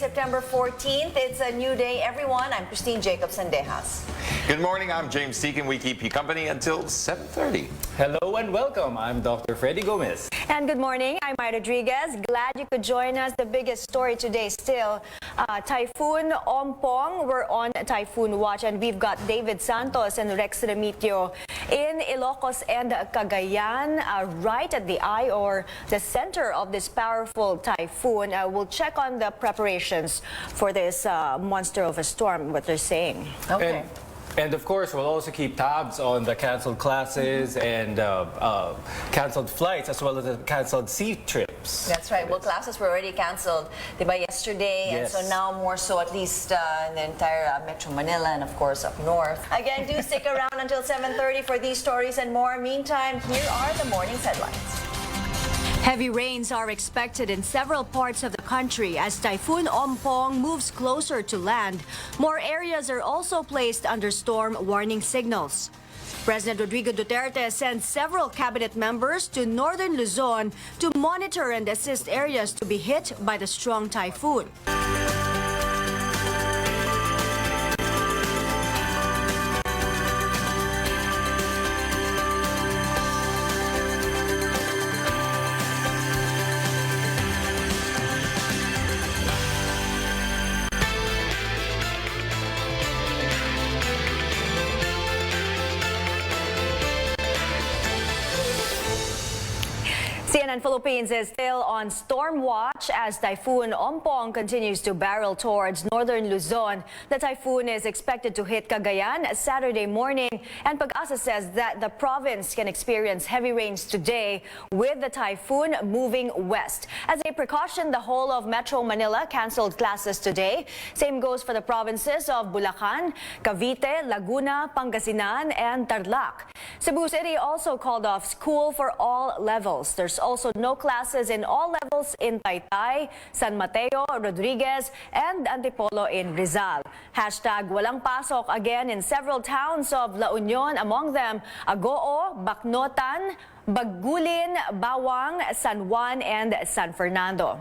September 14th. It's a new day, everyone. I'm Christine Jacobs-Sandejas. Good morning, I'm James Teakin. We keep you company until 7:30. Hello and welcome. I'm Dr. Freddy Gomez. And good morning, I'm Maya Rodriguez. Glad you could join us. The biggest story today still, Typhoon Ompong. We're on Typhoon Watch and we've got David Santos and Rex Remitio in Ilocos and Cagayan, right at the eye or the center of this powerful typhoon. We'll check on the preparations for this monster of a storm, what they're saying. Okay. And of course, we'll also keep tabs on the canceled classes and canceled flights, as well as the canceled sea trips. That's right. Well, classes were already canceled yesterday, Yes. and so now more so at least in the entire Metro Manila and of course up north. Again, do stick around until 7:30 for these stories and more. Meantime, here are the morning's headlines. Heavy rains are expected in several parts of the country as Typhoon Ompong moves closer to land. More areas are also placed under storm warning signals. President Rodrigo Duterte sent several cabinet members to northern Luzon to monitor and assist areas to be hit by the strong typhoon. CNN Philippines is still on storm watch as Typhoon Ompong continues to barrel towards northern Luzon. The typhoon is expected to hit Cagayan Saturday morning, and Pag-asa says that the province can experience heavy rains today with the typhoon moving west. As a precaution, the whole of Metro Manila canceled classes today. Same goes for the provinces of Bulacan, Cavite, Laguna, Pangasinan, and Tarlac. Cebu City also called off school for all levels. There's also no classes in all levels in Taytay, San Mateo, Rodriguez, and Antipolo in Rizal. Hashtag walang pasok again in several towns of La Union, among them Agoo, Bacnotan, Bagulin, Bawang, San Juan, and San Fernando.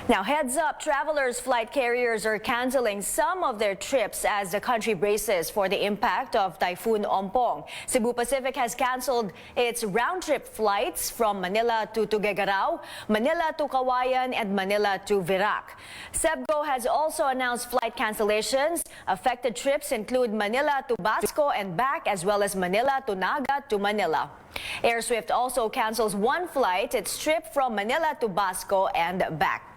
Now, heads up, travelers, flight carriers are canceling some of their trips as the country braces for the impact of Typhoon Ompong. Cebu Pacific has canceled its round-trip flights from Manila to Tuguegarao, Manila to Kawayan, and Manila to Virac. SEBGO has also announced flight cancellations. Affected trips include Manila to Basco and back, as well as Manila to Naga to Manila. AirSwift also cancels one flight, its trip from Manila to Basco and back.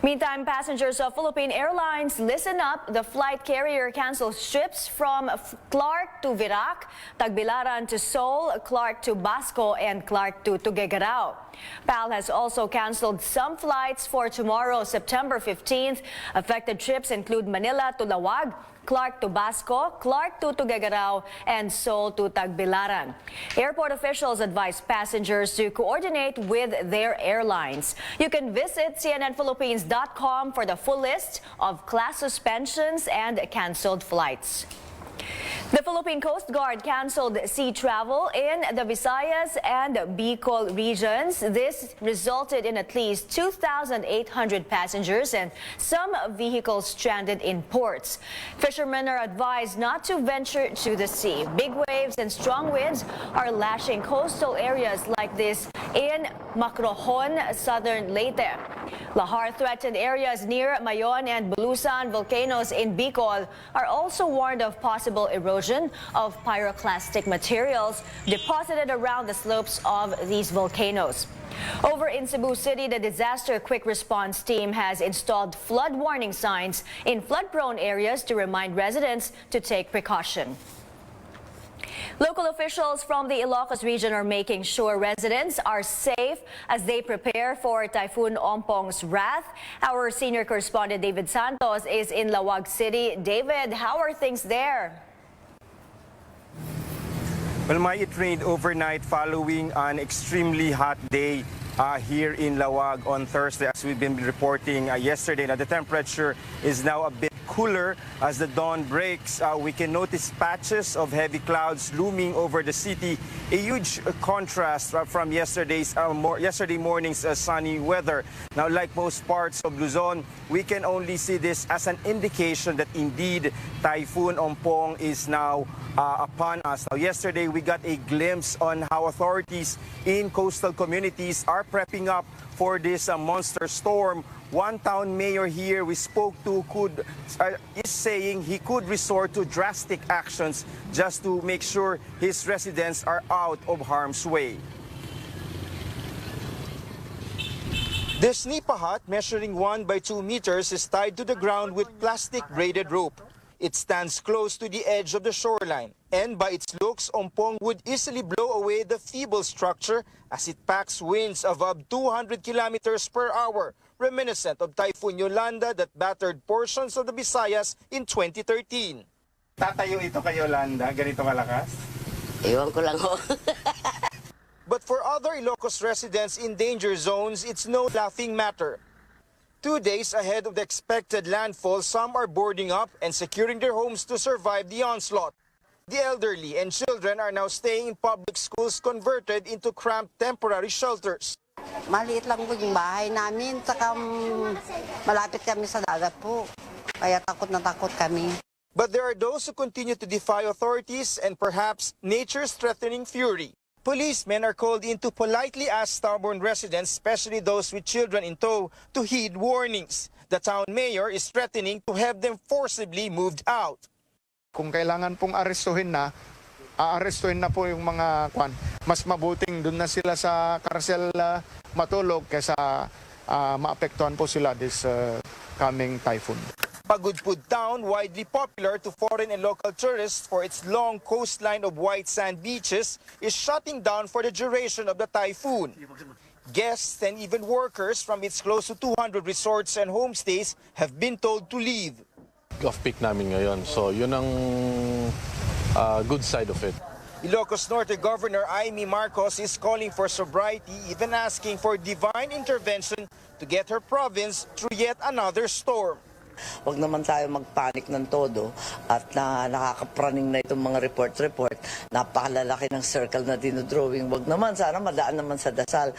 Meantime, passengers of Philippine Airlines, listen up. The flight carrier cancels trips from Clark to Virac, Tagbilaran to Seoul, Clark to Basco, and Clark to Tuguegarao. PAL has also canceled some flights for tomorrow, September 15th. Affected trips include Manila to Lawag, Clark to Basco, Clark to Tuguegarao, and Seoul to Tagbilaran. Airport officials advise passengers to coordinate with their airlines. You can visit cnnphilippines.com for the full list of class suspensions and canceled flights. The Philippine Coast Guard canceled sea travel in the Visayas and Bicol regions. This resulted in at least 2,800 passengers and some vehicles stranded in ports. Fishermen are advised not to venture to the sea. Big waves and strong winds are lashing coastal areas like this in Macrohon, southern Leyte. Lahar threatened areas near Mayon and Bulusan volcanoes in Bicol are also warned of possible erosion of pyroclastic materials deposited around the slopes of these volcanoes. Over in Cebu City, the Disaster Quick Response Team has installed flood warning signs in flood-prone areas to remind residents to take precaution. Local officials from the Ilocos region are making sure residents are safe as they prepare for Typhoon Ompong's wrath. Our senior correspondent David Santos is in Lawag City. David, how are things there? Well, it rained overnight following an extremely hot day here in Lawag on Thursday, as we've been reporting yesterday. Now, the temperature is now a bit cooler as the dawn breaks. We can notice patches of heavy clouds looming over the city, a huge contrast from yesterday morning's sunny weather. Now, like most parts of Luzon, we can only see this as an indication that indeed Typhoon Ompong is now upon us. Now, yesterday we got a glimpse on how authorities in coastal communities are prepping up for this monster storm. One town mayor here we spoke to is saying he could resort to drastic actions just to make sure his residents are out of harm's way. This nipa hut, measuring 1 by 2 meters, is tied to the ground with plastic braided rope. It stands close to the edge of the shoreline, and by its looks, Ompong would easily blow away the feeble structure as it packs winds above 200 kilometers per hour, reminiscent of Typhoon Yolanda that battered portions of the Visayas in 2013. Tatayo ito kay Yolanda, ganito kalakas? Ewan ko lang ho. But for other Ilocos residents in danger zones, it's no laughing matter. 2 days ahead of the expected landfall, some are boarding up and securing their homes to survive the onslaught. The elderly and children are now staying in public schools converted into cramped temporary shelters. Maliit lang po yung bahay namin, saka malapit kami sa dagat po. Kaya takot na takot kami. But there are those who continue to defy authorities and perhaps nature's threatening fury. Policemen are called in to politely ask stubborn residents, especially those with children in tow, to heed warnings. The town mayor is threatening to have them forcibly moved out. Kung kailangan pong arestuhin na, aarestuhin na po yung mga kwan. Mas mabuting doon na sila sa karsel matulog kaysa maapektuhan po sila this coming typhoon. Pagudpud town, widely popular to foreign and local tourists for its long coastline of white sand beaches, is shutting down for the duration of the typhoon. Guests and even workers from its close to 200 resorts and homestays have been told to leave. Off-peak namin ngayon, so yun ang good side of it. Ilocos Norte Governor Amy Marcos is calling for sobriety, even asking for divine intervention to get her province through yet another storm. Huwag naman tayo magpanik ng todo at nakakapraning na itong mga report. Napakalalaki ng circle na dinodrawing. Huwag naman, sana madaan naman sa dasal.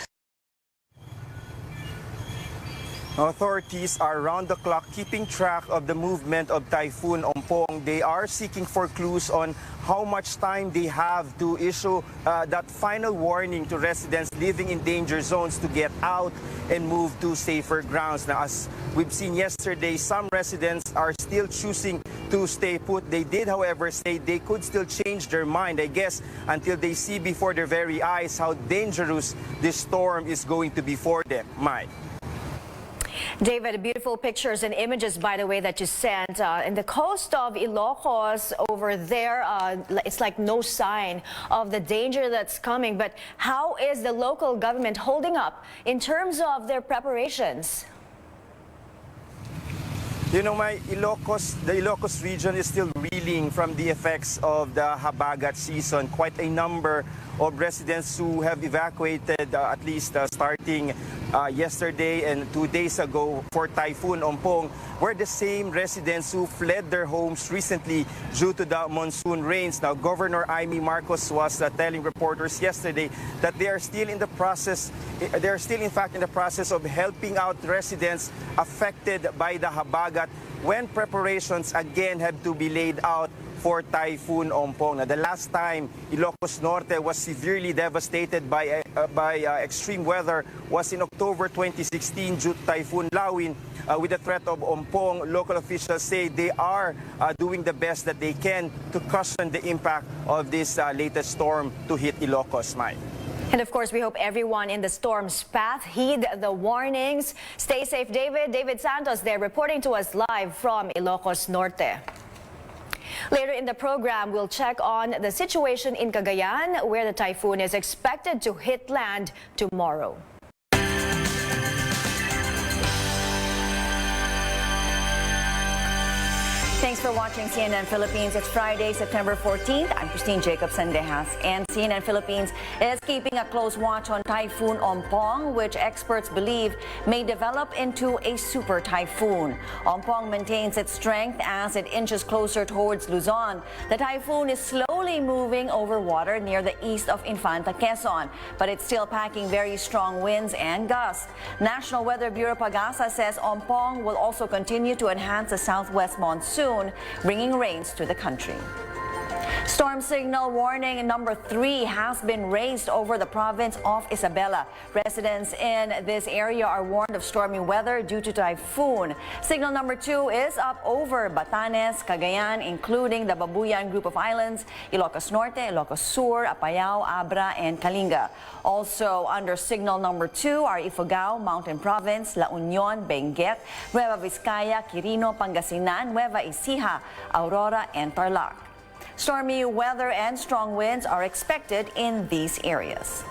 Authorities are round the clock keeping track of the movement of Typhoon Ompong. They are seeking for clues on how much time they have to issue that final warning to residents living in danger zones to get out and move to safer grounds. Now, as we've seen yesterday, some residents are still choosing to stay put. They did, however, say they could still change their mind, I guess, until they see before their very eyes how dangerous this storm is going to be for them. Mike. David, beautiful pictures and images, by the way, that you sent. In the coast of Ilocos over there, it's like no sign of the danger that's coming. But how is the local government holding up in terms of their preparations? You know, the Ilocos region is still reeling from the effects of the habagat season. Quite a number of residents who have evacuated at least starting yesterday and 2 days ago for Typhoon Ompong were the same residents who fled their homes recently due to the monsoon rains. Now, Governor Amy Marcos was telling reporters yesterday that they are still in fact in the process of helping out residents affected by the habagat when preparations again have to be laid out for Typhoon Ompong. Now, the last time Ilocos Norte was severely devastated by extreme weather was in October 2016 due to Typhoon Lawin. With the threat of Ompong, local officials say they are doing the best that they can to cushion the impact of this latest storm to hit Ilocos, Mike. And of course, we hope everyone in the storm's path heed the warnings. Stay safe, David. David Santos there reporting to us live from Ilocos Norte. Later in the program, we'll check on the situation in Cagayan, where the typhoon is expected to hit land tomorrow. Thanks for watching CNN Philippines. It's Friday, September 14th. I'm Christine Jacobson-Dehas, and CNN Philippines is keeping a close watch on Typhoon Ompong, which experts believe may develop into a super typhoon. Ompong maintains its strength as it inches closer towards Luzon. The typhoon is slowly moving over water near the east of Infanta, Quezon, but it's still packing very strong winds and gusts. National Weather Bureau Pagasa says Ompong will also continue to enhance the southwest monsoon, bringing rains to the country. Storm signal warning number 3 has been raised over the province of Isabela. Residents in this area are warned of stormy weather due to typhoon. Signal number 2 is up over Batanes, Cagayan, including the Babuyan group of islands, Ilocos Norte, Ilocos Sur, Apayao, Abra, and Kalinga. Also under signal number 2 are Ifugao, Mountain Province, La Union, Benguet, Nueva Vizcaya, Quirino, Pangasinan, Nueva Ecija, Aurora, and Tarlac. Stormy weather and strong winds are expected in these areas.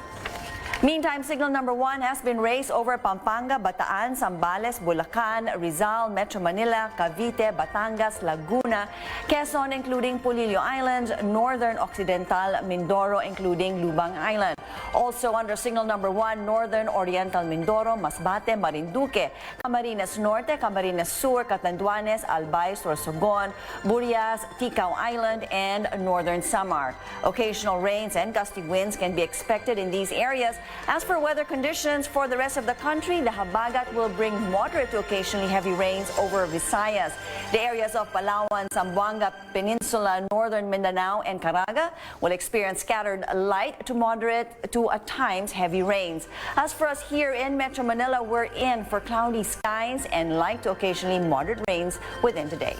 Meantime, signal number 1 has been raised over Pampanga, Bataan, Zambales, Bulacan, Rizal, Metro Manila, Cavite, Batangas, Laguna, Quezon, including Polillo Island, Northern Occidental, Mindoro, including Lubang Island. Also under signal number 1, Northern Oriental Mindoro, Masbate, Marinduque, Camarines Norte, Camarines Sur, Catanduanes, Albay, Sorsogon, Burias, Ticao Island, and Northern Samar. Occasional rains and gusty winds can be expected in these areas. As for weather conditions for the rest of the country, the habagat will bring moderate to occasionally heavy rains over Visayas. The areas of Palawan, Zamboanga Peninsula, Northern Mindanao, and Caraga will experience scattered light to moderate to at times heavy rains. As for us here in Metro Manila, we're in for cloudy skies and light to occasionally moderate rains within the day.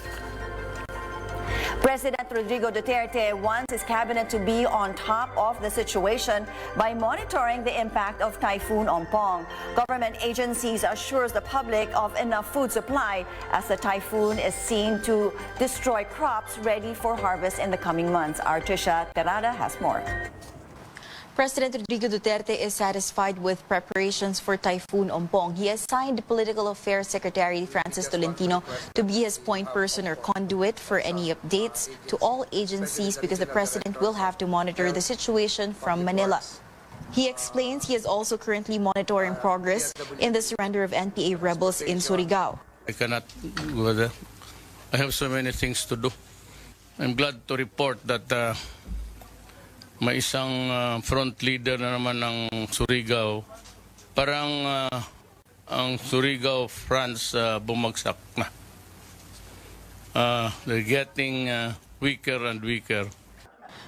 President Rodrigo Duterte wants his cabinet to be on top of the situation by monitoring the impact of Typhoon Ompong. Government agencies assures the public of enough food supply as the typhoon is seen to destroy crops ready for harvest in the coming months. Our Trisha Terada has more. President Rodrigo Duterte is satisfied with preparations for Typhoon Ompong. He assigned Political Affairs Secretary Francis Tolentino to be his point person or conduit for any updates to all agencies because the president will have to monitor the situation from Manila. He explains he is also currently monitoring progress in the surrender of NPA rebels in Surigao. I cannot go there. I have so many things to do. I'm glad to report that may isang front leader na naman ng Surigao. Parang ang Surigao France bumagsak na. They're getting weaker and weaker.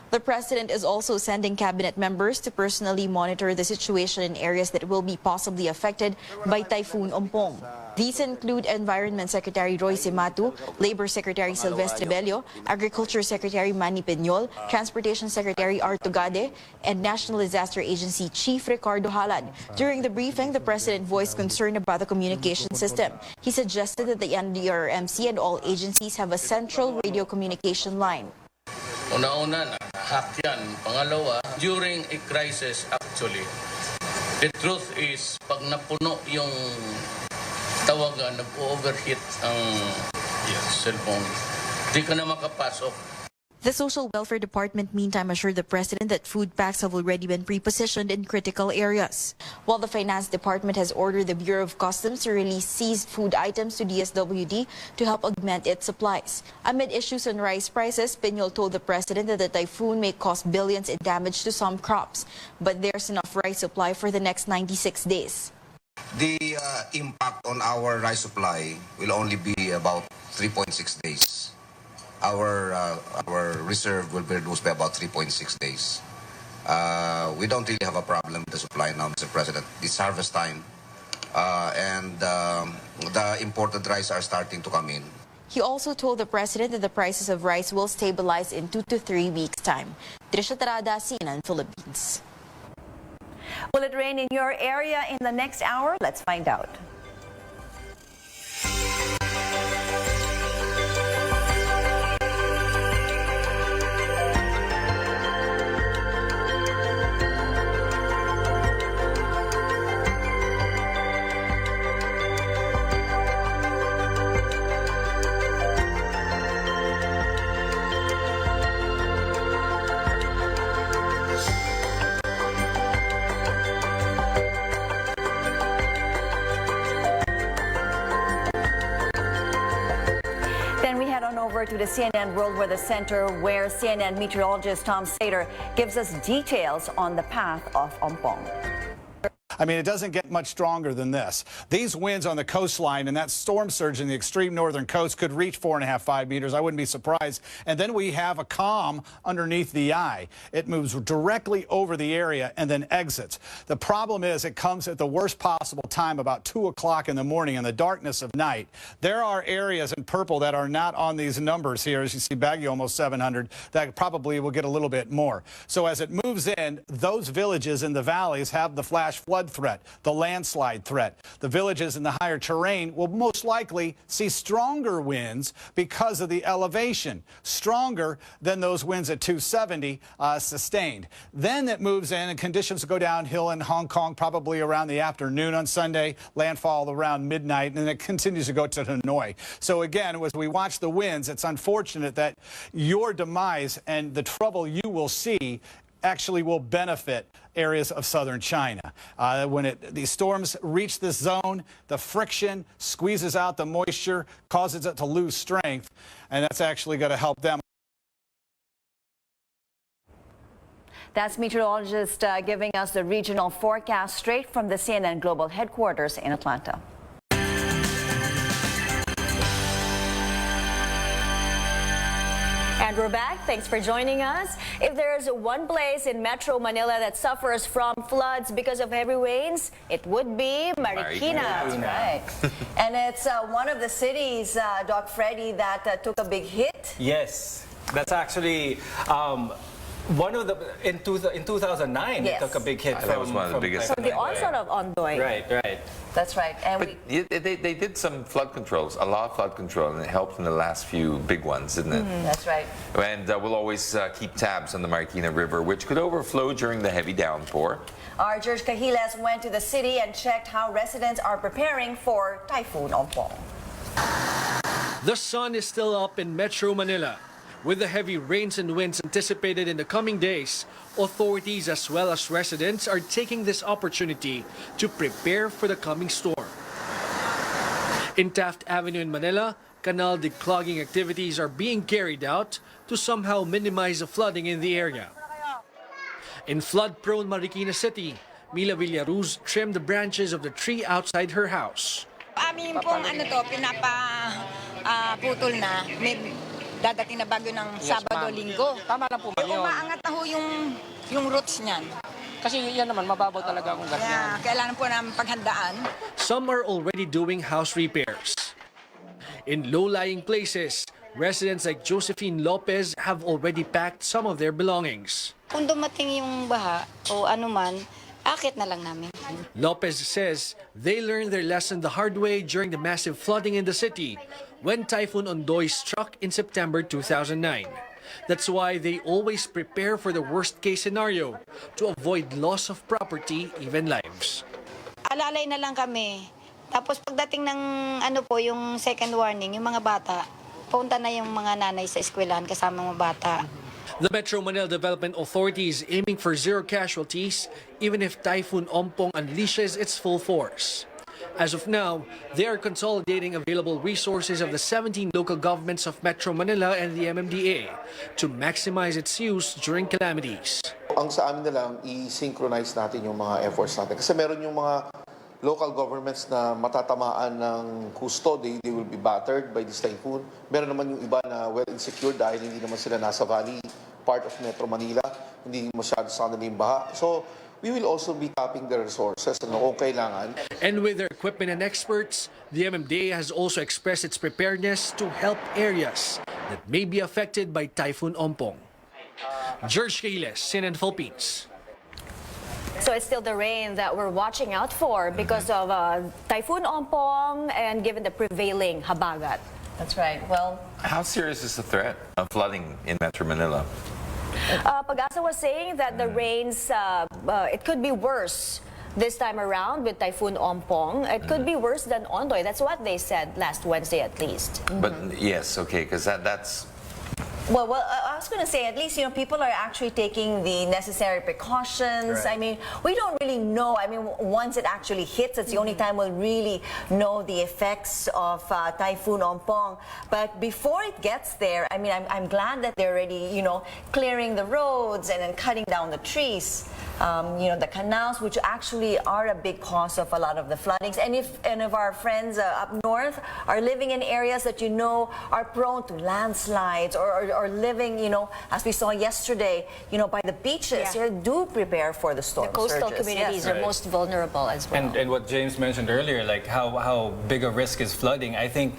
The president is also sending cabinet members to personally monitor the situation in areas that will be possibly affected by Typhoon Ompong. These include Environment Secretary Roy Simatu, Labor Secretary Silvestre Bello, Agriculture Secretary Manny Peñol, Transportation Secretary Arto Gade, and National Disaster Agency Chief Ricardo Halad. During the briefing, the president voiced concern about the communication system. He suggested that the NDRMC and all agencies have a central radio communication line. Una-una na, hack yan. Pangalawa, during a crisis actually, the truth is, pag napuno yung tawagan, nag-overheat ang cellphone, di ka na makapasok. The Social Welfare Department meantime assured the president that food packs have already been pre-positioned in critical areas. While the Finance Department has ordered the Bureau of Customs to release seized food items to DSWD to help augment its supplies. Amid issues on rice prices, Peñol told the president that the typhoon may cause billions in damage to some crops, but there's enough rice supply for the next 96 days. The impact on our rice supply will only be about 3.6 days. Our reserve will be reduced by about 3.6 days. We don't really have a problem with the supply now, Mr. President. It's harvest time, and the imported rice are starting to come in. He also told the president that the prices of rice will stabilize in 2 to 3 weeks' time. Trisha Tarada, CNN Philippines. Will it rain in your area in the next hour? Let's find out. to the CNN World Weather Center, where CNN meteorologist Tom Sater gives us details on the path of Ompong. I mean, it doesn't get much stronger than this. These winds on the coastline and that storm surge in the extreme northern coast could reach 4.5, 5 meters. I wouldn't be surprised. And then we have a calm underneath the eye. It moves directly over the area and then exits. The problem is it comes at the worst possible time, about 2 o'clock in the morning in the darkness of night. There are areas in purple that are not on these numbers here. As you see, Baguio almost 700. That probably will get a little bit more. So as it moves in, those villages in the valleys have the flash flood threat, the landslide threat. The villages in the higher terrain will most likely see stronger winds because of the elevation, stronger than those winds at 270 sustained. Then it moves in and conditions go downhill in Hong Kong probably around the afternoon on Sunday, landfall around midnight, and it continues to go to Hanoi. So again, as we watch the winds, it's unfortunate that your demise and the trouble you will see actually will benefit areas of southern China. When these storms reach this zone, the friction squeezes out the moisture, causes it to lose strength, and that's actually going to help them. That's meteorologist giving us the regional forecast straight from the CNN Global headquarters in Atlanta. And we're back. Thanks for joining us. If there's one place in Metro Manila that suffers from floods because of heavy rains, it would be Marikina. That's right. And it's one of the cities, Doc Freddy, that took a big hit. Yes, that's actually one of the in 2009. Yes. It took a big hit That was one of the biggest. From the onset of Ondoy. Right. That's right. And But they did some flood controls, a lot of flood control, and it helped in the last few big ones, didn't it? That's right. And we'll always keep tabs on the Marikina River, which could overflow during the heavy downpour. Our George Cahiles went to the city and checked how residents are preparing for Typhoon Ompong. The sun is still up in Metro Manila. With the heavy rains and winds anticipated in the coming days, authorities as well as residents are taking this opportunity to prepare for the coming storm. In Taft Avenue in Manila, canal declogging activities are being carried out to somehow minimize the flooding in the area. In flood-prone Marikina City, Mila Villaruz trimmed the branches of the tree outside her house. Amin pong putol na. May dadating na bagyo ng Sabado, Linggo. Tama lang po ba yun? Umaangat na ho yung roots niyan. Kasi yan naman, mababaw talaga kung ganyan. Kailangan po namin paghandaan. Some are already doing house repairs. In low-lying places, residents like Josephine Lopez have already packed some of their belongings. Kung dumating yung baha o anuman, akit na lang namin. Lopez says they learned their lesson the hard way during the massive flooding in the city when Typhoon Ondoy struck in September 2009. That's why they always prepare for the worst-case scenario to avoid loss of property, even lives. Alalay na lang kami. Tapos pagdating ng yung second warning, yung mga bata, punta na yung mga nanay sa eskwelahan kasama mga bata. The Metro Manila Development Authority is aiming for zero casualties even if Typhoon Ompong unleashes its full force. As of now, they are consolidating available resources of the 17 local governments of Metro Manila and the MMDA to maximize its use during calamities. Ang sa amin na lang, i-synchronize natin yung mga efforts natin. Kasi meron yung mga local governments na matatamaan ng husto, they will be battered by this typhoon. Meron naman yung iba na well insecure dahil hindi naman sila nasa valley part of Metro Manila, hindi masyado sa kanila yung baha. So, we will also be tapping the resources kung kailangan. And with their equipment and experts, the MMDA has also expressed its preparedness to help areas that may be affected by Typhoon Ompong. George Cahiles, CNN Philippines. So it's still the rain that we're watching out for because of Typhoon Ompong and given the prevailing habagat. That's right. Well, how serious is the threat of flooding in Metro Manila? Pag-asa was saying that the rains, it could be worse this time around with Typhoon Ompong. It could be worse than Ondoy. That's what they said last Wednesday at least. But yes, okay, because that's... Well, was going to say, at least, people are actually taking the necessary precautions. Right. I mean, we don't really know. I mean, once it actually hits, it's the only time we'll really know the effects of Typhoon Ompong. But before it gets there, I mean, I'm glad that they're already, clearing the roads and then cutting down the trees. The canals, which actually are a big cause of a lot of the floodings. And if our friends up north are living in areas that are prone to landslides or living, as we saw yesterday, by the beaches, do prepare for the storm The coastal surges. communities Yes. are most vulnerable as well. And what James mentioned earlier, like how big a risk is flooding, I think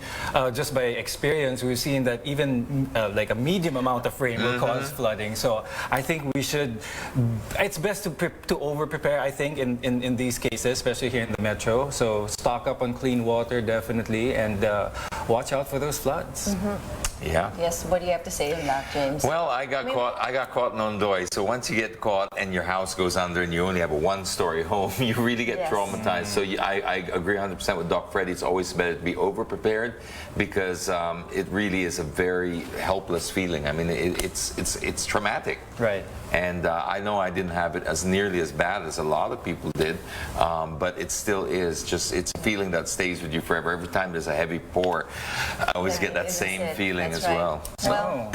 just by experience, we've seen that even like a medium amount of rain will cause flooding. So I think it's best to over-prepare, I think, in these cases, especially here in the metro. So stock up on clean water, definitely, and watch out for those floods. Yeah. Yes, what do you have to say on that, James? Well, I got caught in Ondoy. So once you get caught and your house goes under and you only have a one-story home, you really get traumatized. So I agree 100% with Doc Freddy. It's always better to be over-prepared because it really is a very helpless feeling. I mean, it's traumatic. Right. And I know I didn't have it as nearly as bad as a lot of people did, but it still is it's a feeling that stays with you forever. Every time there's a heavy pour, I always get that same feeling as well. Well,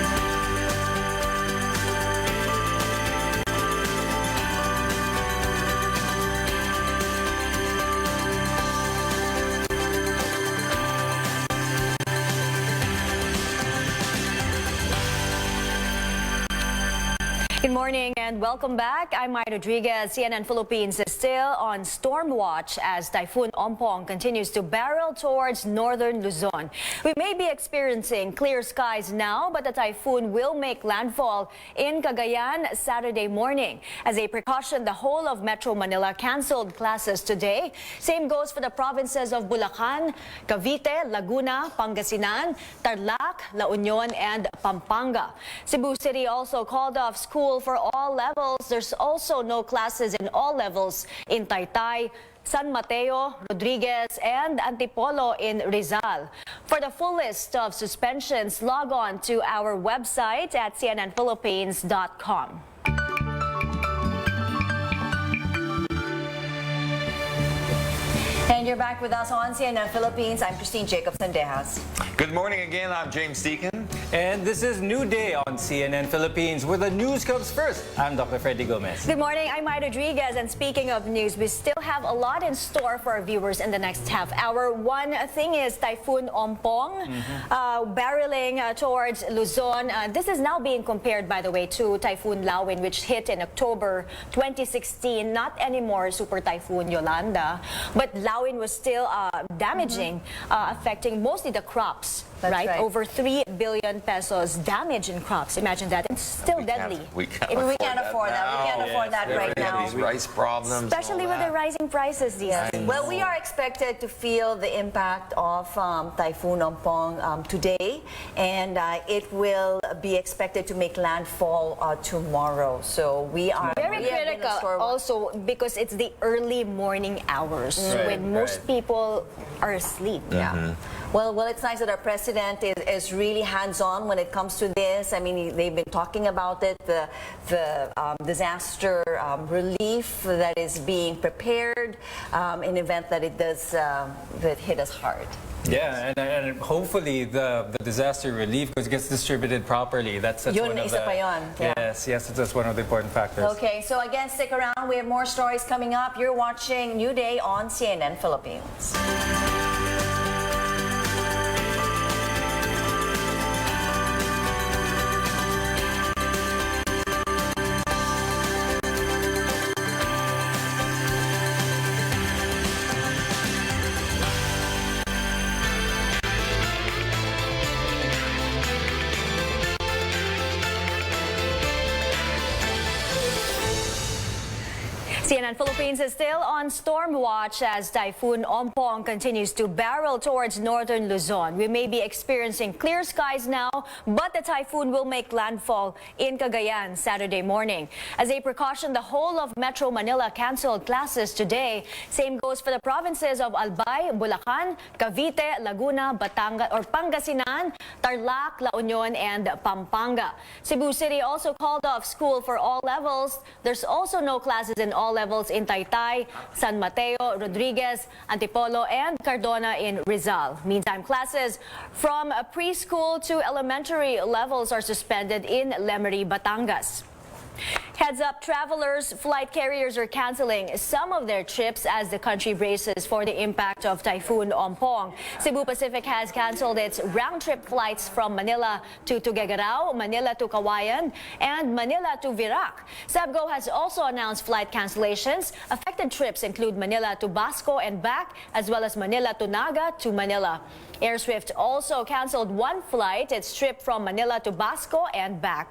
Good morning and welcome back. I'm Maya Rodriguez. CNN Philippines is still on storm watch as Typhoon Ompong continues to barrel towards northern Luzon. We may be experiencing clear skies now, but the typhoon will make landfall in Cagayan Saturday morning. As a precaution, the whole of Metro Manila canceled classes today. Same goes for the provinces of Bulacan, Cavite, Laguna, Pangasinan, Tarlac, La Union, and Pampanga. Cebu City also called off school for all levels. There's also no classes in all levels in Taytay, San Mateo, Rodriguez, and Antipolo in Rizal. For the full list of suspensions, log on to our website at cnnphilippines.com. and you're back with us on CNN Philippines. I'm Christine Jacobson-Dejas. Good morning again. I'm James Deacon. And this is New Day on CNN Philippines, where the news comes first. I'm Dr. Freddy Gomez. Good morning, I'm Maya Rodriguez, and speaking of news, we still have a lot in store for our viewers in the next half hour. One thing is Typhoon Ompong barreling towards Luzon. This is now being compared, by the way, to Typhoon Lawin, which hit in October 2016. Not anymore Super Typhoon Yolanda, but Lawin was still damaging, affecting mostly the crops. Right? Over 3 billion pesos damage in crops. Imagine that. It's still deadly. We can't We can't afford that. We can't afford that right now. These rice problems. Especially with the rising prices these days. Well, we are expected to feel the impact of Typhoon Ompong today, and it will be expected to make landfall tomorrow. So we are very critical also because it's the early morning hours when most people are asleep. Well, it's nice that our president is really hands-on when it comes to this. I mean, they've been talking about it, the disaster relief that is being prepared in event that it does that hit us hard. Yeah, and hopefully the disaster relief gets distributed properly. That's Yun, one of isa the... pa yun. Yeah. Yes, that's one of the important factors. Okay, so again, stick around. We have more stories coming up. You're watching New Day on CNN Philippines. CNN Philippines is still on storm watch as Typhoon Ompong continues to barrel towards northern Luzon. We may be experiencing clear skies now, but the typhoon will make landfall in Cagayan Saturday morning. As a precaution, the whole of Metro Manila canceled classes today. Same goes for the provinces of Albay, Bulacan, Cavite, Laguna, Pangasinan, Tarlac, La Union, and Pampanga. Cebu City also called off school for all levels. There's also no classes in all levels in Taytay, San Mateo, Rodriguez, Antipolo, and Cardona in Rizal. Meantime, classes from preschool to elementary levels are suspended in Lemery, Batangas. Heads up, travelers, flight carriers are canceling some of their trips as the country braces for the impact of Typhoon Ompong. Cebu Pacific has canceled its round-trip flights from Manila to Tuguegarao, Manila to Kawayan, and Manila to Virac. Sabgo has also announced flight cancellations. Affected trips include Manila to Basco and back, as well as Manila to Naga to Manila. AirSwift also canceled one flight, its trip from Manila to Basco and back.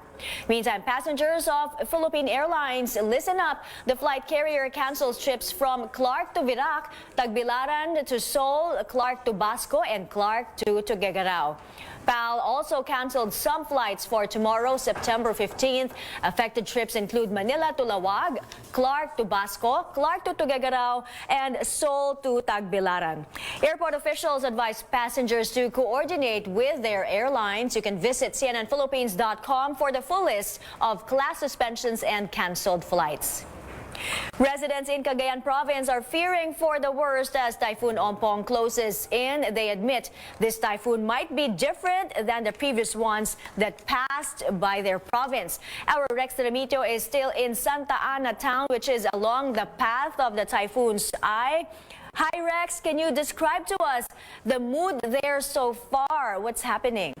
Meantime, passengers of Philippine Airlines, listen up. The flight carrier cancels trips from Clark to Virac, Tagbilaran to Seoul, Clark to Basco, and Clark to Tuguegarao. PAL also canceled some flights for tomorrow, September 15th. Affected trips include Manila to Lawag, Clark to Basco, Clark to Tuguegarao, and Seoul to Tagbilaran. Airport officials advise passengers to coordinate with their airlines. You can visit cnnphilippines.com for the full list of class suspensions and canceled flights. Residents in Cagayan province are fearing for the worst as Typhoon Ompong closes in. They admit this typhoon might be different than the previous ones that passed by their province. Our Rex Remito is still in Santa Ana town, which is along the path of the typhoon's eye. Hi Rex, can you describe to us the mood there so far? What's happening?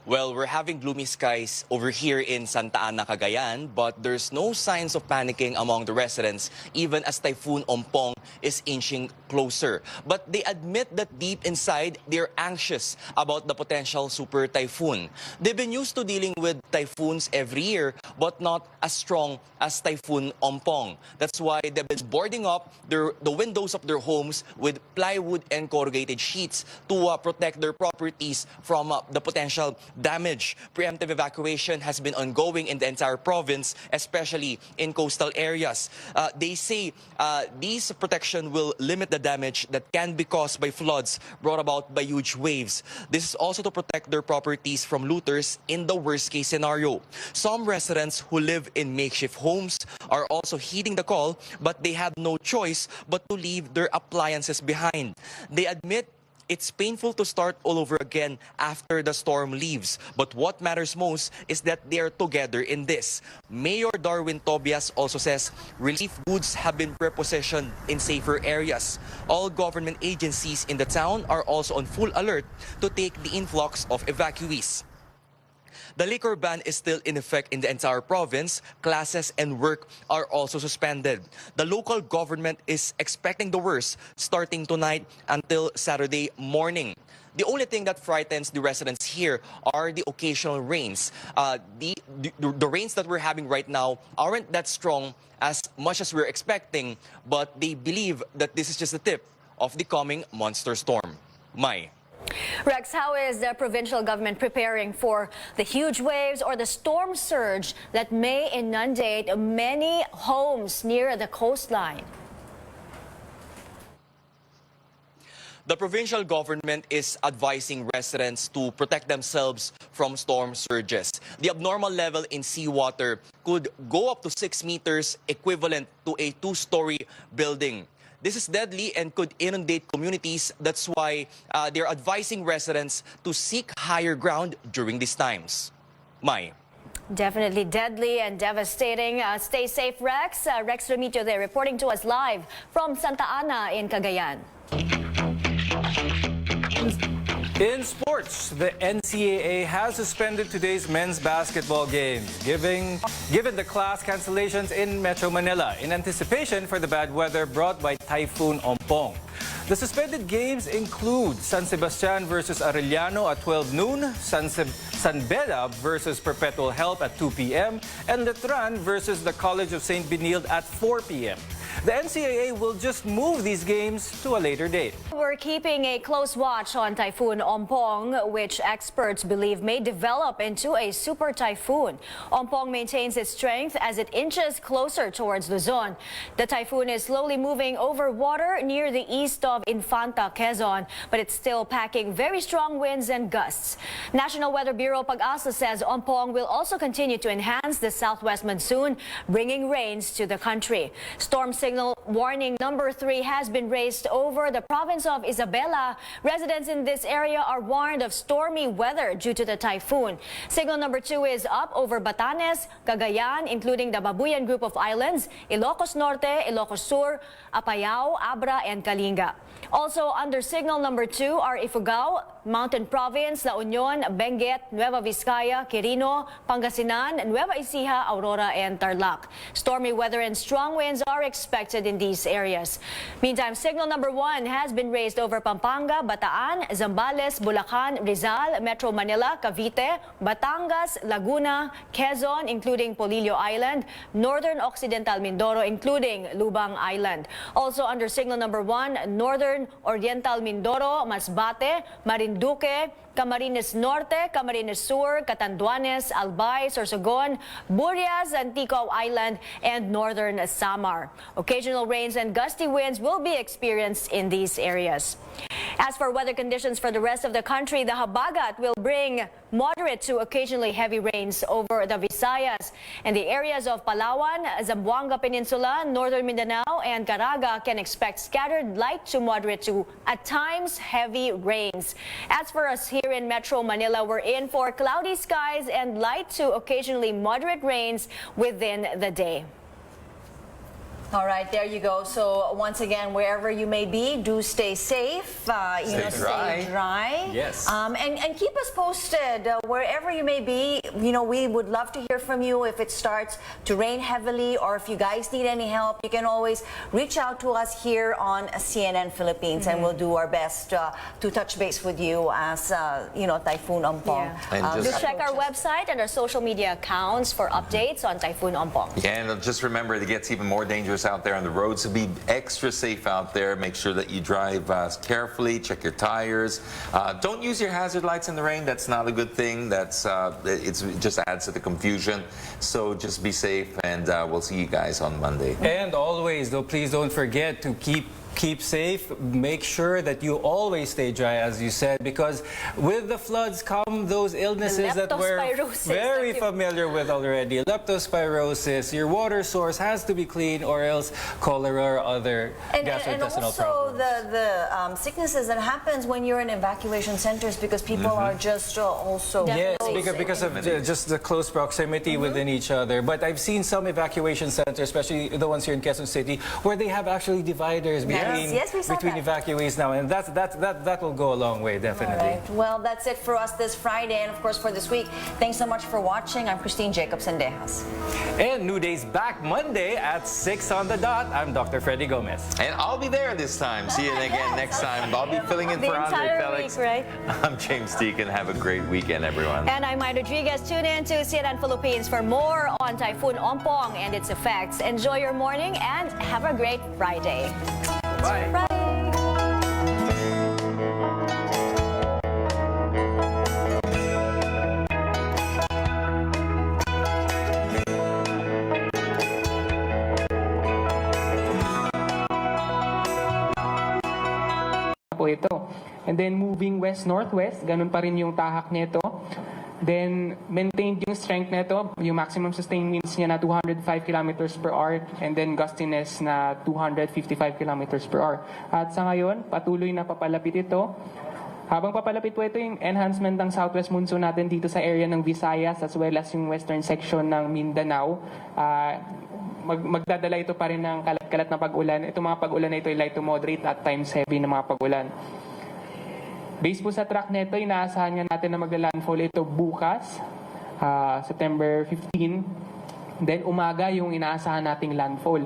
Well, we're having gloomy skies over here in Santa Ana, Cagayan, but there's no signs of panicking among the residents, even as Typhoon Ompong is inching closer. But they admit that deep inside, they're anxious about the potential super typhoon. They've been used to dealing with typhoons every year, but not as strong as Typhoon Ompong. That's why they've been boarding up the windows of their homes with plywood and corrugated sheets to protect their properties from the potential damage. Preemptive evacuation has been ongoing in the entire province, especially in coastal areas. They say these protection will limit the damage that can be caused by floods brought about by huge waves. This is also to protect their properties from looters in the worst case scenario. Some residents who live in makeshift homes are also heeding the call, but they have no choice but to leave their appliances behind. They admit it's painful to start all over again after the storm leaves. But what matters most is that they are together in this. Mayor Darwin Tobias also says relief goods have been repositioned in safer areas. All government agencies in the town are also on full alert to take the influx of evacuees. The liquor ban is still in effect in the entire province. Classes and work are also suspended. The local government is expecting the worst starting tonight until Saturday morning. The only thing that frightens the residents here are the occasional rains. The rains that we're having right now aren't that strong as much as we're expecting, but they believe that this is just the tip of the coming monster storm. Mai. Rex, how is the provincial government preparing for the huge waves or the storm surge that may inundate many homes near the coastline? The provincial government is advising residents to protect themselves from storm surges. The abnormal level in seawater could go up to 6 meters, equivalent to a 2-story building. This is deadly and could inundate communities. That's why they're advising residents to seek higher ground during these times. Mai. Definitely deadly and devastating. Stay safe, Rex. Rex Remito there reporting to us live from Santa Ana in Cagayan. In sports, the NCAA has suspended today's men's basketball games, given the class cancellations in Metro Manila in anticipation for the bad weather brought by Typhoon Ompong. The suspended games include San Sebastian versus Arellano at 12 noon, San Beda versus Perpetual Help at 2 p.m., and Letran versus the College of St. Benilde at 4 p.m. The NCAA will just move these games to a later date. We're keeping a close watch on Typhoon Ompong, which experts believe may develop into a super typhoon. Ompong maintains its strength as it inches closer towards Luzon. The typhoon is slowly moving over water near the east of Infanta, Quezon, but it's still packing very strong winds and gusts. National Weather Bureau Pag-asa says Ompong will also continue to enhance the southwest monsoon, bringing rains to the country. Storm signal warning number 3 has been raised over the province of Isabela. Residents in this area are warned of stormy weather due to the typhoon. Signal number 2 is up over Batanes, Cagayan, including the Babuyan group of islands, Ilocos Norte, Ilocos Sur, Apayao, Abra, and Kalinga. Also under signal number 2 are Ifugao, Mountain Province, La Union, Benguet, Nueva Vizcaya, Quirino, Pangasinan, Nueva Ecija, Aurora, and Tarlac. Stormy weather and strong winds are expected in these areas. Meantime, signal number 1 has been raised over Pampanga, Bataan, Zambales, Bulacan, Rizal, Metro Manila, Cavite, Batangas, Laguna, Quezon, including Polillo Island, Northern Occidental Mindoro, including Lubang Island. Also under signal number 1, Northern Oriental Mindoro, Masbate, Marinduque, Camarines Norte, Camarines Sur, Catanduanes, Albay, Sorsogon, Burias, Antico Island, and Northern Samar. Occasional rains and gusty winds will be experienced in these areas. As for weather conditions for the rest of the country, the Habagat will bring moderate to occasionally heavy rains over the Visayas, and the areas of Palawan, Zamboanga Peninsula, Northern Mindanao, and Caraga can expect scattered light to moderate to, at times, heavy rains. As for us here in Metro Manila, we're in for cloudy skies and light to occasionally moderate rains within the day. All right, there you go. So once again, wherever you may be, do stay safe. Stay dry. Yes. And keep us posted wherever you may be. You know, we would love to hear from you if it starts to rain heavily, or if you guys need any help. You can always reach out to us here on CNN Philippines, and we'll do our best to touch base with you as you know, Typhoon Ompong. Yeah. Do check our website and our social media accounts for updates on Typhoon Ompong. Yeah, and just remember, it gets even more dangerous out there on the roads, so be extra safe out there. Make sure that you drive carefully, check your tires. Don't use your hazard lights in the rain. That's not a good thing. It just adds to the confusion. So just be safe, and we'll see you guys on Monday. And always, though, please don't forget to keep safe. Make sure that you always stay dry, as you said, because with the floods come those illnesses that we're very familiar with already. Leptospirosis, your water source has to be clean, or else cholera or other gastrointestinal problems. And also the sicknesses that happens when you're in evacuation centers, because people are just also... Yes, because of just the close proximity within each other. But I've seen some evacuation centers, especially the ones here in Quezon City, where they have actually dividers between evacuees now, and that will go a long way, definitely. All right. Well, that's it for us this Friday, and of course for this week. Thanks so much for watching. I'm Christine Jacobs-Sendejas. And New Day's back Monday at 6 on the dot. I'm Dr. Freddy Gomez. And I'll be there this time. See you again next time. I'll be filling in for Andre Felix. Right? I'm James Deacon. Have a great weekend, everyone. And I'm Maya Rodriguez. Tune in to CNN Philippines for more on Typhoon Ompong and its effects. Enjoy your morning and have a great Friday. Bye. Po ito. And then moving west-northwest, ganun pa rin yung tahak nito. Then maintained yung strength nito, yung maximum sustained winds niya na 205 kilometers per hour, and then gustiness na 255 kilometers per hour. At sa ngayon, patuloy na papalapit ito. Habang papalapit po ito yung enhancement ng southwest monsoon natin dito sa area ng Visayas as well as yung western section ng Mindanao. Magdadala ito pa rin ng kalat-kalat na pag-ulan. Itong mga pag-ulan na ito ay light to moderate at times heavy na mga pag-ulan. Based po sa track nito, inaasahan nga natin na magla-landfall ito bukas, September 15. Then umaga yung inaasahan nating landfall.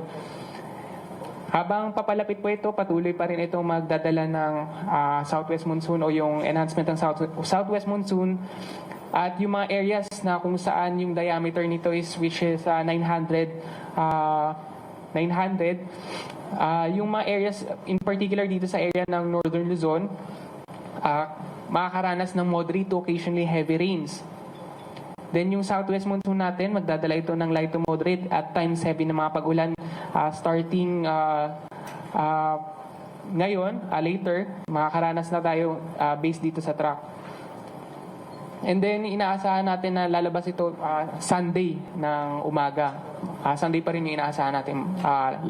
Habang papalapit po ito, patuloy pa rin itong magdadala ng southwest monsoon o yung enhancement ng southwest monsoon. At yung mga areas na kung saan yung diameter nito which is 900, yung mga areas in particular dito sa area ng Northern Luzon, makakaranas ng moderate to occasionally heavy rains. Then yung southwest monsoon natin, magdadala ito ng light to moderate at times heavy na mga pag-ulan starting ngayon, later, makakaranas na tayo based dito sa track. And then inaasahan natin na lalabas ito Sunday ng umaga. Sunday pa rin yung inaasahan natin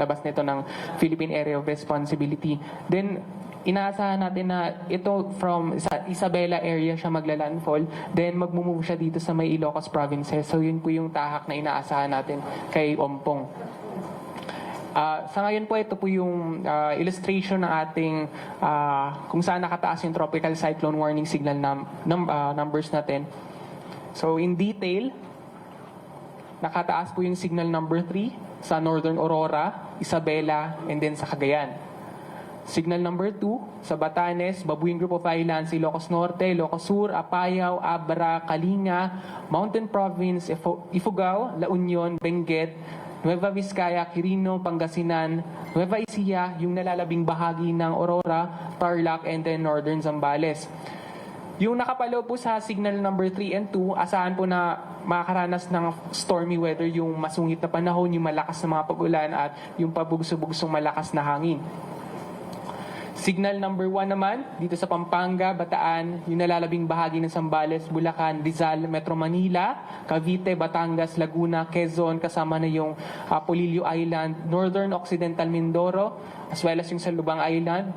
labas nito ng Philippine Area of Responsibility. Then inaasahan natin na ito from Isabela area siya maglalandfall, then magmumove siya dito sa may Ilocos provinces. So yun po yung tahak na inaasahan natin kay Ompong. Sa ngayon po, ito po yung illustration ng ating kung saan nakataas yung tropical cyclone warning signal numbers natin. So in detail, nakataas po yung signal number 3 sa Northern Aurora, Isabela, and then sa Cagayan. Signal number 2 sa Batanes, Babuing Group of Islands, Ilocos Norte, Ilocos Sur, Apayao, Abra, Kalinga, Mountain Province, Ifugao, La Union, Benguet, Nueva Vizcaya, Quirino, Pangasinan, Nueva Ecija, yung nalalabing bahagi ng Aurora, Tarlac, and then Northern Zambales. Yung nakapalo po sa signal number 3 and 2, asahan po na makakaranas ng stormy weather, yung masungit na panahon, yung malakas na mga pag-ulan at yung pabugso-bugsong malakas na hangin. Signal number 1 naman, dito sa Pampanga, Bataan, yung nalalabing bahagi ng Zambales, Bulacan, Rizal, Metro Manila, Cavite, Batangas, Laguna, Quezon, kasama na yung Polillo Island, Northern Occidental Mindoro, as well as yung sa Lubang Island,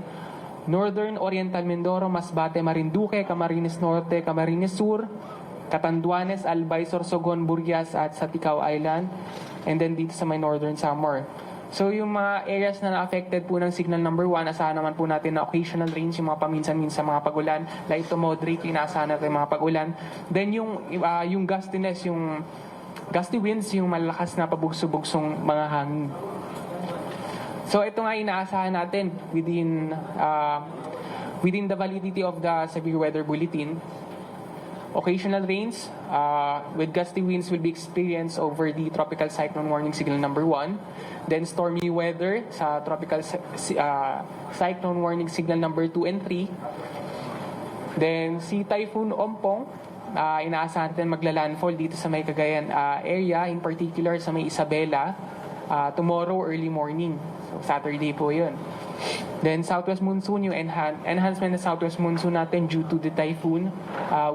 Northern Oriental Mindoro, Masbate, Marinduque, Camarines Norte, Camarines Sur, Catanduanes, Albay, Sorsogon, Burias, at sa Ticao Island, and then dito sa may Northern Samar. So yung mga areas na na-affected po ng signal number 1, asahan naman po natin na occasional rains, yung mga paminsan-minsan mga pag-ulan, light to moderate, inaasahan natin mga pag-ulan. Then yung gustiness, yung gusty winds, yung malakas na pabugso-bugsong mga hangin. So ito nga inaasahan natin within the validity of the severe weather bulletin. Occasional rains with gusty winds will be experienced over the tropical cyclone warning signal number 1. Then stormy weather sa tropical cyclone warning signal number 2 and 3. Then si Typhoon Ompong, inaasahan natin maglalandfall dito sa may Cagayan area, in particular sa may Isabela, tomorrow early morning. So Saturday po yun. Then southwest monsoon, yung enhancement ng southwest monsoon natin due to the typhoon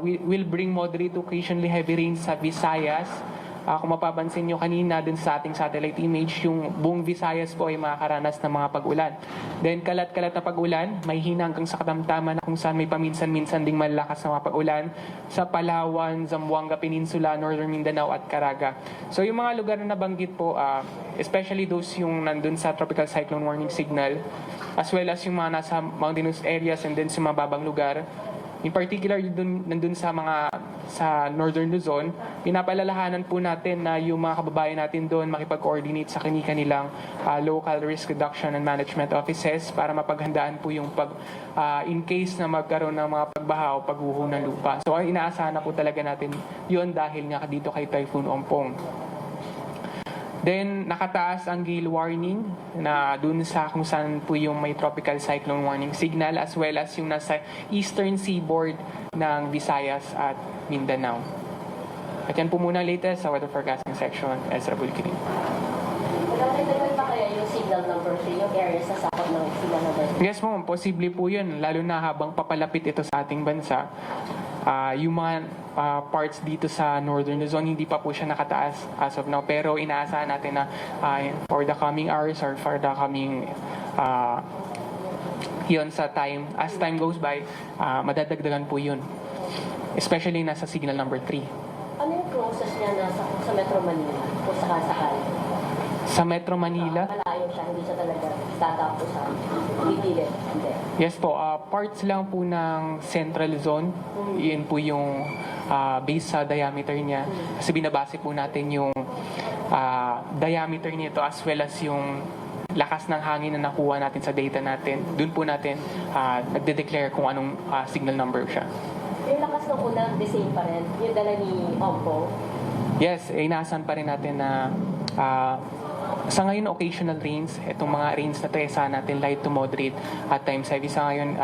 will bring moderate to occasionally heavy rains sa Visayas. Kung mapapansin nyo kanina dun sa ating satellite image, yung buong Visayas po ay makakaranas ng mga pag-ulan. Then kalat-kalat na pag-ulan, may hina hanggang sa katamtaman na kung saan may paminsan-minsan ding malakas na mga pag-ulan sa Palawan, Zamboanga Peninsula, Northern Mindanao at Caraga. So yung mga lugar na nabanggit po, especially those yung nandun sa tropical cyclone warning signal, as well as yung mga nasa mountainous areas and then sa mababang lugar, in particular, nandun sa Northern Luzon, pinapalalahanan po natin na yung mga kababayan natin doon makipag-coordinate sa kanilang local risk reduction and management offices para mapaghandaan po yung in case na magkaroon ng mga pagbaha o pagguho ng lupa. So, inaasahan na po talaga natin yun dahil nga dito kay Typhoon Ompong. Then, nakataas ang gale warning na dun sa kung saan po yung may tropical cyclone warning signal as well as yung nasa eastern seaboard ng Visayas at Mindanao. At yan po muna latest sa weather forecasting section. Ezra Bulkirin. Dagdagan pa kaya yung signal number 3, yung areas na sakot ng signal number 3? Yes ma'am, posible po yun. Lalo na habang papalapit ito sa ating bansa. Yung mga parts dito sa Northern Luzon, hindi pa po siya nakataas as of now. Pero inaasahan natin na for the coming hours or for the coming yun sa time, as time goes by, madadagdagan po yun. Especially nasa signal number 3. Ano yung process niya sa Metro Manila kung sakasakal? Sa Metro Manila? Malayo siya, hindi siya talaga tatapo sa gilid. Yes po, parts lang po ng Central Luzon. Yun po yung base sa diameter niya. Kasi binabase po natin yung diameter nito as well as yung lakas ng hangin na nakuha natin sa data natin, dun po natin nagde-declare kung anong signal number siya. Yung lakas ng una, the same pa rin, yung dala ni Ompong? Yes, inaasahan pa rin natin na sa ngayon occasional rains, itong mga rains na tesa natin light to moderate at times heavy. Sa ngayon,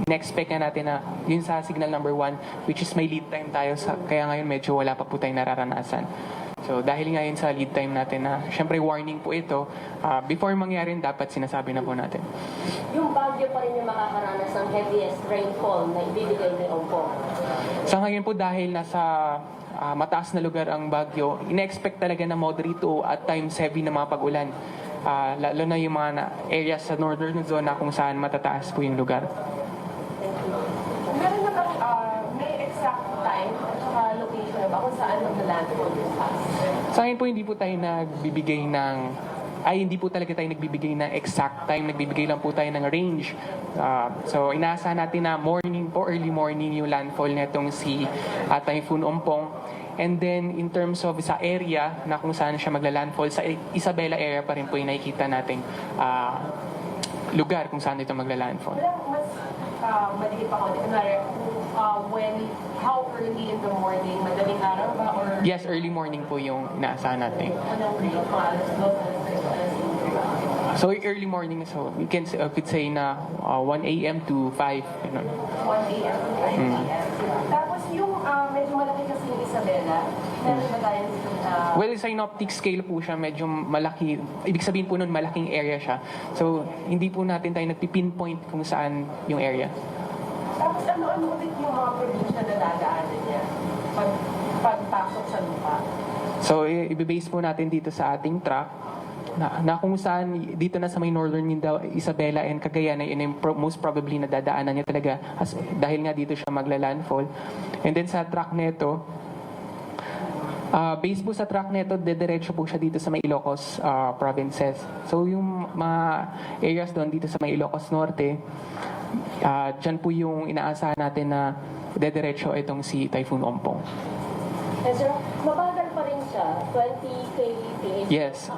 in-expect na natin na yun sa signal number 1, which is may lead time tayo, kaya ngayon medyo wala pa po tayong nararanasan. So dahil ngayon sa lead time natin na syempre warning po ito, before mangyari dapat sinasabi na po natin. Yung Baguio pa rin yung makakaranas ng heaviest rainfall na ibibigay ni Ompong? Sa ngayon po dahil nasa mataas na lugar ang Baguio, ina-expect talaga na moderate to at times heavy na mga pag-ulan. Lalo na yung mga areas sa northern zone na kung saan matataas po yung lugar. Meron na bang may exact time at saka location ba kung saan mag-landfall yung house? Sa akin po hindi po tayo nagbibigay ng hindi po talaga tayo nagbibigay ng exact time, nagbibigay lang po tayo ng range. So inaasahan natin na morning po, early morning yung landfall netong si Typhoon Ompong. And then in terms of sa area na kung saan siya magla-landfall, sa Isabela area pa rin po yung nakikita nating lugar kung saan ito magla-landfall. Mas madilim pa konti. How early in the morning? Madaling araw ba? Or Yes, early morning po yung inaasahan natin. So early morning, so we can could say na 1 a.m. to 5. You know. 1 a.m. to 5 p.m. Tapos yung medyo malaki kasi yung Isabela, meron ba tayong Well, sa synoptic scale po siya, medyo malaki. Ibig sabihin po nun, malaking area siya. So, hindi po natin tayo nagpipinpoint kung saan yung area. Tapos ano ulit yung mga probinsya na dadaanan niya pagpasok sa lupa? So, ibibase po natin dito sa ating track na kung saan dito na sa may northern Mindanao, Isabela and Cagayan, yun yung most probably na dadaanan niya talaga dahil nga dito siya magla-landfall. And then sa track neto, based po sa track neto, dediretso po siya dito sa may Ilocos provinces. So yung mga areas doon dito sa may Ilocos Norte, dyan po yung inaasahan natin na dediretso itong si Typhoon Ompong. And sir, mabagal pa rin siya, 20 kph. Yes.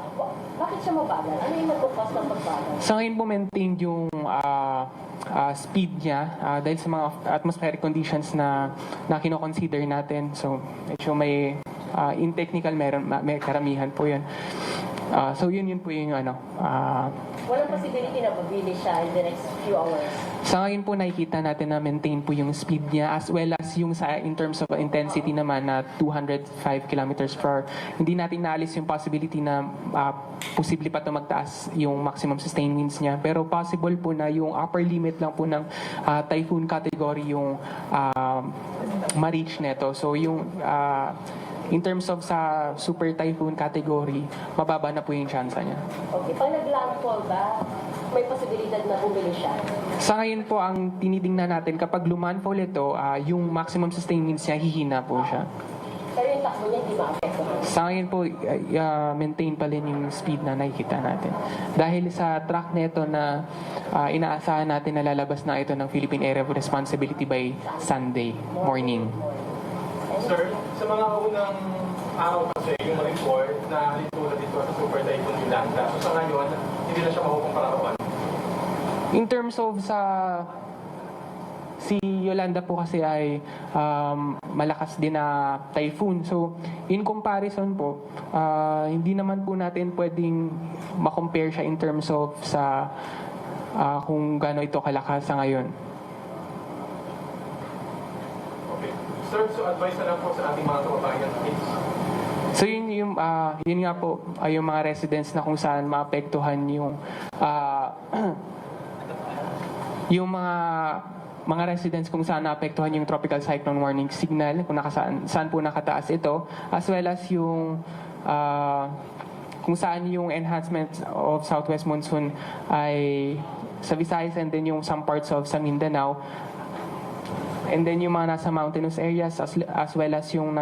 Bakit siya mabagal? Ano yung nagkukos ng pagbagal? Sa ngayon po maintain yung speed niya dahil sa mga atmospheric conditions na kino-consider natin. So medyo may in technical may karamihan po yun. So yun po yung walang possibility na mabili siya in the next few hours? Sa ngayon po nakikita natin na maintain po yung speed niya as well as yung in terms of intensity naman na 205 kilometers per hour. Hindi natin naalis yung possibility na posible pa ito magtaas yung maximum sustained winds niya. Pero possible po na yung upper limit lang po ng typhoon category yung ma-reach neto. So yung in terms of sa super typhoon category, mababa na po yung chance niya. Okay. Pag nag-landfall ba, may posibilidad na bumili siya? Sa ngayon po, ang tinitingnan natin, kapag lumanfall ito, yung maximum sustained winds niya, hihina po siya. Pero yung takbo niya, hindi maapektuhan? Sa ngayon po, maintain pa rin yung speed na nakikita natin. Dahil sa track neto na inaasahan natin na lalabas na ito ng Philippine Area of Responsibility by Sunday morning. Sir, sa mga unang araw kasi yung report na litulad dito sa Super Typhoon Yolanda. So sa ngayon, hindi na siya makukumpara. In terms of si Yolanda po kasi ay malakas din na typhoon. So in comparison po, hindi naman po natin pwedeng makompare siya in terms of sa kung gaano ito kalakas sa ngayon. Sir, so advice na lang po sa ating mga kababayan. So yun nga po ay yung mga residents na kung saan maapektuhan yung yung mga residents kung saan naapektuhan yung tropical cyclone warning signal kung saan po nakataas ito, as well as yung kung saan yung enhancement of southwest monsoon ay sa Visayas and then yung some parts of sa Mindanao. And then yung mga nasa mountainous areas as well as yung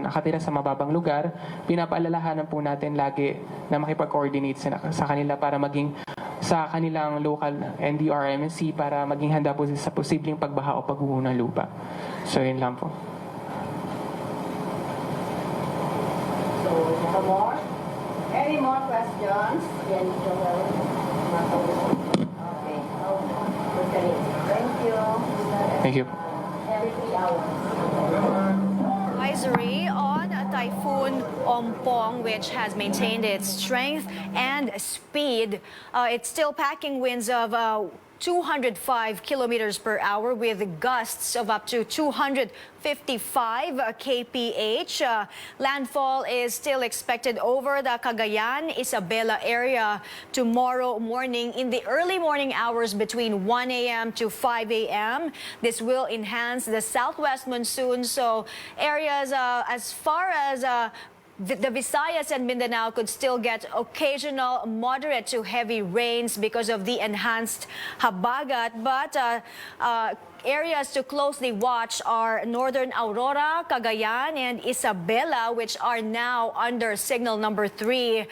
nakatira sa mababang lugar, pinapaalalahanan po natin lagi na makipag-coordinate sa kanila para maging sa kanilang local NDRMC para maging handa po sa posibleng pagbaha o pagguho ng lupa. So yun lang po. So, any more questions? questions? Yan, Joel. Okay. Thank you. Thank you. Every 3 hours. Advisory on Typhoon Ompong, which has maintained its strength and speed. It's still packing winds of 205 kilometers per hour with gusts of up to 255 kph. Landfall is still expected over the Cagayan, Isabela area tomorrow morning in the early morning hours between 1 a.m. to 5 a.m. This will enhance the southwest monsoon, so areas as far as the Visayas and Mindanao could still get occasional moderate to heavy rains because of the enhanced habagat, but areas to closely watch are Northern Aurora, Cagayan, and Isabela, which are now under signal number 3.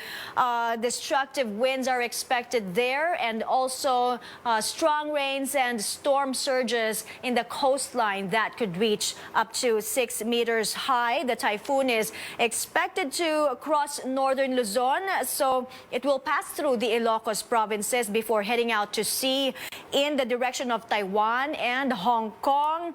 Destructive winds are expected there, and also strong rains and storm surges in the coastline that could reach up to 6 meters high. The typhoon is expected to cross northern Luzon, so it will pass through the Ilocos provinces before heading out to sea in the direction of Taiwan and Hong Kong.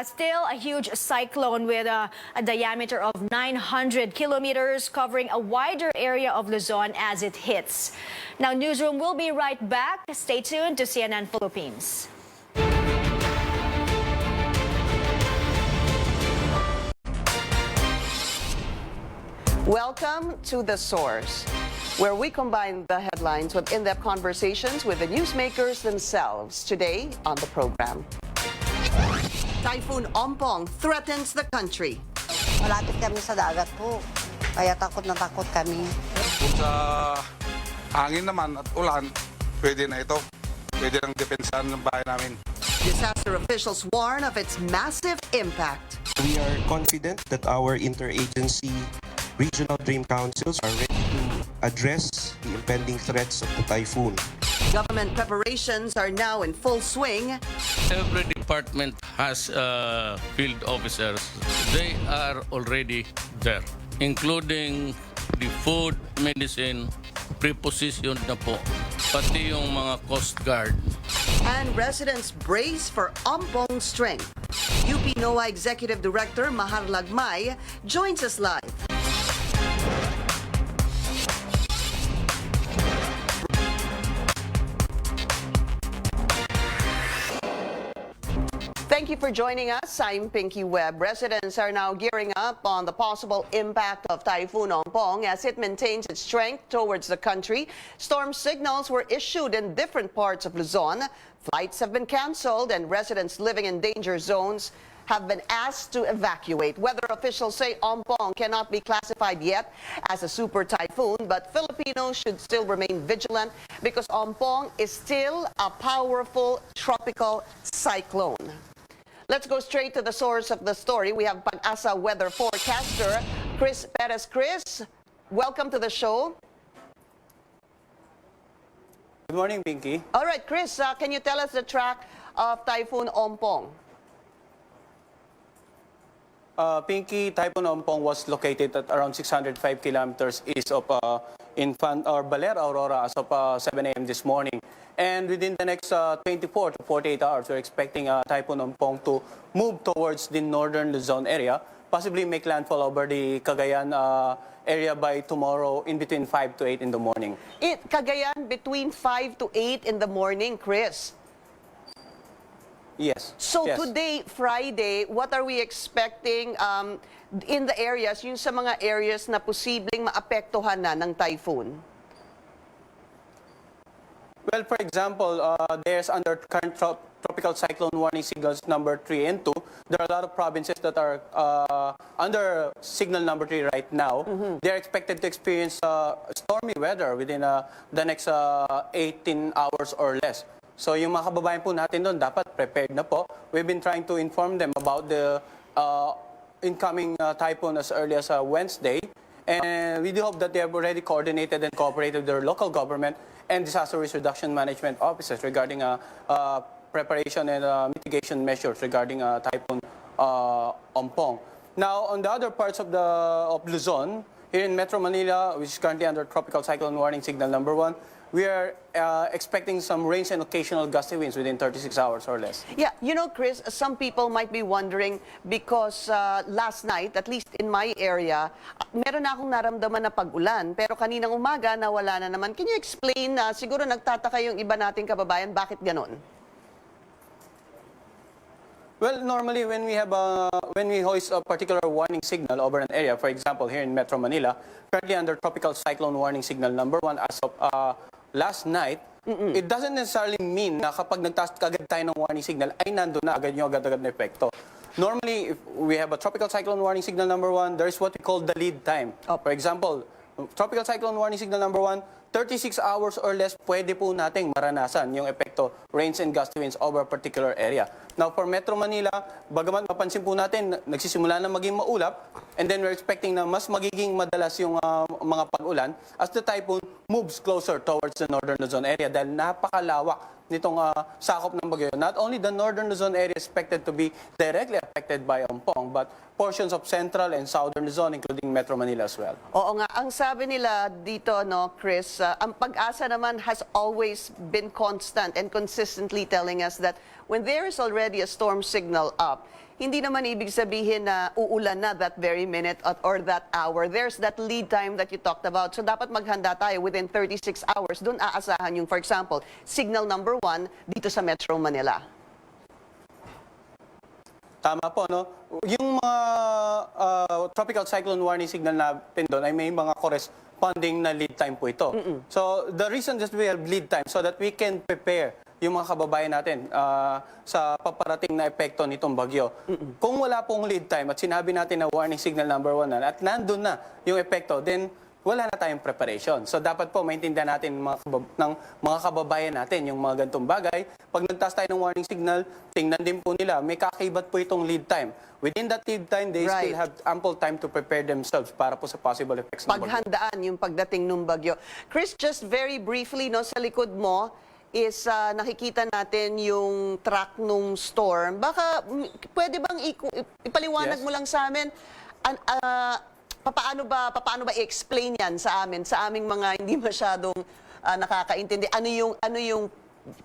Still a huge cyclone with a diameter of 900 kilometers covering a wider area of Luzon as it hits. Now, Newsroom will be right back. Stay tuned to CNN Philippines. Welcome to The Source, where we combine the headlines with in-depth conversations with the newsmakers themselves. Today on the program, Typhoon Ompong threatens the country. Malapit kami sa dagat po, kaya takot na takot kami. Kung sa hangin naman at ulan, pwede na ito. Pwede nang depensahan ng bahay namin. Disaster officials warn of its massive impact. We are confident that our interagency regional dream councils are ready to address the impending threats of the typhoon. Government preparations are now in full swing. Every department has field officers. They are already there, including the food, medicine, prepositioned na po, pati yung mga Coast Guard. And residents brace for Ompong strength. UP NOAA Executive Director Mahar Lagmay joins us live. Thank you for joining us. I'm Pinky Webb. Residents are now gearing up on the possible impact of Typhoon Ompong as it maintains its strength towards the country. Storm signals were issued in different parts of Luzon. Flights have been canceled and residents living in danger zones have been asked to evacuate. Weather officials say Ompong cannot be classified yet as a super typhoon, but Filipinos should still remain vigilant because Ompong is still a powerful tropical cyclone. Let's go straight to the source of the story. We have Pag-asa weather forecaster Chris Perez. Chris, welcome to the show. Good morning, Pinky. All right, Chris, can you tell us the track of Typhoon Ompong? Pinky, Typhoon Ompong was located at around 605 kilometers east of Balera, Aurora, as of 7 a.m. this morning. And within the next 24 to 48 hours, we're expecting Typhoon Ompong to move towards the northern Luzon area, possibly make landfall over the Cagayan area by tomorrow in between 5 to 8 in the morning. Cagayan between 5 to 8 in the morning, Chris? Yes. So yes. Today, Friday, what are we expecting in the areas, yung sa mga areas na posibleng maapektuhan na ng typhoon? Well, for example, there's under current tropical cyclone warning signals number 3 and 2. There are a lot of provinces that are under signal number 3 right now. They're expected to experience stormy weather within the next 18 hours or less. So yung mga kababayan po natin doon dapat prepared na po. We've been trying to inform them about the incoming typhoon as early as Wednesday. And we do hope that they have already coordinated and cooperated with their local government and disaster risk reduction management officers regarding preparation and mitigation measures regarding Typhoon Ompong. Now, on the other parts of Luzon, here in Metro Manila, which is currently under tropical cyclone warning signal number 1, we are expecting some rains and occasional gusty winds within 36 hours or less. Yeah, you know, Chris, some people might be wondering because last night, at least in my area, meron na akong naramdaman na pag-ulan. Pero kaninang umaga, nawala na naman. Can you explain, siguro nagtataka yung iba nating kababayan, bakit ganon? Well, normally when we hoist a particular warning signal over an area, for example, here in Metro Manila, currently under tropical cyclone warning signal number 1 as of last night, it doesn't necessarily mean na kapag nagtaas agad tayo ng warning signal, ay nandun na agad yung agad-agad na epekto. Normally, if we have a tropical cyclone warning signal number 1, there is what we call the lead time. For example, tropical cyclone warning signal number 1, 36 hours or less, pwede po nating maranasan yung epekto, rains and gusty winds over a particular area. Now, for Metro Manila, bagaman mapansin po natin, nagsisimula na maging maulap, and then we're expecting na mas magiging madalas yung mga pag-ulan as the typhoon moves closer towards the northern Luzon area dahil napakalawak nitong sakop ng bagyo. Not only the northern Luzon area is expected to be directly affected by Ompong, but portions of central and southern Luzon, including Metro Manila as well. Oo nga, ang sabi nila dito, no, Chris, ang pag-asa naman has always been constant and consistently telling us that when there is already a storm signal up, hindi naman ibig sabihin na uulan na that very minute or that hour. There's that lead time that you talked about. So dapat maghanda tayo within 36 hours. Doon aasahan yung, for example, signal number 1 dito sa Metro Manila. Tama po, no? Yung mga tropical cyclone warning signal natin doon ay may mga corresponding na lead time po ito. So the reason that we have lead time so that we can prepare yung mga kababayan natin sa paparating na epekto nitong bagyo. Kung wala pong lead time at sinabi natin na warning signal number 1 na at nandun na yung epekto, then wala na tayong preparation. So dapat po maintindihan natin ng mga kababayan natin yung mga gantong bagay. Pag nagtaas tayo ng warning signal, tingnan din po nila, may kakakibat po itong lead time. Within that lead time, they still have ample time to prepare themselves para po sa possible effects ng bagyo. Paghandaan yung pagdating ng bagyo. Chris, just very briefly, no, sa likod mo, is nakikita natin yung track nung storm. Baka pwede bang ipaliwanag mo lang sa amin paano ba i-explain yan sa amin, sa aming mga hindi masyadong nakakaintindi? Ano yung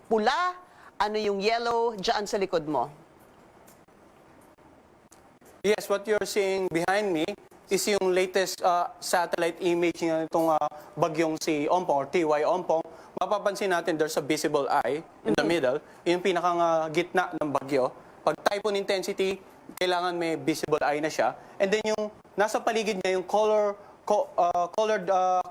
pula, ano yung yellow diyan sa likod mo? Yes, what you're seeing behind me is yung latest satellite image nitong bagyong si Ompong or TY Ompong. Mapapansin natin there's a visible eye in the middle, yung pinakang gitna ng bagyo. Pag typhoon intensity, kailangan may visible eye na siya. And then yung nasa paligid niya, yung colored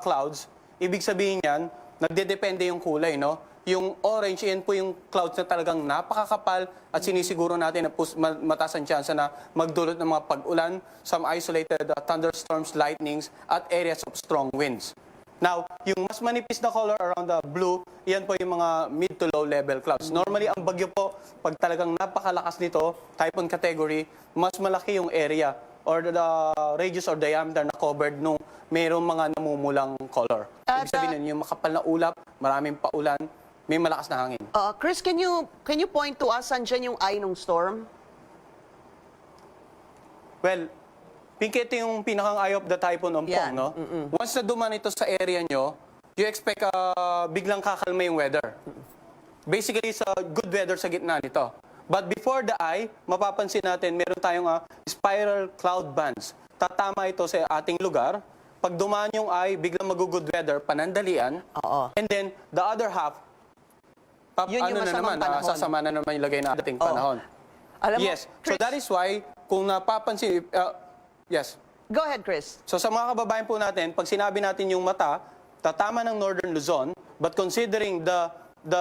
clouds, ibig sabihin yan, nagdedepende yung kulay, no? Yung orange, yan po yung clouds na talagang napakakapal at sinisiguro natin na mataas ang chance na magdulot ng mga pag-ulan, some isolated thunderstorms, lightnings, at areas of strong winds. Now, yung mas manipis na color around the blue, yan po yung mga mid to low level clouds. Normally, ang bagyo po, pag talagang napakalakas nito, typhoon category, mas malaki yung area or the radius or diameter na covered nung mayroong mga namumulang color. Ibig sabihin, yung makapal na ulap, maraming paulan, may malakas na hangin. Chris, can you point to us andyan yung eye ng storm? Well, ito yung pinakang eye of the Typhoon Ompong, no? Once na duman ito sa area nyo, you expect biglang kakalma yung weather. Basically, sa good weather sa gitna nito. But before the eye, mapapansin natin, meron tayong spiral cloud bands. Tatama ito sa ating lugar. Pag dumaan yung eye, biglang mag-good weather, panandalian. And then, the other half, sasama na naman yung lagay na ating panahon. Yes, so that is why, kung napapansin, yes. Go ahead, Chris. So sa mga kababayan po natin, pag sinabi natin yung mata, tatama ng northern Luzon, but considering the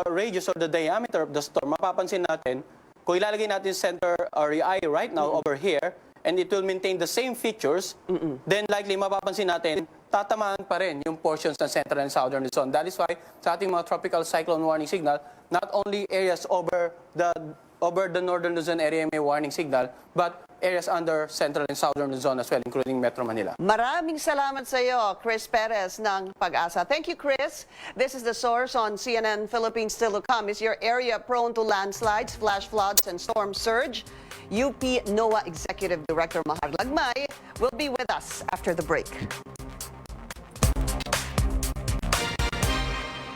radius or the diameter of the storm, mapapansin natin, kung ilalagay natin center or eye right now over here, and it will maintain the same features, then likely mapapansin natin, tatamaan pa rin yung portions ng central and southern Luzon. That is why sa ating mga tropical cyclone warning signal, not only areas over the northern Luzon area may warning signal, but areas under central and southern Luzon as well, including Metro Manila. Maraming salamat sa iyo, Chris Perez ng Pag-asa. Thank you, Chris. This is The Source on CNN Philippines. Still to come, is your area prone to landslides, flash floods, and storm surge? UP NOAA Executive Director Mahar Lagmay will be with us after the break.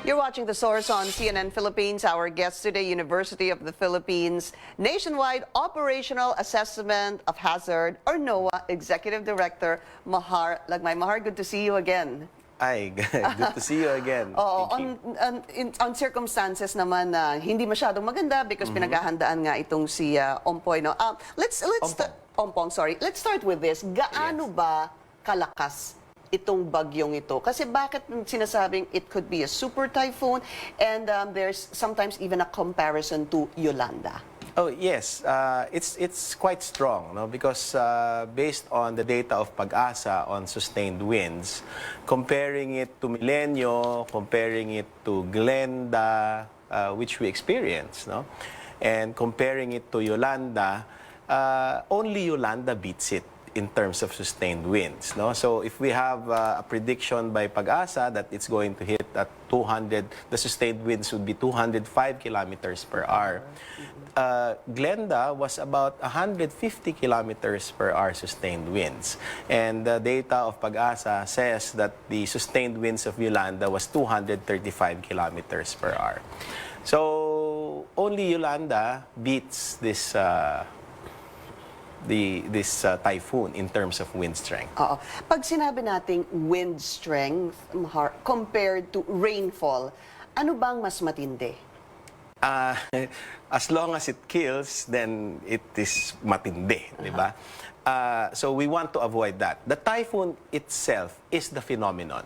You're watching The Source on CNN Philippines. Our guest today, University of the Philippines Nationwide Operational Assessment of Hazard, or NOAA Executive Director Mahar Lagmay. Mahar, good to see you again. Hi, good to see you again. On circumstances naman na hindi masyadong maganda because pinaghahandaan nga itong si Ompong. No? Ompong, sorry. Let's start with this. Gaano ba kalakas itong bagyong ito? Kasi bakit sinasabing it could be a super typhoon and there's sometimes even a comparison to Yolanda? Oh yes, it's quite strong, no? Because based on the data of Pag-asa on sustained winds, comparing it to Milenio, comparing it to Glenda, which we experienced, no? And comparing it to Yolanda, only Yolanda beats it in terms of sustained winds, no? So if we have a prediction by Pag-asa that it's going to hit at 200, the sustained winds would be 205 kilometers per hour. Glenda was about 150 kilometers per hour sustained winds. And the data of Pag-asa says that the sustained winds of Yolanda was 235 kilometers per hour. So only Yolanda beats this typhoon in terms of wind strength. Pag sinabi nating wind strength compared to rainfall, ano bang mas matindi? As long as it kills, then it is matindi, di ba? So we want to avoid that. The typhoon itself is the phenomenon.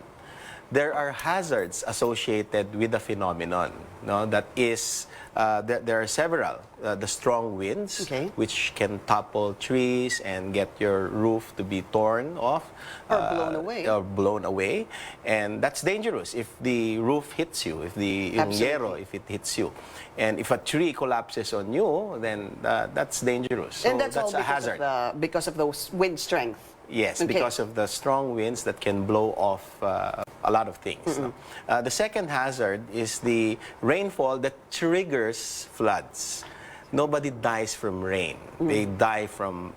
There are hazards associated with the phenomenon. No, that is, there are several. The strong winds, which can topple trees and get your roof to be torn off. Or blown away. Or blown away. And that's dangerous if the roof hits you, if the yero, if it hits you. And if a tree collapses on you, then that's dangerous. So and that's all a hazard. Because of those wind strength. Yes, because of the strong winds that can blow off a lot of things. No? The second hazard is the rainfall that triggers floods. Nobody dies from rain. They die from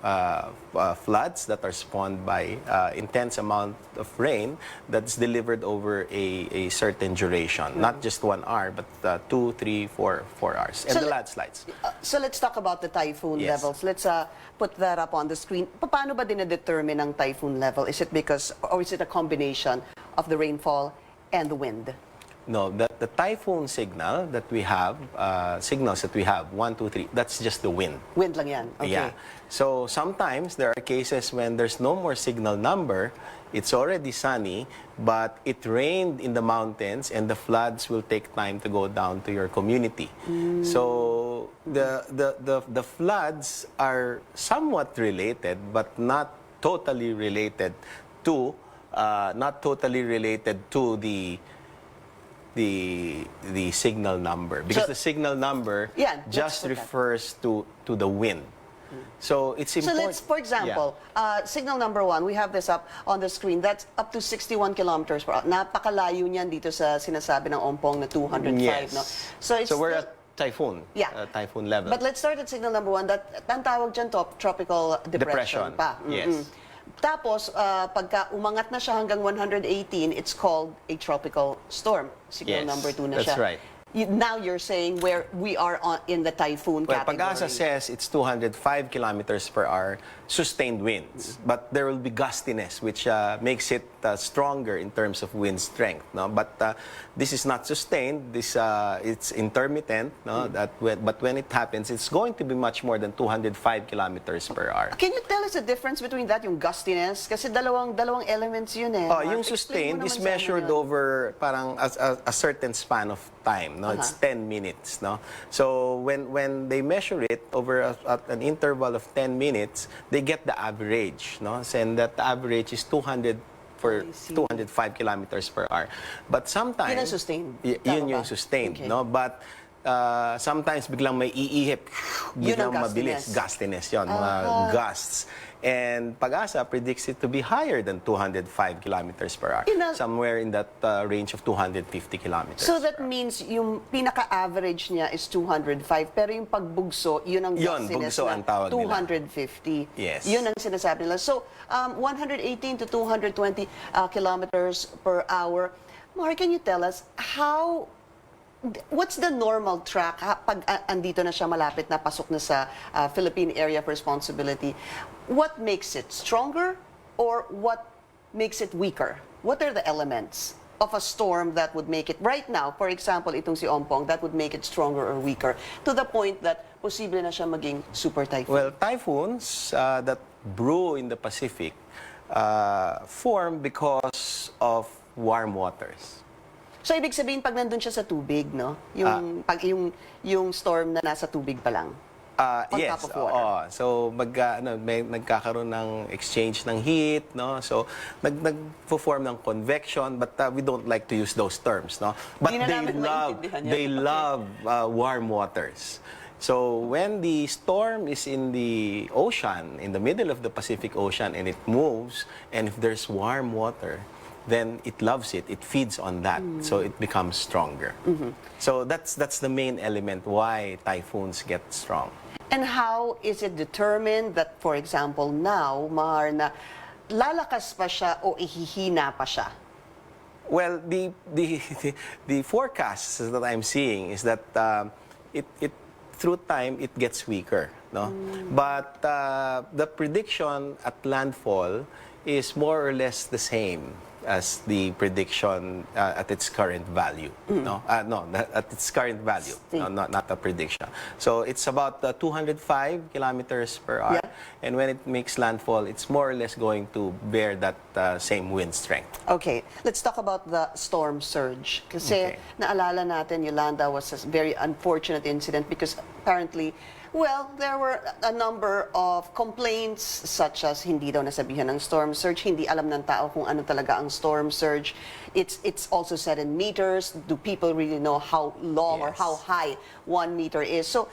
floods that are spawned by intense amount of rain that's delivered over a certain duration. Not just 1 hour, but 2, 3, 4 hours. And So the landslides. So let's talk about the typhoon Yes. levels. Let's put that up on the screen. Paano ba dinedetermine ang typhoon level? Is it because, or is it a combination of the rainfall and the wind? No, the typhoon signal that we have, signals that we have, 1, 2, 3, that's just the wind. Wind lang yan. Okay. Yeah. So sometimes there are cases when there's no more signal number, it's already sunny, but it rained in the mountains and the floods will take time to go down to your community. So the floods are somewhat related, but not totally related to the signal number, because the signal number just refers to the wind. So it's important. So let's, for example, signal number 1, we have this up on the screen. That's up to 61 kilometers per hour. Napakalayo niyan dito sa sinasabi ng Ompong na 205. Yes. No? So we're at typhoon. Typhoon level. But let's start at signal number 1. Ang tawag dyan tropical depression pa. Yes. Tapos, pagka umangat na siya hanggang 118, it's called a tropical storm. Signal number 2 na siya. That's right. Now you're saying where we are in the typhoon category. Pag-asa says it's 205 kilometers per hour sustained winds, but there will be gustiness, which makes it stronger in terms of wind strength. No? But this is not sustained. It's intermittent. No? But when it happens, it's going to be much more than 205 kilometers per hour. Can you tell us the difference between that, yung gustiness? Kasi dalawang elements yun eh. Yung sustained is measured over parang a certain span of time. No, it's 10 minutes. No, so when they measure it over an interval of 10 minutes, they get the average. No, and that average is 205 kilometers per hour. But sometimes yun ang sustained. Yun yung sustained. Okay. No, but sometimes biglang may iihip, biglang mabilis, gustiness yun, mga gusts. And Pag-asa predicts it to be higher than 205 kilometers per hour, somewhere in that range of 250 kilometers. So that means yung pinaka-average niya is 205, pero yung pagbugso, yun ang gustiness ang tawag 250. Yes. Yun ang sinasabi nila. So 118 to 220 kilometers per hour. Mar, can you tell us what's the normal track pag andito na siya malapit na pasok na sa Philippine Area of Responsibility? What makes it stronger or what makes it weaker? What are the elements of a storm that would make it right now, for example, itong si Ompong, that would make it stronger or weaker to the point that posible na siya maging super typhoon? Well, typhoons that brew in the Pacific form because of warm waters. So, ibig sabihin, pag nandun siya sa tubig, no? Yung storm na nasa tubig pa lang? On Yes. top of water. So, may nagkakaroon ng exchange ng heat, no? So, nagpo-form ng convection, but we don't like to use those terms, no? But Hindi na namin maintindihan yan. they love warm waters. So, when the storm is in the ocean, in the middle of the Pacific Ocean, and it moves, and if there's warm water, then it loves it. It feeds on that, so it becomes stronger. So that's the main element why typhoons get strong. And how is it determined that, for example, now, Mar, na lalakas pa siya o ihihina pa siya? Well, the forecasts that I'm seeing is that it through time it gets weaker, no? But the prediction at landfall is more or less the same as the prediction at its current value. No, at its current value, not a prediction. So it's about 205 kilometers per hour, and when it makes landfall, it's more or less going to bear that same wind strength. Okay, let's talk about the storm surge. Kasi naalala natin, Yolanda, was a very unfortunate incident because apparently, well, there were a number of complaints such as hindi daw nasabihan ng storm surge, hindi alam ng tao kung ano talaga ang storm surge. It's also said in meters. Do people really know how long or how high 1 meter is? So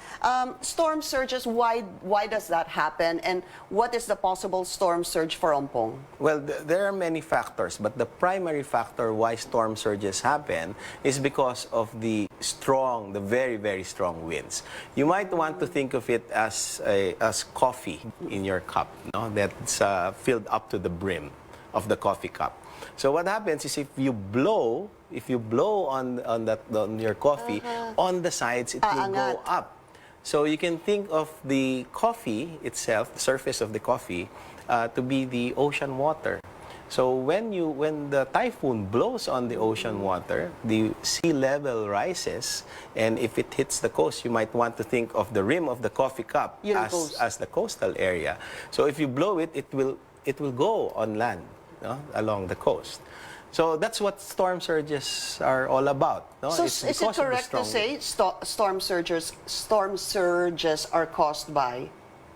storm surges, why does that happen? And what is the possible storm surge for Ompong? Well, there are many factors, but the primary factor why storm surges happen is because of the very, very strong winds. You might want to think of it as coffee in your cup, no? That's filled up to the brim of the coffee cup. So what happens is if you blow on your coffee, on the sides it will go up. So you can think of the coffee itself, the surface of the coffee, to be the ocean water. So when the typhoon blows on the ocean water, the sea level rises, and if it hits the coast, you might want to think of the rim of the coffee cup as the coastal area. So if you blow it, it will go on land, no, along the coast. So that's what storm surges are all about. No? So is it correct to say storm surges are caused by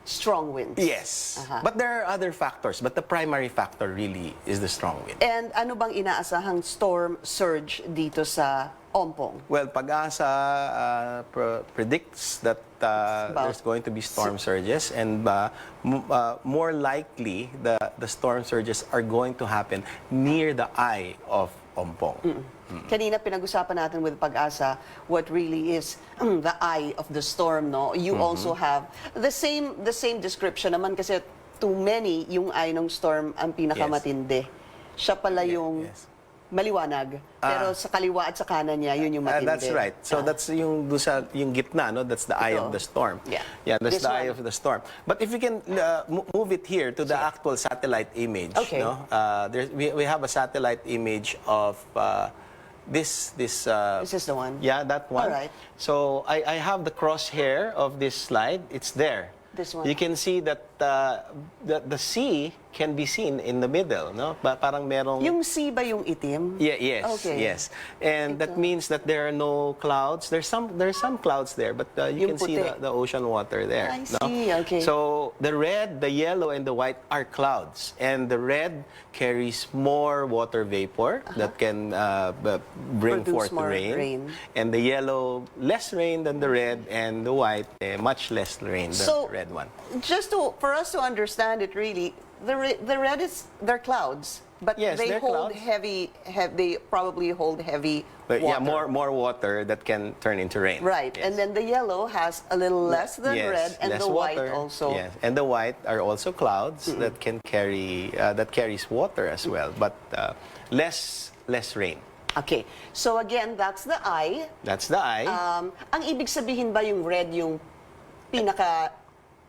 strong winds? Yes. But there are other factors, but the primary factor really is the strong wind. And ano bang inaasahang storm surge dito sa Ompong? Well, Pag-asa predicts that there's going to be storm surges, and more likely the storm surges are going to happen near the eye of Ompong. Kanina pinag-usapan natin with Pag-asa what really is the eye of the storm, no? You also have the same description naman kasi to many yung eye ng storm ang pinakamatindi. Siya pala yung maliwanag, pero sa kaliwa at sa kanan niya yun yung matindi. That's right. So that's yung gitna, no? That's the eye of the storm. Yeah, that's the eye of the storm. But if you can move it here to the actual satellite image, no? We have a satellite image of this is the one? Yeah, that one. All right. So I have the crosshair of this slide. It's there. This one. You can see that the sea can be seen in the middle, no? Parang merong... Yung sea ba yung itim? Yes, Okay. yes. And that means that there are no clouds. There's some clouds there, but you can see the ocean water there. I see, okay. So the red, the yellow, and the white are clouds. And the red carries more water vapor that can bring Produce forth more rain. And the yellow, less rain than the red, and the white, much less rain than the red one. Just for us to understand it really, the red is, they're clouds, but they hold heavy, they probably hold heavy water. Yeah, more water that can turn into rain. Right, and then the yellow has a little less than red, and less the white water, also. Yes, and the white are also clouds that can carry that carries water as well, but less rain. Okay. So again, that's the eye. That's the eye. Ang ibig sabihin ba yung red yung pinaka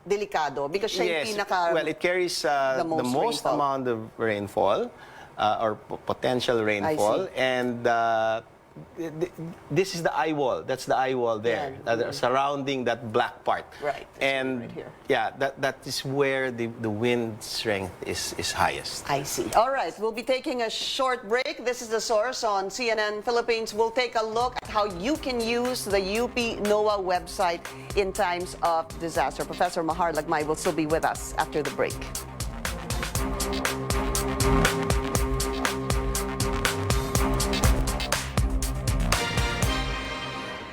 delikado? Because siya yung pinaka well, it carries the most rainfall. amount of rainfall or potential rainfall, and this is the eye wall. That's the eye wall there, surrounding that black part. Right. And right here. yeah, that is where the wind strength is highest. I see. All right, we'll be taking a short break. This is The Source on CNN Philippines. We'll take a look at how you can use the UP NOAA website in times of disaster. Professor Mahar Lagmay will still be with us after the break.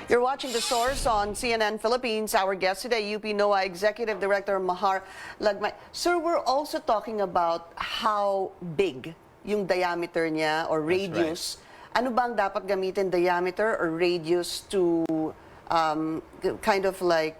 You're watching The Source on CNN Philippines. Our guest today, UP NOAA Executive Director Mahar Lagmay. Sir, we're also talking about how big yung diameter niya or radius. Ano bang dapat gamitin, diameter or radius to kind of like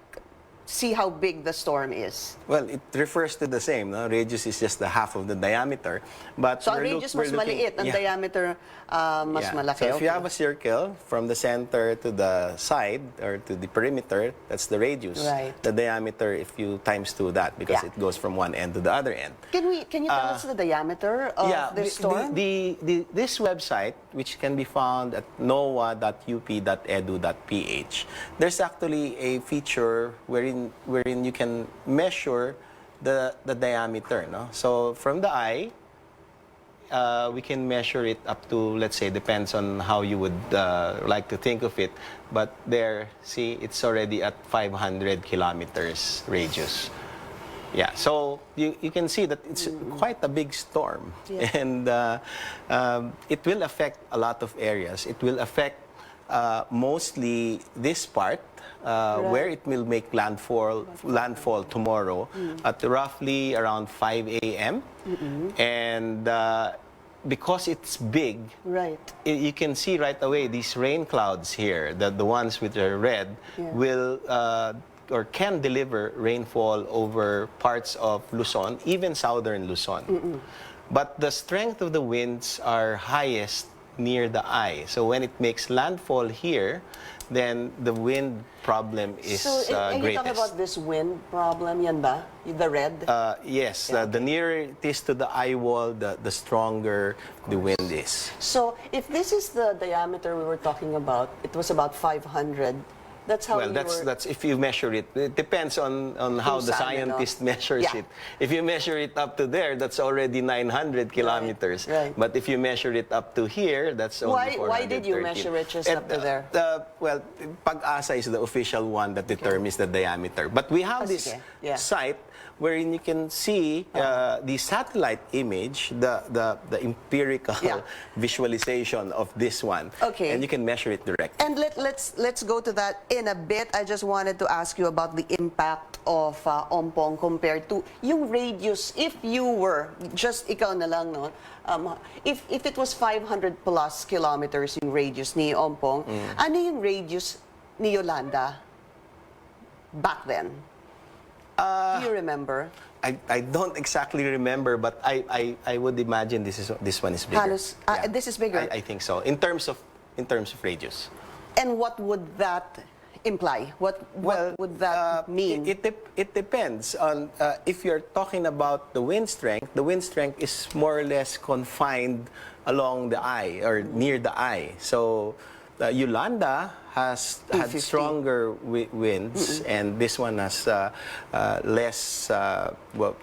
see how big the storm is? Well, it refers to the same. No? Radius is just the half of the diameter. But so, radius mas maliit, ang diameter mas malaki. So, if you have a circle from the center to the side or to the perimeter, that's the radius. Right. The diameter, if you times 2 that, because it goes from one end to the other end. Can you tell us the diameter of this storm? This website, which can be found at noaa.up.edu.ph, there's actually a feature wherein you can measure the diameter. No? So from the eye, we can measure it up to, let's say, depends on how you would like to think of it. But there, see, it's already at 500 kilometers radius. Yeah, so you can see that it's quite a big storm. Yeah. And it will affect a lot of areas. It will affect mostly this part, where it will make landfall tomorrow at roughly around 5 a.m. And because it's big, you can see right away these rain clouds here, the ones which are red, will or can deliver rainfall over parts of Luzon, even southern Luzon. But the strength of the winds are highest near the eye. So when it makes landfall here, then the wind problem is greatest. So, you talk about this wind problem, yan ba? The red? Yes. The nearer it is to the eye wall, the stronger the wind is. So, if this is the diameter we were talking about, it was about 500. That's how that's if you measure it. It depends on how the scientist measures it. If you measure it up to there, that's already 900 kilometers. Right. But if you measure it up to here, that's only 413. Why did you measure it just up to there? Well, Pag-asa is the official one that determines the diameter. But we have this site wherein you can see the satellite image, the empirical visualization of this one. Okay. And you can measure it directly. And let's go to that in a bit. I just wanted to ask you about the impact of Ompong compared to yung radius. If you were, just ikaw na lang, no? If it was 500 plus kilometers yung radius ni Ompong, ano yung radius ni Yolanda back then? Do you remember? I don't exactly remember, but I would imagine this one is bigger. This is bigger. I think so. In terms of radius. And what would that imply? What would that mean? It depends on if you're talking about the wind strength. The wind strength is more or less confined along the eye or near the eye. So Yolanda had stronger winds, and this one has less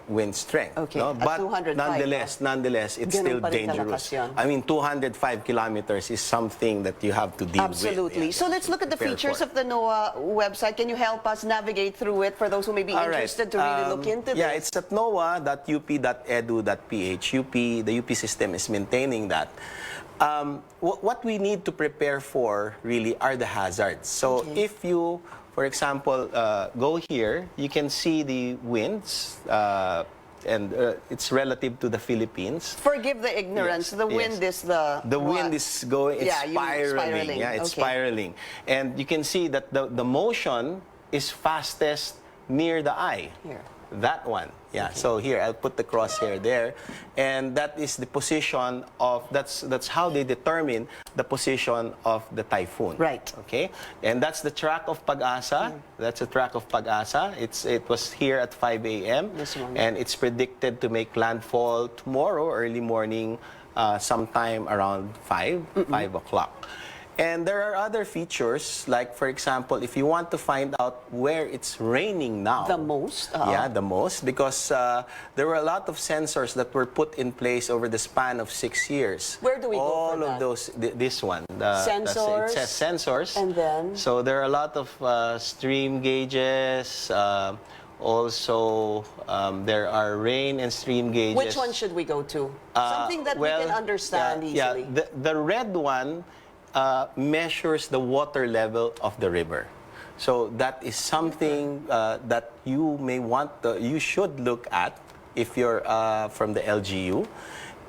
wind strength. Okay. No? But 205, nonetheless, it's still dangerous. I mean, 205 kilometers is something that you have to deal with. Absolutely. So let's look at the features of the NOAA website. Can you help us navigate through it for those who may be interested to really look into this? Yeah, it's at noaa.up.edu.ph. The UP system is maintaining that. What we need to prepare for really are the hazards. So if you, for example, go here, you can see the winds, and it's relative to the Philippines. Forgive the ignorance. The wind is the wind is going. It's spiraling. Yeah, it's spiraling, and you can see that the motion is fastest near the eye. Here. that one. Yeah, so here, I'll put the crosshair there. And that is the position of, that's how they determine the position of the typhoon. Right. Okay? And that's the track of Pag-asa. That's the track of Pag-asa. It was here at 5 a.m. This morning. And it's predicted to make landfall tomorrow, early morning, sometime around 5 o'clock. And there are other features, like, for example, if you want to find out where it's raining now. The most? Yeah, the most, because there were a lot of sensors that were put in place over the span of 6 years. Where do we go All for of that? those, this one. Sensors? It says sensors. And then? So there are a lot of stream gauges. Also, there are rain and stream gauges. Which one should we go to? Something that we can understand easily. Yeah, the red one measures the water level of the river. So that is something that you may you should look at if you're from the LGU.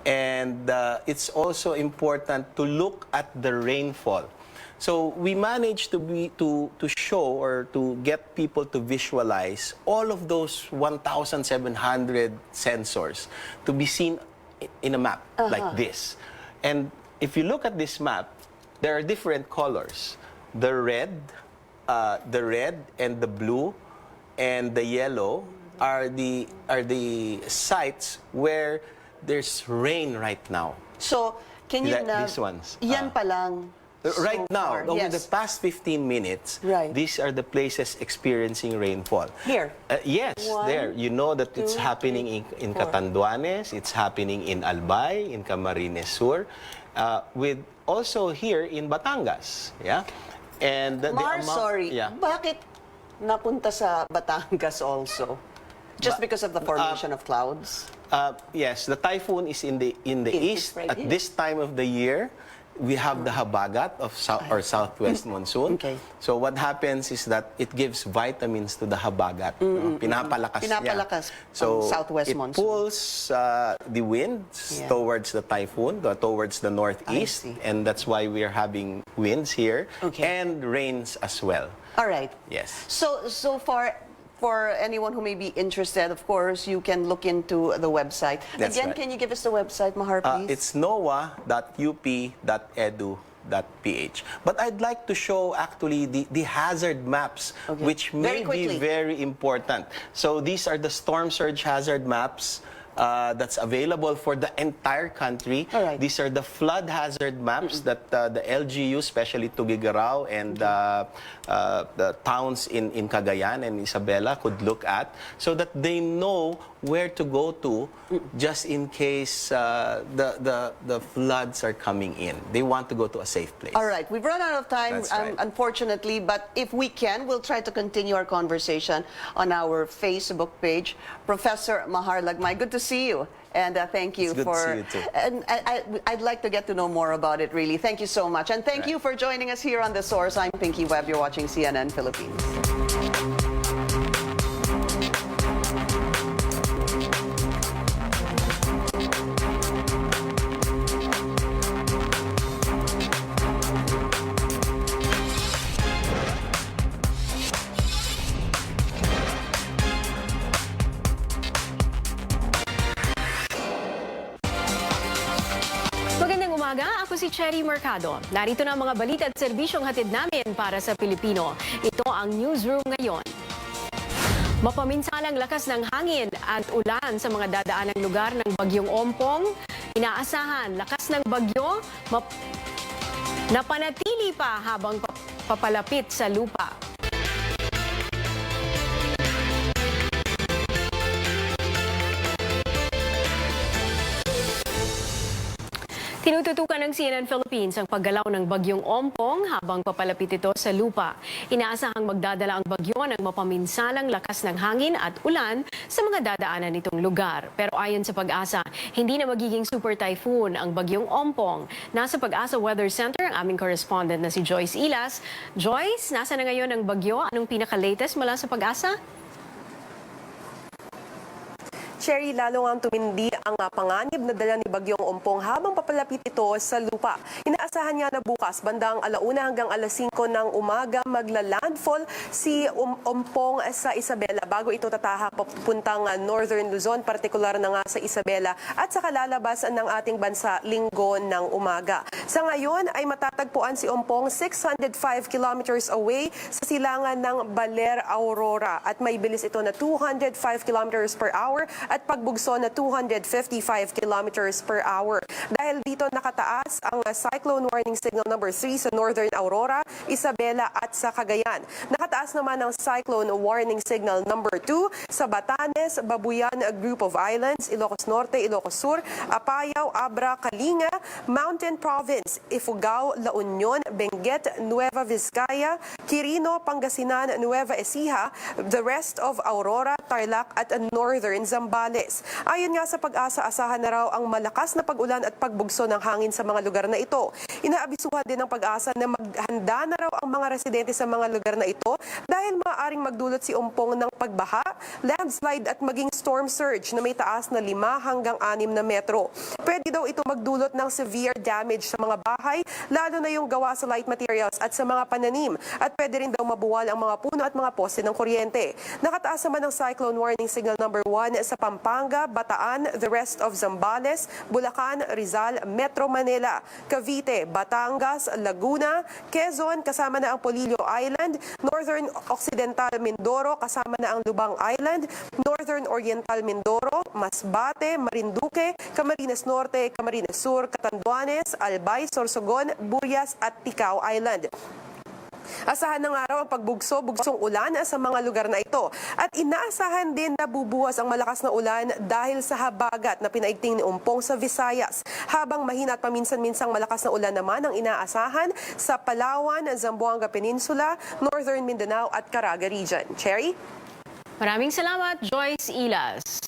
And it's also important to look at the rainfall. So we managed to show or to get people to visualize all of those 1,700 sensors to be seen in a map like this. And if you look at this map, there are different colors. The red and the blue and the yellow are the sites where there's rain right now. So, can you these ones? Yan pa lang. Right so now, far, over yes. the past 15 minutes, these are the places experiencing rainfall. Here? Yes, One, there. You know that it's 2, happening 3, in 4. Catanduanes, it's happening in Albay, in Camarines Sur, with also here in Batangas. Yeah? And the Mar, amount, sorry, bakit napunta sa Batangas also? Just because of the formation of clouds? Yes, the typhoon is in the east. Right at here. this time of the year, we have the habagat of southwest monsoon. Okay. So what happens is that it gives vitamins to the habagat. Pinapalakas niya. Pinapalakas So ang southwest it monsoon. pulls the winds towards the typhoon, towards the northeast, and that's why we are having winds here and rains as well. All right. Yes. So far, for anyone who may be interested, of course, you can look into the website. That's Again, right. can you give us the website, Mahar, please? It's noaa.up.edu.ph. But I'd like to show actually the hazard maps, which may be very important. So these are the storm surge hazard maps that's available for the entire country. These are the flood hazard maps that the LGU, especially Tugigaraw and the towns in Cagayan and Isabela could look at so that they know where to go to just in case the floods are coming in. They want to go to a safe place. All right, we've run out of time, That's right. unfortunately, but if we can, we'll try to continue our conversation on our Facebook page. Professor Mahar Lagmay, good to see you. And thank you It's good to see you too. And I'd like to get to know more about it, really. Thank you so much. And thank you for joining us here on The Source. I'm Pinky Webb. You're watching CNN Philippines. Magandang umaga, ako si Cherry Mercado. Narito na ang mga balita at serbisyong hatid namin para sa Pilipino. Ito ang Newsroom ngayon. Mapaminsalang lakas ng hangin at ulan sa mga dadaanang lugar ng Bagyong Ompong. Inaasahan, lakas ng bagyo napanatili pa habang papalapit sa lupa. Tinututukan ng CNN Philippines ang paggalaw ng Bagyong Ompong habang papalapit ito sa lupa. Inaasahang magdadala ang bagyo ng mapaminsalang lakas ng hangin at ulan sa mga dadaanan nitong lugar. Pero ayon sa Pag-asa, hindi na magiging super typhoon ang Bagyong Ompong. Nasa Pag-asa Weather Center ang aming correspondent na si Joyce Ilas. Joyce, nasa na ngayon ang bagyo? Anong pinaka-latest mula sa Pag-asa? Cherry, lalo nga tumindi ang panganib na dala ni Bagyong Ompong habang papalapit ito sa lupa. Inaasahan nga na bukas, bandang 1:00 hanggang 5:00 ng umaga, magla-landfall si Ompong sa Isabela bago ito tatahak papuntang Northern Luzon, partikular na nga sa Isabela at sa kalalabas ng ating bansa linggo ng umaga. Sa ngayon ay matatagpuan si Ompong 605 kilometers away sa silangan ng Baler, Aurora at may bilis ito na 205 kilometers per hour at pagbugso na 255 kilometers per hour. Dahil dito nakataas ang cyclone warning signal number 3 sa Northern Aurora, Isabela at sa Cagayan. Nakataas naman ang cyclone warning signal number 2 sa Batanes, Babuyan Group of Islands, Ilocos Norte, Ilocos Sur, Apayao, Abra, Kalinga, Mountain Province, Ifugao, La Union, Benguet, Nueva Vizcaya, Quirino, Pangasinan, Nueva Ecija, the rest of Aurora, Tarlac at Northern Zambales. Ayon nga sa Pag-asa, asahan na raw ang malakas na pag-ulan at pagbugso ng hangin sa mga lugar na ito. Inaabisuhan din ng Pag-asa na maghanda na raw ang mga residente sa mga lugar na ito dahil maaaring magdulot si Ompong ng pagbaha, landslide at maging storm surge na may taas na 5 hanggang 6 na metro. Pwede daw ito magdulot ng severe damage sa mga bahay, lalo na yung gawa sa light materials at sa mga pananim. At pwede rin daw mabuwal ang mga puno at mga poste ng kuryente. Nakataas naman ang cyclone warning signal number 1 sa Pampanga, Bataan, the rest of Zambales, Bulacan, Rizal, Metro Manila, Cavite, Batangas, Laguna, Quezon, kasama na ang Polillo Island, Northern Occidental Mindoro, kasama na ang Lubang Island, Northern Oriental Mindoro, Masbate, Marinduque, Camarines Norte, Camarines Sur, Catanduanes, Albay, Sorsogon, Burias at Ticao Island. Asahan ng araw ang bugsong ulan sa mga lugar na ito. At inaasahan din na bubuwas ang malakas na ulan dahil sa habagat na pinaigting ni Ompong sa Visayas. Habang mahina at paminsan-minsang malakas na ulan naman ang inaasahan sa Palawan, Zamboanga Peninsula, Northern Mindanao at Caraga Region. Cherry? Maraming salamat, Joyce Ilas.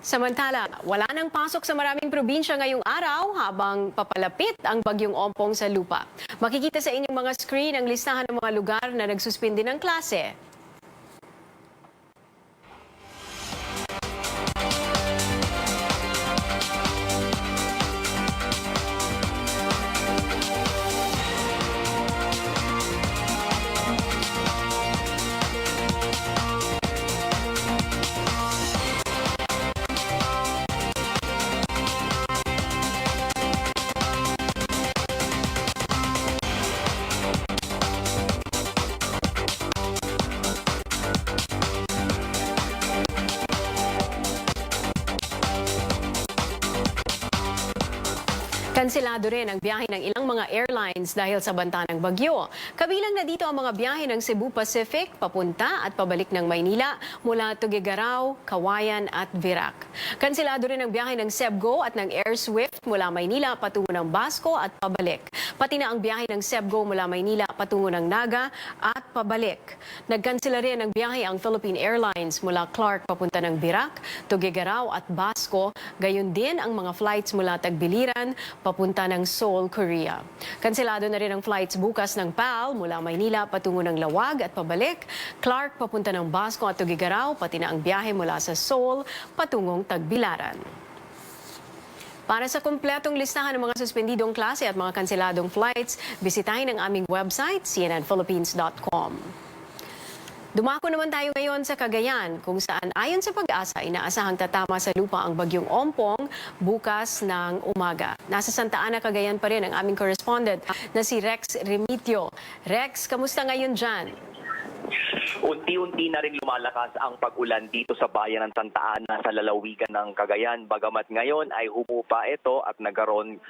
Samantala, wala nang pasok sa maraming probinsya ngayong araw habang papalapit ang Bagyong Ompong sa lupa. Makikita sa inyong mga screen ang listahan ng mga lugar na nagsuspindi ng klase. Kanselado rin ang biyahe ng ilang mga airlines dahil sa banta ng bagyo. Kabilang na dito ang mga biyahe ng Cebu Pacific papunta at pabalik ng Maynila mula Tuguegarao, Kawayan at Virac. Kanselado rin ang biyahe ng Cebgo at ng Air Swift mula Maynila patungo ng Basco at pabalik. Pati na ang biyahe ng Cebgo mula Maynila patungo ng Naga at pabalik. Nagkansela rin ang biyahe ang Philippine Airlines mula Clark papunta ng Virac, Tuguegarao at Basco. Gayon din ang mga flights mula Tagbiliran papunta ng Seoul, Korea. Kanselado na rin ang flights bukas ng PAL mula Maynila patungo ng Lawag at pabalik, Clark papunta ng Basco at Tuguegarao, pati na ang biyahe mula sa Seoul patungong Tagbilaran. Para sa kumpletong listahan ng mga suspendidong klase at mga kanseladong flights, bisitahin ang aming website, cnnphilippines.com. Dumako naman tayo ngayon sa Cagayan kung saan ayon sa Pag-asa inaasahang tatama sa lupa ang Bagyong Ompong bukas ng umaga. Nasa Santa Ana, Cagayan pa rin ang aming correspondent na si Rex Remitio. Rex, kamusta ngayon dyan? Unti-unti na rin lumalakas ang pag-ulan dito sa bayan ng Santa Ana sa lalawigan ng Cagayan. Bagamat ngayon ay humupa ito at nagkaroon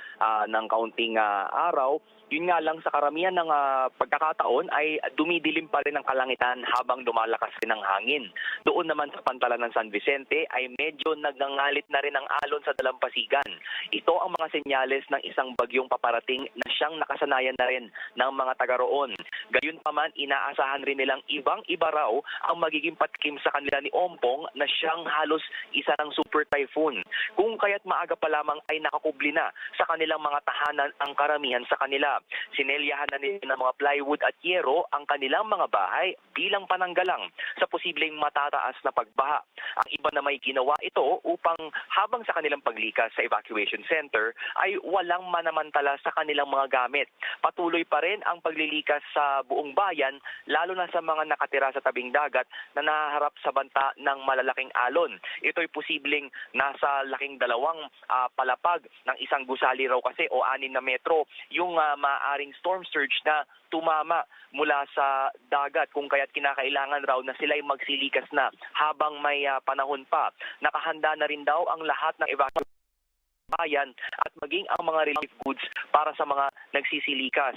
ng kaunting araw. Yun nga lang, sa karamihan ng pagkakataon ay dumidilim pa rin ang kalangitan habang lumalakas rin ang hangin. Doon naman sa pantalan ng San Vicente ay medyo nagngangalit na rin ang alon sa dalampasigan. Ito ang mga senyales ng isang bagyong paparating na siyang nakasanayan na rin ng mga taga roon. Gayunpaman, inaasahan rin nilang ibang-iba raw ang magiging patkim sa kanila ni Ompong na siyang halos isa ng super typhoon. Kung kaya't maaga pa lamang ay nakakubli na sa kanilang mga tahanan ang karamihan sa kanila. nila. Sinelyahan na nila ng mga plywood at yero ang kanilang mga bahay bilang pananggalang sa posibleng matataas na pagbaha. Ang iba na may ginawa ito upang habang sa kanilang paglikas sa evacuation center ay walang manamantala sa kanilang mga gamit. Patuloy pa rin ang paglilikas sa buong bayan, lalo na sa mga nakatira sa tabing dagat na nahaharap sa banta ng malalaking alon. Ito'y posibleng nasa laking dalawang palapag ng isang gusali raw kasi o 6 na metro yung maaaring storm surge na tumama mula sa dagat, kung kaya't kinakailangan raw na sila'y magsilikas na habang may panahon pa. Nakahanda na rin daw ang lahat ng evacuation bayan at maging ang mga relief goods para sa mga nagsisilikas.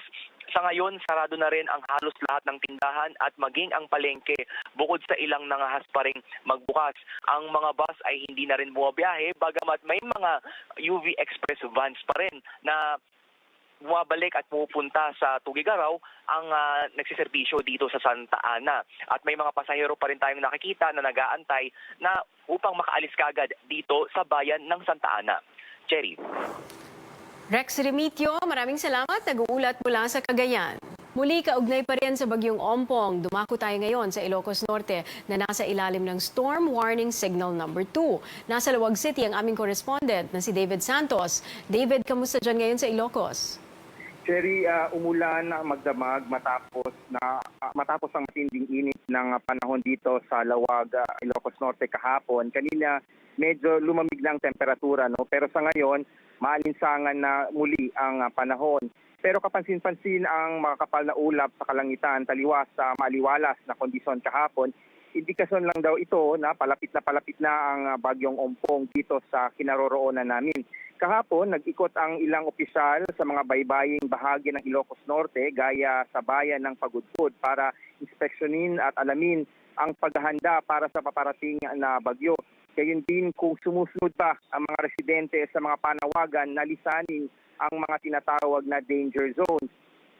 Sa ngayon, sarado na rin ang halos lahat ng tindahan at maging ang palengke, bukod sa ilang nangahas pa rin magbukas. Ang mga bus ay hindi na rin bumabiyahe, bagamat may mga UV Express vans pa rin na bumabalik at pupunta sa Tugigaraw ang nagsiservisyo dito sa Santa Ana. At may mga pasahero pa rin tayong nakikita na nag-aantay na upang makaalis kagad dito sa bayan ng Santa Ana. Cherry. Rex Remitio, maraming salamat. Nag-uulat mula sa Cagayan. Muli kaugnay pa rin sa bagyong Ompong. Dumako tayo ngayon sa Ilocos Norte na nasa ilalim ng Storm Warning Signal number 2. Nasa Lawag City ang aming correspondent na si David Santos. David, kamusta dyan ngayon sa Ilocos? Cherry, umulan magdamag matapos ang matinding init ng panahon dito sa Lawag, Ilocos Norte kahapon. Kanina medyo lumamig na ang temperatura, no? Pero sa ngayon, maalinsangan na muli ang panahon. Pero kapansin-pansin ang makakapal na ulap sa kalangitan taliwas sa maliwalas na kondisyon kahapon. Indikasyon lang daw ito na palapit na ang bagyong Ompong dito sa kinaroroonan namin. Kahapon, nag-ikot ang ilang opisyal sa mga baybaying bahagi ng Ilocos Norte gaya sa bayan ng Pagudpud para inspeksyonin at alamin ang paghahanda para sa paparating na bagyo. Gayon din kung sumusunod pa ang mga residente sa mga panawagan na lisanin ang mga tinatawag na danger zones.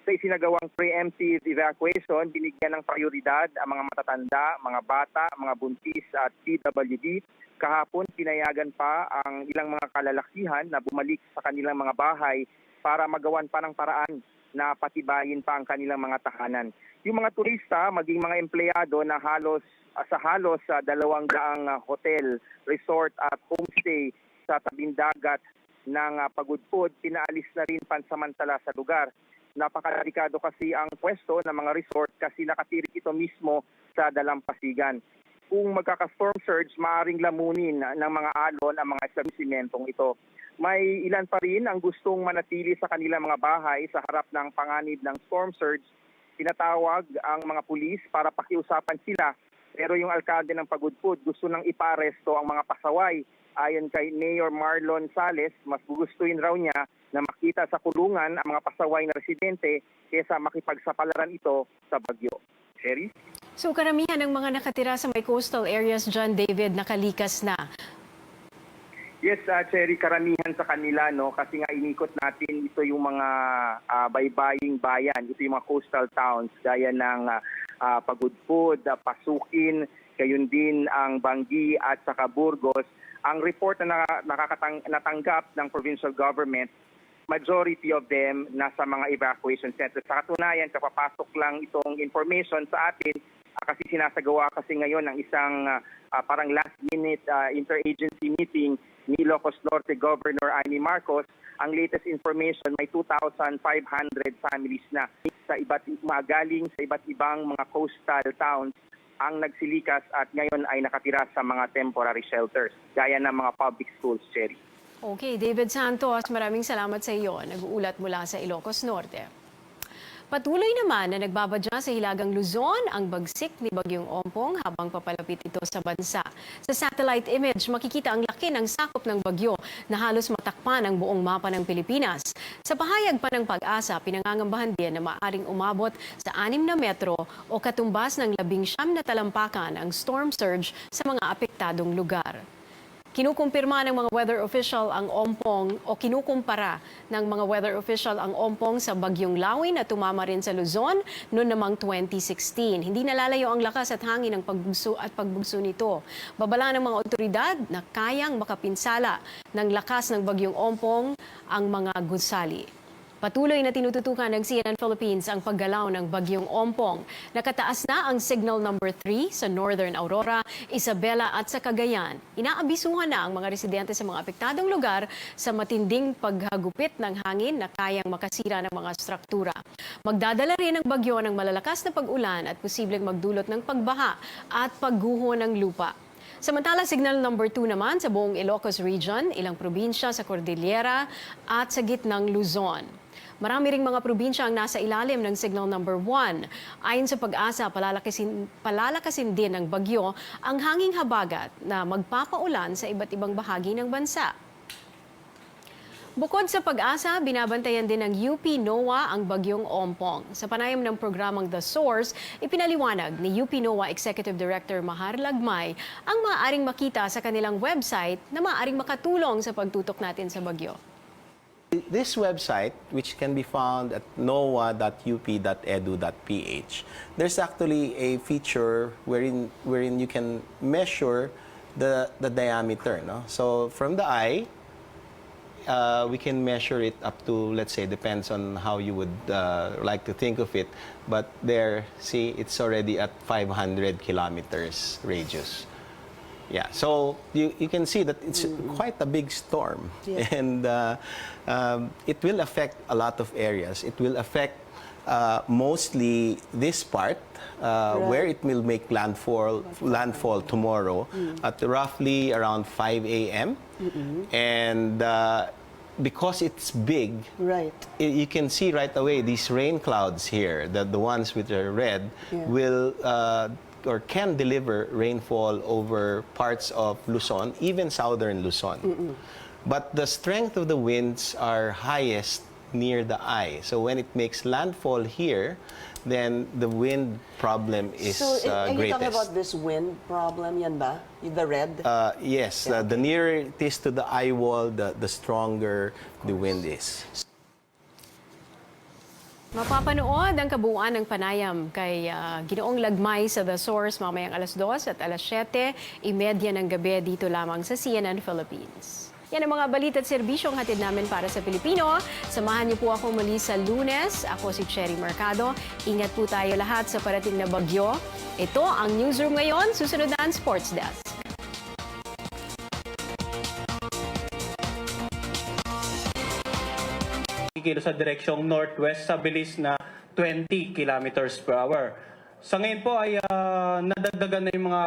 Sa isinagawang preemptive evacuation, binigyan ng prioridad ang mga matatanda, mga bata, mga buntis at PWD. Kahapon, pinayagan pa ang ilang mga kalalakihan na bumalik sa kanilang mga bahay para magawan pa ng paraan na patibayin pa ang kanilang mga tahanan. Yung mga turista, maging mga empleyado na halos 200 hotel, resort at homestay sa tabing dagat ng Pagudpud, pinaalis na rin pansamantala sa lugar. Napakadelikado kasi ang pwesto ng mga resort kasi nakatirik ito mismo sa dalampasigan. Kung magkaka-storm surge, maaaring lamunin ng mga alon ang mga establishmentong ito. May ilan pa rin ang gustong manatili sa kanilang mga bahay sa harap ng panganib ng storm surge. Tinatawag ang mga pulis para pakiusapan sila. Pero yung alkalde ng Pagudpud gusto nang iparesto ang mga pasaway. Ayon kay Mayor Marlon Sales, mas gugustuhin raw niya na makita sa kulungan ang mga pasaway na residente kaysa makipagsapalaran ito sa bagyo. Sherry? So karamihan ng mga nakatira sa may coastal areas dyan, David, nakalikas na. Yes, Cherry, karamihan sa kanila, no? Kasi nga inikot natin ito yung mga baybaying bayan, ito yung mga coastal towns gaya ng Pagudpud, Pasukin, gayon din ang Bangi at saka Burgos. Ang report na natanggap ng provincial government, majority of them nasa mga evacuation centers. Sa katunayan, kapapasok lang itong information sa atin kasi sinasagawa kasi ngayon ng isang parang last-minute interagency meeting ni Ilocos Norte Governor Amy Marcos. Ang latest information, may 2,500 families na galing sa iba't ibang mga coastal towns ang nagsilikas at ngayon ay nakatira sa mga temporary shelters, gaya ng mga public schools, Cherry. Okay, David Santos, maraming salamat sa iyo. Nag-uulat mula sa Ilocos Norte. Patuloy naman na nagbabadya sa Hilagang Luzon ang bagsik ni Bagyong Ompong habang papalapit ito sa bansa. Sa satellite image, makikita ang laki ng sakop ng bagyo na halos matakpan ang buong mapa ng Pilipinas. Sa pahayag pa ng Pag-asa, pinangangambahan din na maaring umabot sa 6 na metro o katumbas ng 19 na talampakan ang storm surge sa mga apektadong lugar. Kinukumpirma ng mga weather official ang Ompong o kinukumpara ng mga weather official ang Ompong sa Bagyong Lawin na tumama rin sa Luzon noon namang 2016. Hindi nalalayo ang lakas at hangin ng pagbugso nito. Babala ng mga otoridad na kayang makapinsala ng lakas ng Bagyong Ompong ang mga gusali. Patuloy na tinututukan ng CNN Philippines ang paggalaw ng bagyong Ompong. Nakataas na ang signal number 3 sa Northern Aurora, Isabela at sa Cagayan. Inaabisuhan na ang mga residente sa mga apektadong lugar sa matinding paghagupit ng hangin na kayang makasira ng mga struktura. Magdadala rin ang bagyo ng malalakas na pag-ulan at posibleng magdulot ng pagbaha at pagguho ng lupa. Samantala, signal number 2 naman sa buong Ilocos Region, ilang probinsya sa Cordillera at sa gitnang Luzon. Marami ring mga probinsya ang nasa ilalim ng signal number 1. Ayon sa pag-asa, palalakasin din ng bagyo ang hanging habagat na magpapaulan sa iba't ibang bahagi ng bansa. Bukod sa pag-asa, binabantayan din ng UP NOAA ang bagyong Ompong. Sa panayam ng programang The Source, ipinaliwanag ni UP NOAA Executive Director Mahar Lagmay ang maaaring makita sa kanilang website na maaaring makatulong sa pagtutok natin sa bagyo. This website, which can be found at noaa.up.edu.ph, there's actually a feature wherein you can measure the diameter. No? So from the eye, we can measure it up to, let's say, depends on how you would like to think of it. But there, see, it's already at 500 kilometers radius. Yeah, so you can see that it's quite a big storm. Yeah. And it will affect a lot of areas. It will affect mostly this part, where it will make landfall tomorrow at roughly around 5 a.m. And because it's big, you can see right away these rain clouds here, the ones which are red, will or can deliver rainfall over parts of Luzon, even southern Luzon. But the strength of the winds are highest near the eye. So when it makes landfall here, then the wind problem is greatest. Are you talking about this wind problem, yan ba? The red? Yes. The nearer it is to the eye wall, the stronger the wind is. Mapapanood ang kabuuan ng panayam kay Ginoong Lagmay sa The Source mamayang alas 2 at alas 7:30 ng gabi dito lamang sa CNN Philippines. Yan ang mga balita at serbisyong hatid namin para sa Pilipino. Samahan niyo po ako muli sa Lunes. Ako si Cherry Mercado. Ingat po tayo lahat sa parating na bagyo. Ito ang Newsroom ngayon. Susunod na ang Sports Desk. Kilo sa direksyong northwest sa bilis na 20 kilometers per hour. Sa ngayon po ay nadagdagan na yung mga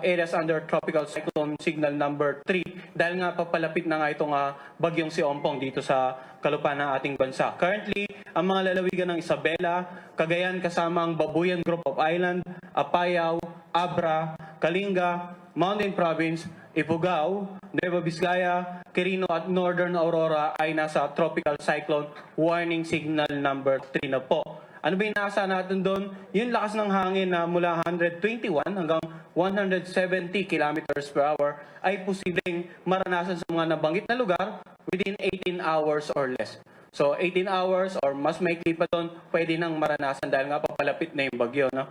areas under tropical cyclone signal number 3 dahil nga papalapit na nga itong bagyong si Ompong dito sa kalupaan ng ating bansa. Currently, ang mga lalawigan ng Isabela, Cagayan kasama ang Babuyan Group of Island, Apayao, Abra, Kalinga, Mountain Province, Ifugao, Nueva Vizcaya, Quirino at Northern Aurora ay nasa tropical cyclone warning signal number 3 na po. Ano ba inaasahan natin doon? Yung lakas ng hangin na mula 121 hanggang 170 kilometers per hour ay posibleng maranasan sa mga nabanggit na lugar within 18 hours or less. So 18 hours or mas maikli pa doon, pwede nang maranasan dahil nga papalapit na yung bagyo. No?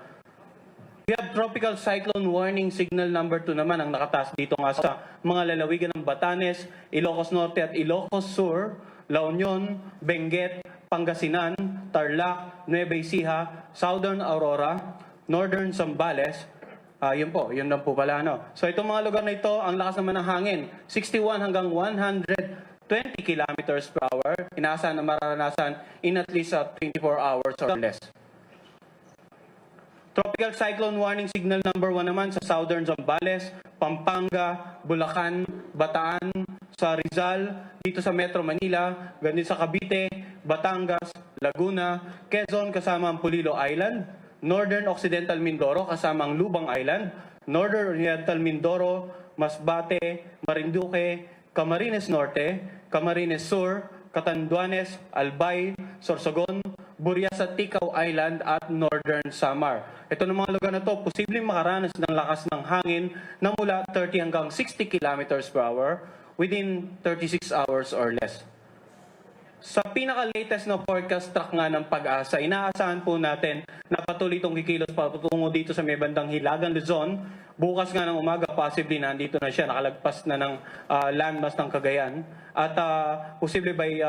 We have tropical cyclone warning signal number 2 naman ang nakataas dito nga sa mga lalawigan ng Batanes, Ilocos Norte at Ilocos Sur, La Union, Benguet, Pangasinan, Tarlac, Nueva Ecija, Southern Aurora, Northern Zambales. Yun lang po pala. No? So itong mga lugar na ito, ang lakas naman ng hangin, 61 hanggang 120 kilometers per hour. Inaasahan na mararanasan in at least 24 hours or less. Tropical cyclone warning signal number 1 naman sa Southern Zambales, Pampanga, Bulacan, Bataan, sa Rizal, dito sa Metro Manila, ganun sa Cavite, Batangas, Laguna, Quezon kasama ang Pulilo Island, Northern Occidental Mindoro kasama ang Lubang Island, Northern Oriental Mindoro, Masbate, Marinduque, Camarines Norte, Camarines Sur, Catanduanes, Albay, Sorsogon, Burias at Ticao Island at Northern Samar. Ito ng mga lugar na to, posibleng makaranas ng lakas ng hangin na mula 30 hanggang 60 kilometers per hour within 36 hours or less. Sa pinaka-latest na forecast track nga ng Pag-asa, inaasahan po natin na patuloy itong kikilos patungo dito sa may bandang Hilagang Luzon. Bukas nga ng umaga, possibly nandito na siya, nakalagpas na ng landmass ng Cagayan. At posible by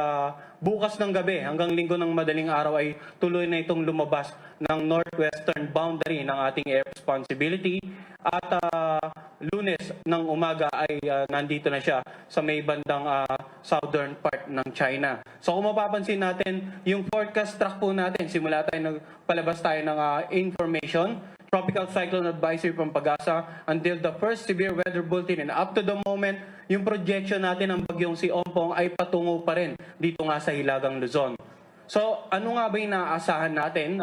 bukas ng gabi hanggang linggo ng madaling araw ay tuloy na itong lumabas ng northwestern boundary ng ating air responsibility. At Lunes ng umaga ay nandito na siya sa may bandang southern part ng China. So kung mapapansin natin, yung forecast track po natin, simula tayo nagpalabas tayo ng information, Tropical Cyclone Advisory from Pag-asa until the first severe weather bulletin, and up to the moment, yung projection natin ng bagyong si Ompong ay patungo pa rin dito nga sa Hilagang Luzon. So ano nga ba yung naaasahan natin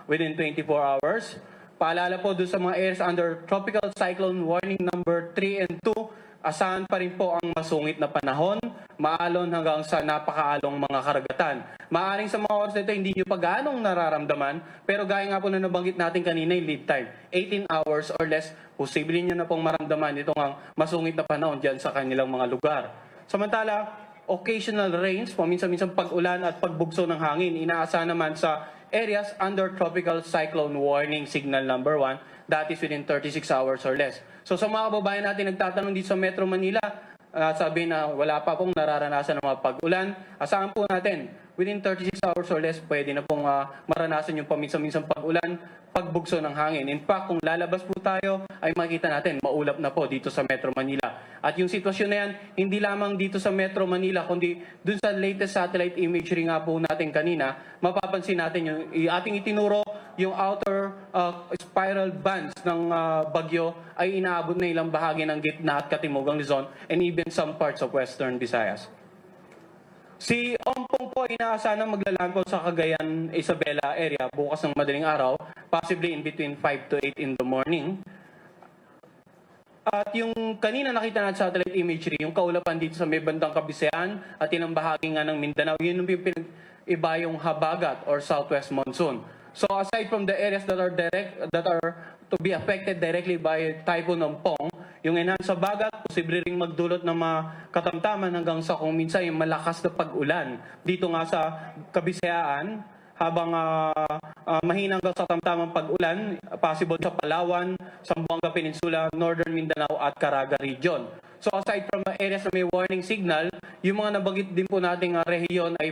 within 24 hours? Paalala po doon sa mga areas under Tropical Cyclone Warning number 3 and 2, asahan pa rin po ang masungit na panahon, maalon hanggang sa napakaalong mga karagatan. Maaring sa mga oras nito hindi nyo pa gaanong nararamdaman, pero gaya nga po na nabanggit natin kanina yung lead time, 18 hours or less, posible nyo na pong maramdaman itong ang masungit na panahon dyan sa kanilang mga lugar. Samantala, occasional rains, paminsan-minsan pag-ulan at pagbugso ng hangin, inaasahan naman sa areas under Tropical Cyclone Warning Signal number 1, that is within 36 hours or less. So sa mga kababayan natin nagtatanong dito sa Metro Manila, sabi na wala pa pong nararanasan ng mga pag-ulan, asahan po natin, within 36 hours or less, pwede na pong maranasan yung paminsan-minsan pag-ulan, pagbugso ng hangin. In fact, kung lalabas po tayo, ay makita natin, maulap na po dito sa Metro Manila. At yung sitwasyon na yan, hindi lamang dito sa Metro Manila, kundi dun sa latest satellite imagery nga po natin kanina, mapapansin natin yung ating itinuro, yung outer spiral bands ng bagyo ay inaabot na ilang bahagi ng gitna at katimugang Luzon and even some parts of Western Visayas. Si Ompong po inaasahan na maglalandfall sa Cagayan, Isabela area bukas ng madaling araw, possibly in between 5 to 8 in the morning. At yung kanina nakita natin sa satellite imagery, yung kaulapan dito sa may bandang Kabisayan at ilang bahagi nga ng Mindanao, yun yung pinag-iba yung habagat or southwest monsoon. So aside from the areas that are to be affected directly by Typhoon Ompong, yung enhanced sa bagat, posible ring magdulot ng mga katamtaman hanggang sa kung minsan yung malakas na pag-ulan. Dito nga sa Kabisayaan, habang mahina hanggang sa katamtamang pag-ulan, possible sa Palawan, Zamboanga Peninsula, Northern Mindanao at Caraga Region. So aside from areas na may warning signal, yung mga nabagit din po nating rehiyon ay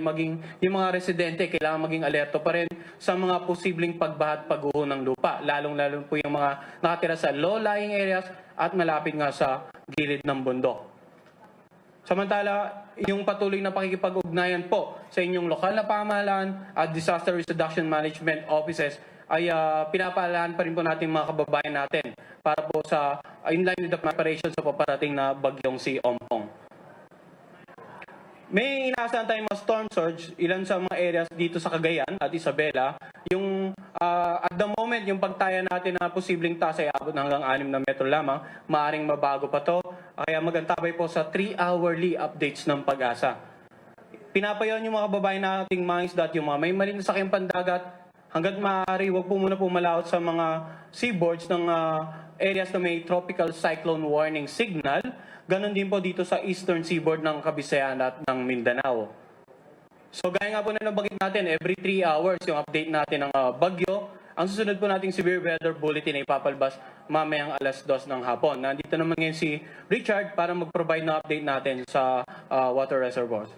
yung mga residente kailangan maging alerto pa rin sa mga posibleng pagbaha at pagguho ng lupa. Lalong-lalo po yung mga nakatira sa low-lying areas at malapit nga sa gilid ng bundok. Samantala, yung patuloy na pakikipag-ugnayan po sa inyong lokal na pamahalaan at disaster risk reduction management offices ay pinapaalaan pa rin po natin mga kababayan natin para po sa in line with the preparation sa paparating na bagyong si Ompong. May inaasahan tayong mga storm surge, ilan sa mga areas dito sa Cagayan at Isabela. Yung at the moment, yung pagtaya natin na posibleng taas ay abot hanggang 6 na metro lamang, maaring mabago pa to. Kaya magantabay po sa 3-hourly updates ng Pag-asa. Pinapayaw yung mga kababayan nating mga isda at yung mga may maliit na sakyang pandagat, hanggat maaari, huwag po muna pumalaot sa mga seaboards ng areas na may tropical cyclone warning signal. Ganon din po dito sa eastern seaboard ng Kabisayan at ng Mindanao. So gaya nga po na nabanggit natin, every 3 hours yung update natin ng bagyo. Ang susunod po nating severe weather bulletin ay papalabas mamayang 2:00 ng hapon. Nandito naman ngayon si Richard para mag-provide ng update natin sa water reservoirs.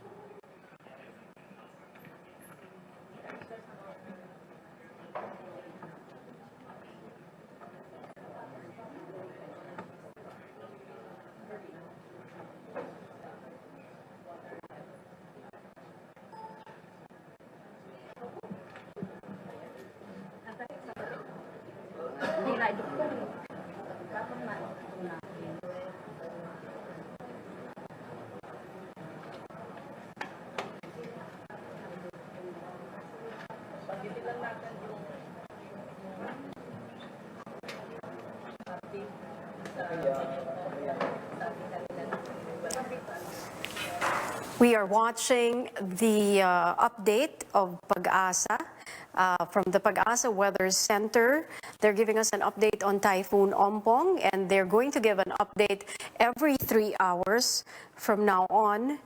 We are watching the update of Pag-asa from the Pag-asa Weather Center. They're giving us an update on Typhoon Ompong, and they're going to give an update every 3 hours from now on.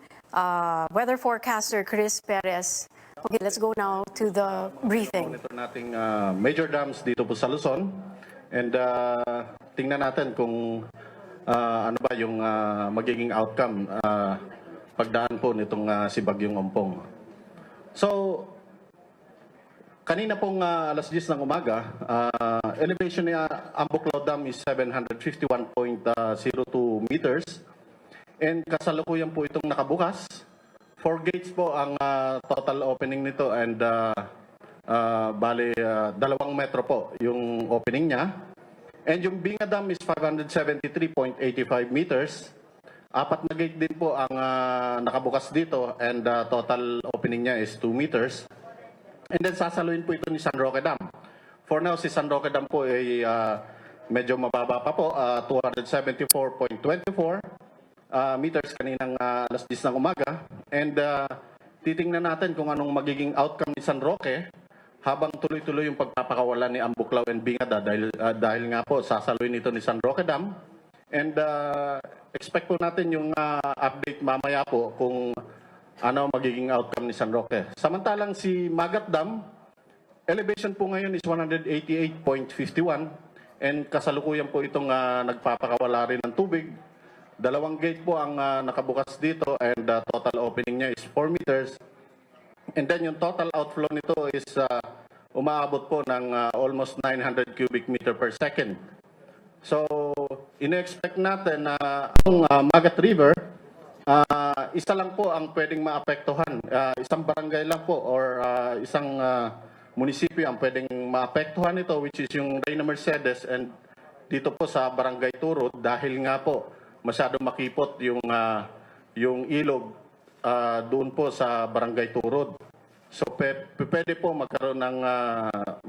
weather forecaster Chris Perez. Okay, let's go now to the briefing. Ito nating major dams dito po sa Luzon. And tingnan natin kung ano ba yung magiging outcome pagdaan po nitong si Bagyong Ompong. So, kanina pong alas 10 ng umaga, elevation ni Ambuklaw Dam is 751.02 meters. And kasalukuyan po itong nakabukas. 4 gates po ang total opening nito and bali 2 metro po yung opening niya. And yung Binga Dam is 573.85 meters. 4 na gate din po ang nakabukas dito and total opening niya is 2 meters. And then sasaluin po ito ni San Roque Dam. For now, si San Roque Dam po ay medyo mababa pa po, 274.24 meters kaninang alas 10 ng umaga. And titingnan natin kung anong magiging outcome ni San Roque habang tuloy-tuloy yung pagpapakawalan ni Ambuklaw and Bingada dahil nga po sasaluin ito ni San Roque Dam. And expect po natin yung update mamaya po kung ano magiging outcome ni San Roque. Samantalang si Magat Dam, elevation po ngayon is 188.51 and kasalukuyan po itong nagpapakawala rin ng tubig. 2 gate po ang nakabukas dito and total opening niya is 4 meters. And then yung total outflow nito is umaabot po ng almost 900 cubic meter per second. So, ina-expect natin na ang Magat River, isa lang po ang pwedeng maapektuhan. Isang barangay lang po or isang munisipyo ang pwedeng maapektuhan ito, which is yung Reyna Mercedes and dito po sa Barangay Turod dahil nga po masyado makipot yung ilog doon po sa Barangay Turod. So pwede po magkaroon ng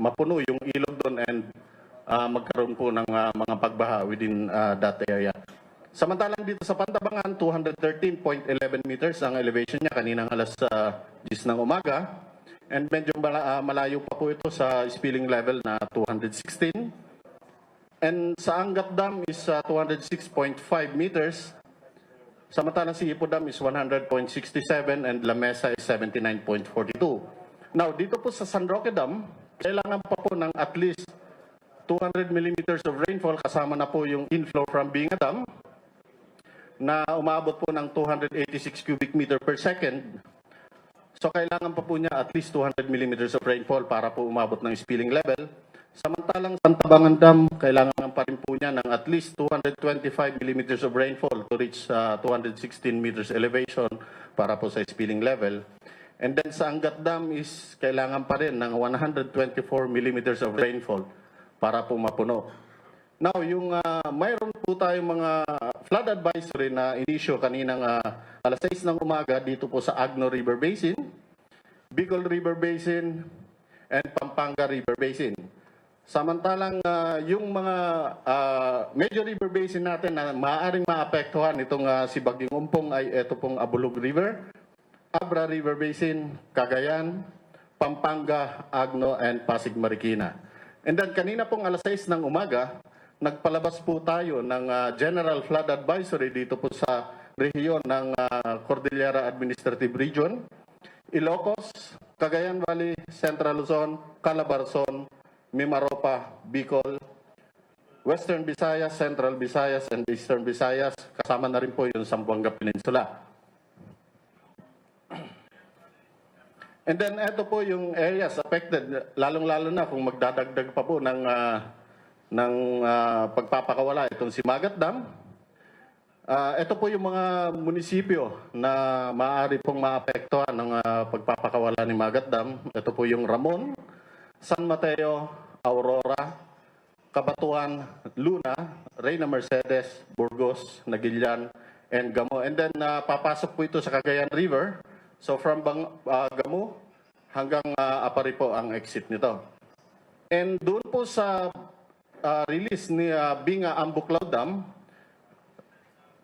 mapuno yung ilog doon and magkaroon po ng mga pagbaha within that area. Samantalang dito sa Pantabangan, 213.11 meters ang elevation niya kaninang alas 10 ng umaga. And medyo malayo pa po ito sa spilling level na 216. And sa Angat Dam is 206.5 meters. Samantalang si Ipo Dam is 100.67 and La Mesa is 79.42. Now, dito po sa San Roque Dam, kailangan pa po ng at least 200 millimeters of rainfall kasama na po yung inflow from Binga Dam na umabot po ng 286 cubic meter per second. So, kailangan pa po niya at least 200 millimeters of rainfall para po umabot ng spilling level. Samantalang Pantabangan Dam, kailangan pa rin po niya ng at least 225 millimeters of rainfall to reach 216 meters elevation para po sa spilling level. And then sa Angat Dam is kailangan pa rin ng 124 millimeters of rainfall para po mapuno. Now, yung mayroon po tayong mga flood advisory na inisyo kaninang alas 6 ng umaga dito po sa Agno River Basin, Bicol River Basin, and Pampanga River Basin. Samantalang yung mga major river basin natin na maaaring maapektuhan itong si Bagyong Ompong ay ito pong Abulog River, Abra River Basin, Cagayan, Pampanga, Agno, and Pasig Marikina. And then kanina pong alas 6 ng umaga, nagpalabas po tayo ng General Flood Advisory dito po sa rehiyon ng Cordillera Administrative Region, Ilocos, Cagayan Valley, Central Luzon, Calabarzon, Mimaropa, Bicol, Western Visayas, Central Visayas, and Eastern Visayas. Kasama na rin po yung Zamboanga Peninsula. And then ito po yung areas affected, lalong-lalo na kung magdadagdag pa po ng pagpapakawala itong si Magat Dam. Ito po yung mga munisipyo na maaari pong maapektuhan ng pagpapakawala ni Magat Dam. Ito po yung Ramon, San Mateo, Aurora, Cabatuan, Luna, Reyna Mercedes, Burgos, Naguilian, and Gamo. And then papasok po ito sa Cagayan River. So from Gamo hanggang Apari po ang exit nito. And doon po sa release ni Binga Ambuklaw Dam,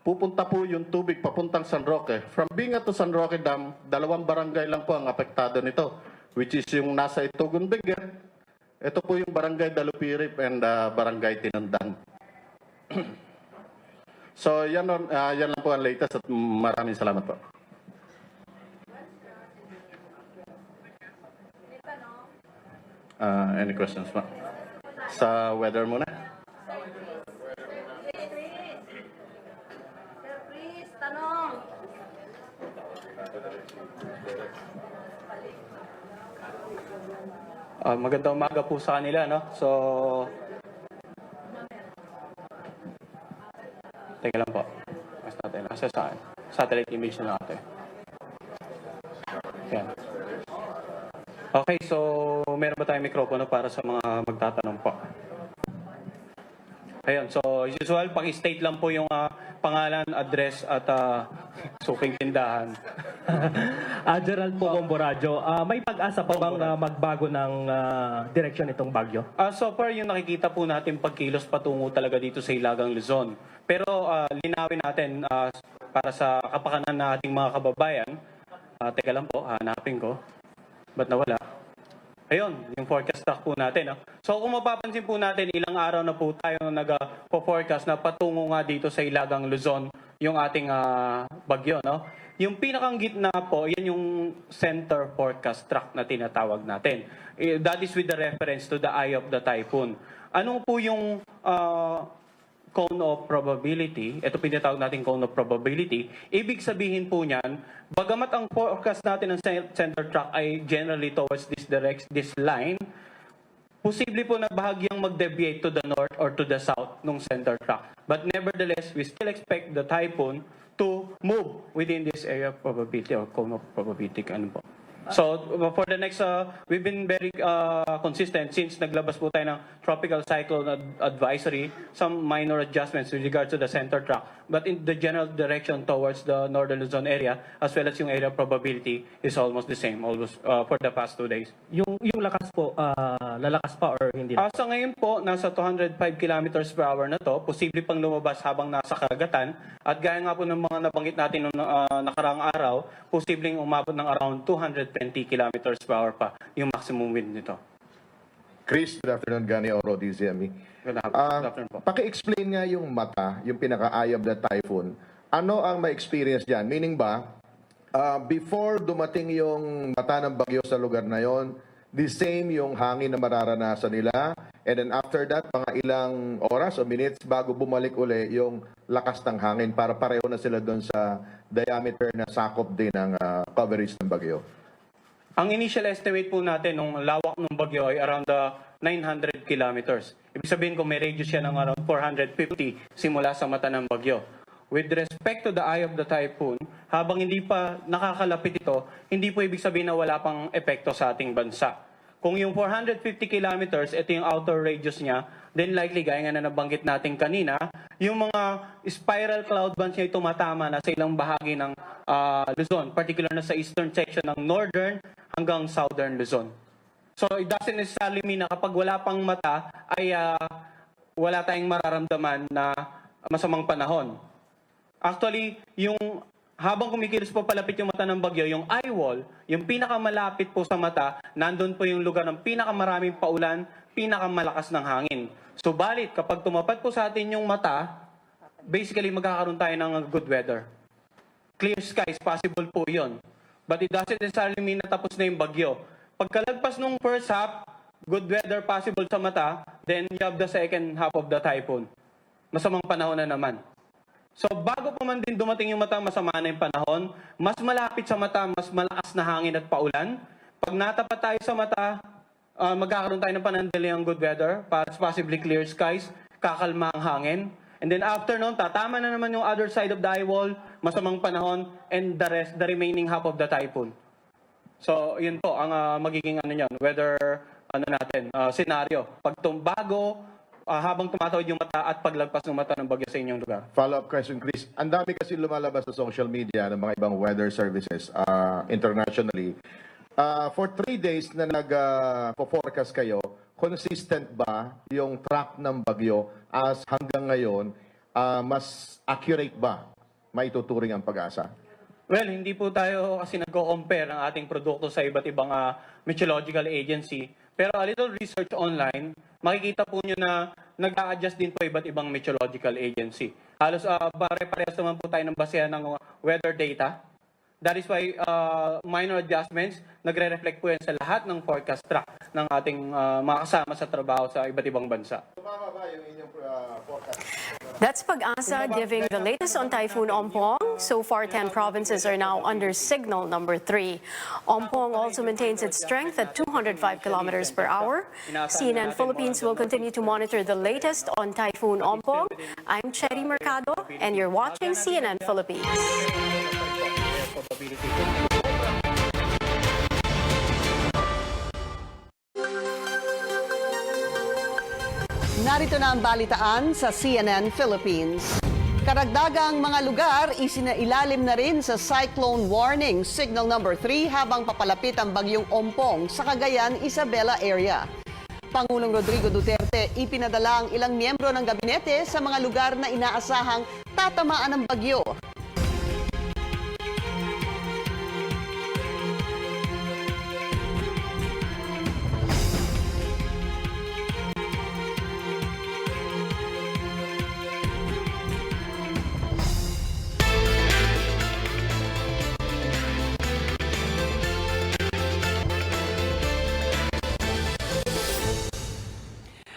pupunta po yung tubig papuntang San Roque. From Binga to San Roque Dam, 2 barangay lang po ang apektado nito, which is yung nasa Itugon Bigat. Ito po yung Barangay Dalupirip and Barangay Tinundan. So yan lang po ang latest at maraming salamat po. Any questions pa? Sa weather muna. Magandang umaga po sa kanila, no? So, teka lang po. Mas natin. Nasa saan? Satellite image na natin. Yan. Okay, so meron ba tayong mikropono para sa mga magtatanong po? Ayun, so as usual, paki-state lang po yung pangalan, address at suking tindahan. Gerald po, Bomboradyo. May pag-asa pa bang magbago ng direksyon itong bagyo? So far, yung nakikita po natin pagkilos patungo talaga dito sa Hilagang Luzon. Pero linawin natin para sa kapakanan ng ating mga kababayan. Teka lang po, hanapin ko. Ba't nawala? Ayun, yung forecast track po natin. So kung mapapansin po natin, ilang araw na po tayo nag-forecast na patungo nga dito sa Hilagang Luzon yung ating bagyo. No? Yung pinakang gitna po, yan yung center forecast track na tinatawag natin. That is with the reference to the eye of the typhoon. Ano po yung cone of probability? Ito pinatawag natin cone of probability. Ibig sabihin po niyan, bagamat ang forecast natin ng center track ay generally towards this line, posible po na bahagyang mag-deviate to the north or to the south ng center track. But nevertheless, we still expect the typhoon to move within this area of probability or cone of probability. Ano po? So for the next, we've been very consistent since naglabas po tayo ng tropical cyclone advisory, some minor adjustments with regard to the center track, but in the general direction towards the northern Luzon area as well as yung area probability is almost the same almost for the past 2 days. Yung lakas po, lalakas pa or hindi? Sa ngayon po, nasa 205 kilometers per hour na to, posible pang lumabas habang nasa karagatan at gaya nga po ng mga nabanggit natin noong nakaraang araw, posibleng umabot ng around 220 kilometers per hour pa yung maximum wind nito. Chris, good afternoon. Gani Oro, DZME. Good afternoon po. Paki-explain nga yung mata, yung pinaka-eye of the typhoon. Ano ang ma-experience dyan? Meaning ba, before dumating yung mata ng bagyo sa lugar na yon, the same yung hangin na mararanasan nila, and then after that, mga ilang oras o minutes bago bumalik uli yung lakas ng hangin para pareho na sila doon sa diameter na sakop din ng coverage ng bagyo. Ang initial estimate po natin nung lawak ng bagyo ay around 900 kilometers. Ibig sabihin kung may radius siya ng around 450 simula sa mata ng bagyo. With respect to the eye of the typhoon, habang hindi pa nakakalapit ito, hindi po ibig sabihin na wala pang epekto sa ating bansa. Kung yung 450 kilometers, ito yung outer radius niya, then likely, gaya nga na nabanggit natin kanina, yung mga spiral cloud bands niya ay tumatama na sa ilang bahagi ng Luzon, particular na sa eastern section ng northern hanggang southern Luzon. So it doesn't necessarily mean na kapag wala pang mata ay wala tayong mararamdaman na masamang panahon. Actually, yung habang kumikilos po palapit yung mata ng bagyo, yung eye wall, yung pinakamalapit po sa mata, nandun po yung lugar ng pinakamaraming paulan, pinakamalakas ng hangin. Subalit, kapag tumapat po sa atin yung mata, basically magkakaroon tayo ng good weather. Clear skies, possible po yun. But it doesn't necessarily mean na tapos na yung bagyo. Pagkalagpas nung first half, good weather possible sa mata, then you have the second half of the typhoon. Masamang panahon na naman. So bago pa man din dumating yung mata, masama na yung panahon, mas malapit sa mata, mas malakas na hangin at paulan. Pag natapat tayo sa mata, magkakaroon tayo ng panandaliang good weather, possibly clear skies, kakalma ang hangin. And then after noon, tatama na naman yung other side of the eye wall, masamang panahon, and the remaining half of the typhoon. So yun po ang magiging weather scenario. Pag bago, habang tumatawid yung mata at paglagpas ng mata ng bagyo sa inyong lugar. Follow-up question, Chris. Ang dami kasi lumalabas sa social media ng mga ibang weather services internationally. For 3 days na nag-forecast kayo, consistent ba yung track ng bagyo as hanggang ngayon, mas accurate ba maituturing ang pag-asa? Well, hindi po tayo kasi nagko-compare ang ating produkto sa iba't ibang meteorological agency. Pero a little research online, makikita po nyo na nag-a-adjust din po iba't ibang meteorological agency. Halos pare-parehas naman po tayo ng basehan ng weather data. That is why minor adjustments, nagre-reflect po yan sa lahat ng forecast track ng ating mga kasama sa trabaho sa iba't ibang bansa. That's Pag-asa giving the latest on Typhoon Ompong. So far, 10 provinces are now under signal number 3. Ompong also maintains its strength at 205 kilometers per hour. CNN Philippines will continue to monitor the latest on Typhoon Ompong. I'm Cherry Mercado, and you're watching CNN Philippines. Narito na ang balitaan sa CNN Philippines. Karagdagang mga lugar isinailalim na rin sa cyclone warning signal number 3 habang papalapit ang bagyong Ompong sa Cagayan, Isabela area. Pangulong Rodrigo Duterte ipinadala ang ilang miyembro ng gabinete sa mga lugar na inaasahang tatamaan ng bagyo.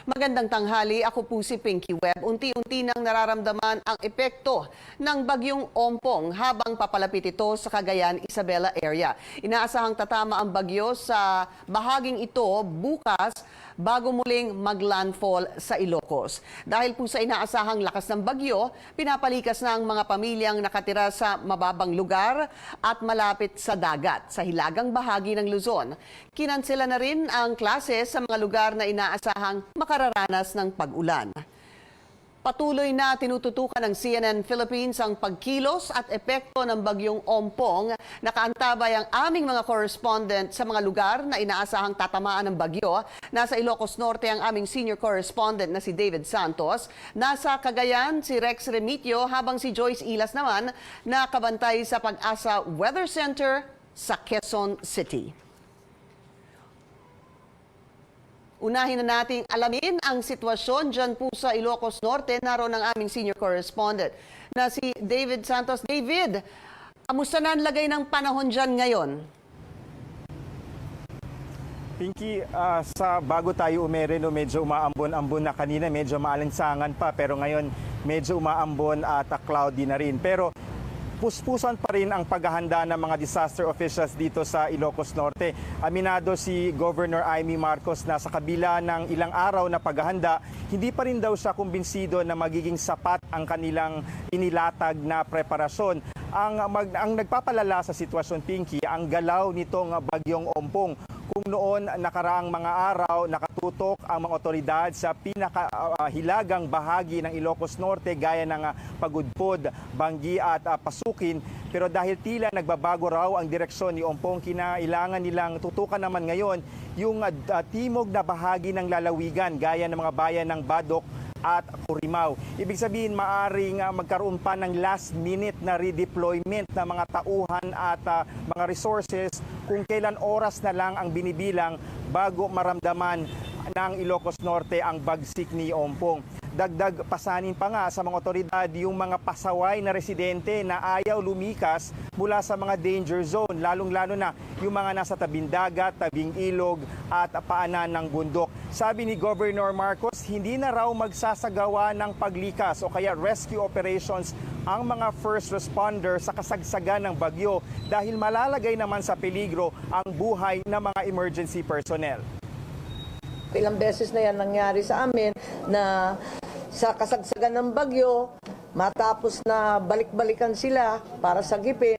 Magandang tanghali, ako po si Pinky Webb. Unti-unti nang nararamdaman ang epekto ng bagyong Ompong habang papalapit ito sa Cagayan, Isabela area. Inaasahang tatama ang bagyo sa bahaging ito bukas bago muling maglandfall sa Ilocos. Dahil po sa inaasahang lakas ng bagyo, pinapalikas na ang mga pamilyang nakatira sa mababang lugar at malapit sa dagat sa hilagang bahagi ng Luzon. Kinansela na rin ang klase sa mga lugar na inaasahang makararanas ng pag-ulan. Patuloy na tinututukan ng CNN Philippines ang pagkilos at epekto ng bagyong Ompong. Nakaantabay ang aming mga correspondent sa mga lugar na inaasahang tatamaan ng bagyo. Nasa Ilocos Norte ang aming senior correspondent na si David Santos. Nasa Cagayan si Rex Remitio habang si Joyce Ilas naman nakabantay sa Pag-asa Weather Center sa Quezon City. Unahin na nating alamin ang sitwasyon dyan po sa Ilocos Norte. Naroon ang aming senior correspondent na si David Santos. David, kamusta na ang lagay ng panahon dyan ngayon? Pinky, sa bago tayo umereno, medyo umaambon-ambon na kanina, medyo maalinsangan pa, pero ngayon medyo umaambon at cloudy na rin. Pero puspusan pa rin ang paghahanda ng mga disaster officials dito sa Ilocos Norte. Aminado si Governor Amy Marcos na sa kabila ng ilang araw na paghahanda, hindi pa rin daw siya kumbinsido na magiging sapat ang kanilang inilatag na preparasyon. Ang nagpapalala sa sitwasyon, Pinky, ang galaw nitong bagyong Ompong. Kung noon nakaraang mga araw nakatutok ang mga otoridad sa pinakahilagang bahagi ng Ilocos Norte gaya ng Pagudpod, Banggi at Pasukin, pero dahil tila nagbabago raw ang direksyon ni Ompong, kinailangan nilang tutukan naman ngayon yung timog na bahagi ng lalawigan gaya ng mga bayan ng Badok at Curimaw. Ibig sabihin, maaring magkaroon pa ng last-minute na redeployment ng mga tauhan at mga resources kung kailan oras na lang ang binibilang bago maramdaman ng Ilocos Norte ang bagsik ni Ompong. Dagdag pasanin pa nga sa mga otoridad yung mga pasaway na residente na ayaw lumikas mula sa mga danger zone, lalong-lalo na yung mga nasa tabing dagat, tabing ilog at paanan ng bundok. Sabi ni Governor Marcos, hindi na raw magsasagawa ng paglikas o kaya rescue operations ang mga first responder sa kasagsagan ng bagyo dahil malalagay naman sa peligro ang buhay ng mga emergency personnel. Ilang beses na yan nangyari sa amin na sa kasagsagan ng bagyo, matapos na balik-balikan sila para sagipin,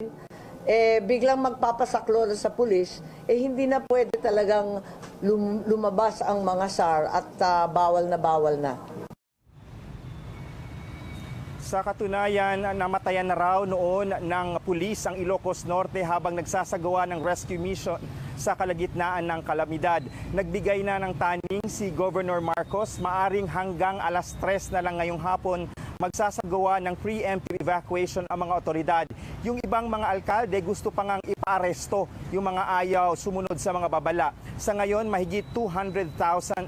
biglang magpapasaklo sa pulis, hindi na pwede talagang lumabas ang mga SAR at bawal na. Sa katunayan, namatayan na raw noon ng pulis ang Ilocos Norte habang nagsasagawa ng rescue mission sa kalagitnaan ng kalamidad. Nagbigay na ng taning si Governor Marcos, maaring hanggang alas 3 na lang ngayong hapon magsasagawa ng preemptive evacuation ang mga otoridad. yung ibang mga alkalde gusto pa ngang ipaaresto yung mga ayaw sumunod sa mga babala. Sa ngayon, mahigit 2,600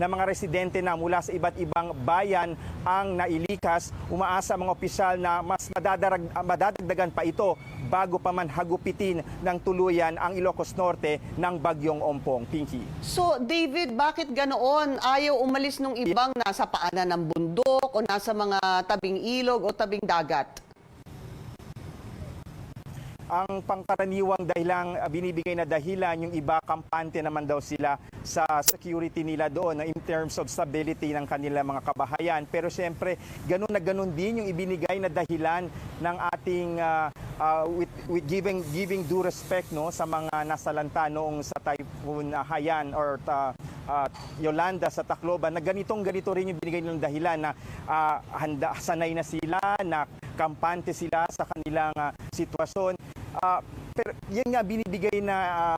na mga residente na mula sa iba't ibang bayan ang nailikas. Umaasa mga opisyal na mas madadagdagan pa ito bago pa man hagupitin ng tuluyan ang Ilocos Norte ng Bagyong Ompong. Pinky. So, David, bakit ganoon? Ayaw umalis nung ibang nasa paanan ng bundok o nasa mga tabing ilog o tabing dagat? Ang pangkaraniwang dahilang binibigay na dahilan, yung iba kampante naman daw sila sa security nila doon in terms of stability ng kanilang mga kabahayan. Pero siyempre, ganun na ganun din yung ibinigay na dahilan ng ating with giving due respect no sa mga nasalanta noong sa Typhoon Haiyan or Yolanda sa Tacloban, na ganito rin yung binigay ng dahilan na sanay na sila, na kampante sila sa kanilang sitwasyon. Pero yan nga binibigay na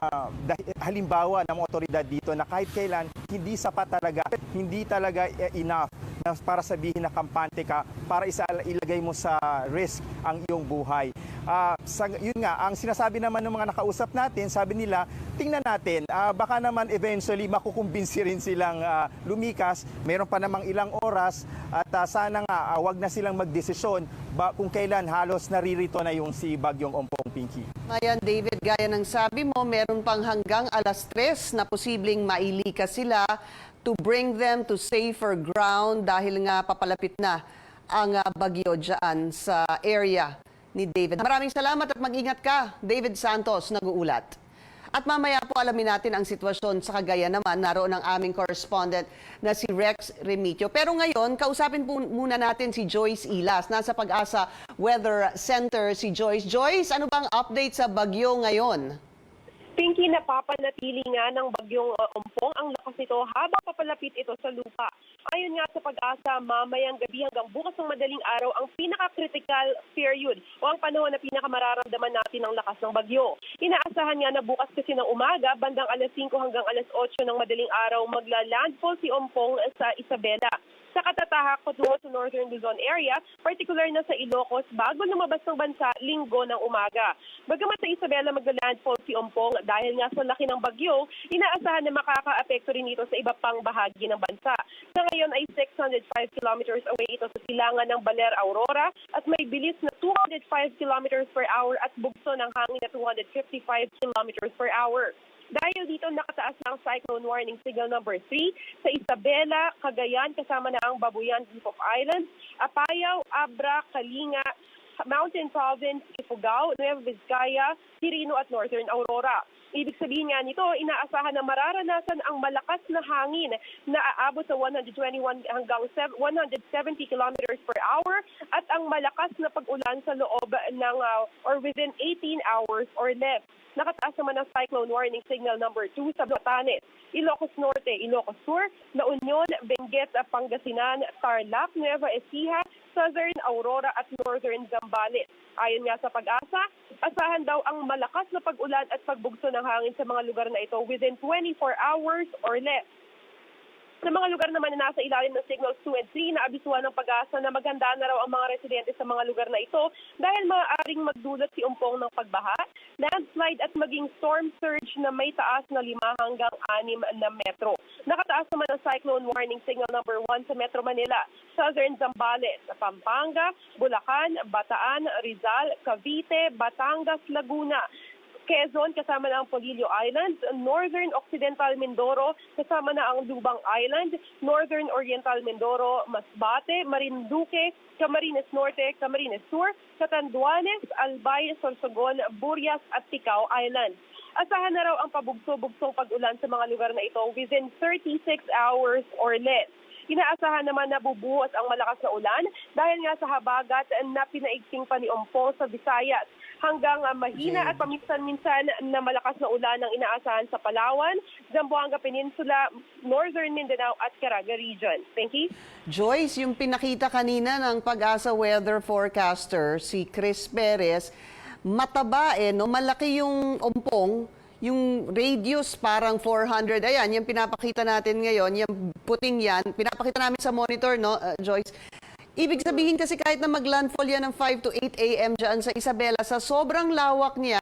halimbawa ng otoridad dito na kahit kailan hindi sapat talaga, hindi talaga enough na para sabihin na kampante ka para ilagay mo sa risk ang iyong buhay. Yun nga, ang sinasabi naman ng mga nakausap natin, sabi nila, tingnan natin, baka naman eventually makukumbinsi rin silang lumikas. Mayroon pa namang ilang oras at sana nga wag na silang magdesisyon kung kailan halos naririto na yung si Bagyong Ompong, Pinky. Ngayon, David, gaya ng sabi mo, meron pang hanggang alas 3 na posibleng mailikas sila to bring them to safer ground dahil nga papalapit na ang bagyo dyan sa area ni David. Maraming salamat at mag-ingat ka, David Santos, nag-uulat. At mamaya po alamin natin ang sitwasyon sa Cagayan naman. Naroon ang aming correspondent na si Rex Remitio. Pero ngayon, kausapin po muna natin si Joyce Ilas. Nasa Pag-asa Weather Center si Joyce. Joyce, ano bang update sa bagyo ngayon? Pinky, napapanatili nga ng Bagyong Ompong ang lakas nito habang papalapit ito sa lupa. Ayon nga sa Pag-asa, mamayang gabi hanggang bukas ng madaling araw ang pinaka-critical period o ang panahon na pinakamararamdaman natin ng lakas ng bagyo. Inaasahan nga na bukas kasi ng umaga, bandang alas 5 hanggang alas 8 ng madaling araw, magla-landfall si Ompong sa Isabela. Sa katatahak patungo sa Northern Luzon area, particular na sa Ilocos, bago lumabas ng bansa linggo ng umaga. Bagamat sa Isabela magla-landfall si Ompong dahil nga sa laki ng bagyo, inaasahan na makaka-apekto rin ito sa iba pang bahagi ng bansa. Sa ngayon ay 605 kilometers away ito sa silangan ng Baler, Aurora at may bilis na 205 kilometers per hour at bugso ng hangin na 255 kilometers per hour. Dahil dito nakataas na ang cyclone warning signal number 3 sa Isabela, Cagayan, kasama na ang Babuyan Group of Islands, Apayao, Abra, Kalinga, Mountain Province, Ifugao, Nueva Vizcaya, Quirino at Northern Aurora. Ibig sabihin nga nito, inaasahan na mararanasan ang malakas na hangin na aabot sa 121 hanggang 170 kilometers per hour at ang malakas na pag-ulan sa loob ng or within 18 hours or less. Nakataas naman ang cyclone warning signal number 2 sa Batanes, Ilocos Norte, Ilocos Sur, La Union, Benguet, Pangasinan, Tarlac, Nueva Ecija, Southern Aurora at Northern Zambales. Ayon nga sa Pag-asa, asahan daw ang malakas na pag-ulan at pagbugso ng hangin sa mga lugar na ito within 24 hours or less. Sa mga lugar naman na nasa ilalim ng signals 2 and 3, naabisuhan ng Pag-asa na maganda na raw ang mga residente sa mga lugar na ito dahil maaaring magdulot si Ompong ng pagbaha, landslide at maging storm surge na may taas na 5 hanggang 6 na metro. Nakataas naman ang cyclone warning signal number 1 sa Metro Manila, Southern Zambales, Pampanga, Bulacan, Bataan, Rizal, Cavite, Batangas, Laguna, Quezon, kasama na ang Polillo Islands, Northern Occidental Mindoro, kasama na ang Lubang Island, Northern Oriental Mindoro, Masbate, Marinduque, Camarines Norte, Camarines Sur, Catanduanes, Albay, Sorsogon, Burias at Ticao Islands. Asahan na raw ang pabugso-bugsong pag-ulan sa mga lugar na ito within 36 hours or less. Inaasahan naman na bubuhos ang malakas na ulan dahil nga sa habagat na pinaigting pa ni Ompong sa Visayas. Hanggang mahina at paminsan-minsan na malakas na ulan ang inaasahan sa Palawan, Zamboanga Peninsula, Northern Mindanao at Caraga Region. Thank you. Joyce, yung pinakita kanina ng Pag-asa weather forecaster, si Chris Perez, mataba no? Malaki yung Ompong, yung radius parang 400. Ayan, yung pinapakita natin ngayon, yung puting yan, pinapakita namin sa monitor, no, Joyce. Ibig sabihin kasi kahit na maglandfall yan ng 5 to 8 a.m. dyan sa Isabela, sa sobrang lawak niya,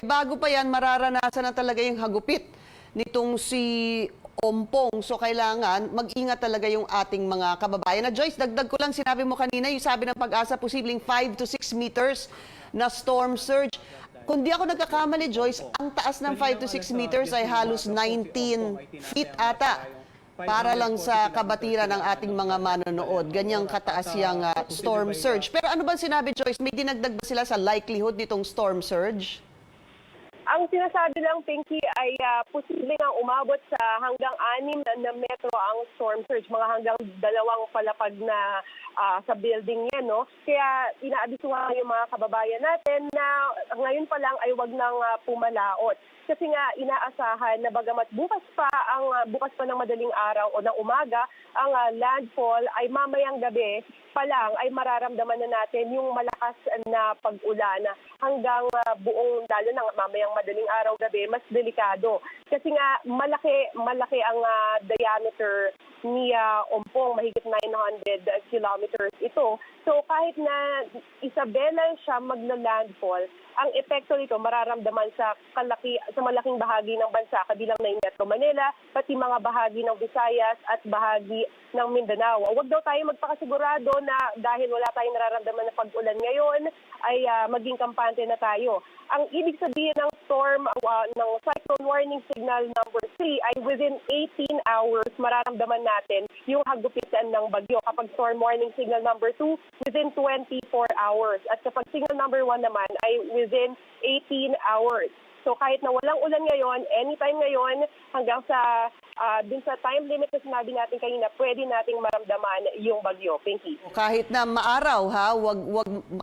bago pa yan, mararanasan na talaga yung hagupit nitong si Ompong. So kailangan mag-ingat talaga yung ating mga kababayan. Na Joyce, dagdag ko lang, sinabi mo kanina, yung sabi ng Pag-asa, posibleng 5 to 6 meters na storm surge. Kung di ako nagkakamali, Joyce, ang taas ng 5 to 6 meters ay halos 19 feet ata. Para lang sa kabatiran ng ating mga manonood. Ganyang kataas yung storm surge. Pero ano ba sinabi, Joyce? May dinagdag ba sila sa likelihood nitong storm surge? Ang sinasabi lang, Pinky, ay posibleng ang umabot sa hanggang 6 na metro ang storm surge, mga hanggang 2 palapag na sa building yan, no? Kaya inaabisuhan yung mga kababayan natin na ngayon pa lang ay wag nang pumalaot. Kasi nga inaasahan na bagamat bukas pa ng madaling araw o ng umaga, ang landfall ay mamayang gabi pa lang ay mararamdaman na natin yung malakas na pag-ulan hanggang buong, lalo na mamayang madaling araw gabi, mas delikado. Kasi nga malaki ang diameter ni Ompong, mahigit 900 kilometers ito. So kahit na Isabela siya magna-landfall, ang epekto nito mararamdaman sa malaking bahagi ng bansa, kabilang na yung Metro Manila, pati mga bahagi ng Visayas at bahagi ng Mindanao. Huwag daw tayo magpakasigurado na dahil wala tayong nararamdaman na pag-ulan ngayon, ay maging kampante na tayo. Ang ibig sabihin ng storm, ng cyclone warning signal number 3 ay within 18 hours mararamdaman natin yung hagupitan ng bagyo. Kapag storm warning signal number 2, within 24 hours. At kapag signal number 1 naman ay within 18 hours. So kahit na walang ulan ngayon, anytime ngayon, hanggang sa dun sa time limit na sinabi natin kanina, pwede nating maramdaman yung bagyo. Pinky. Kahit na maaraw,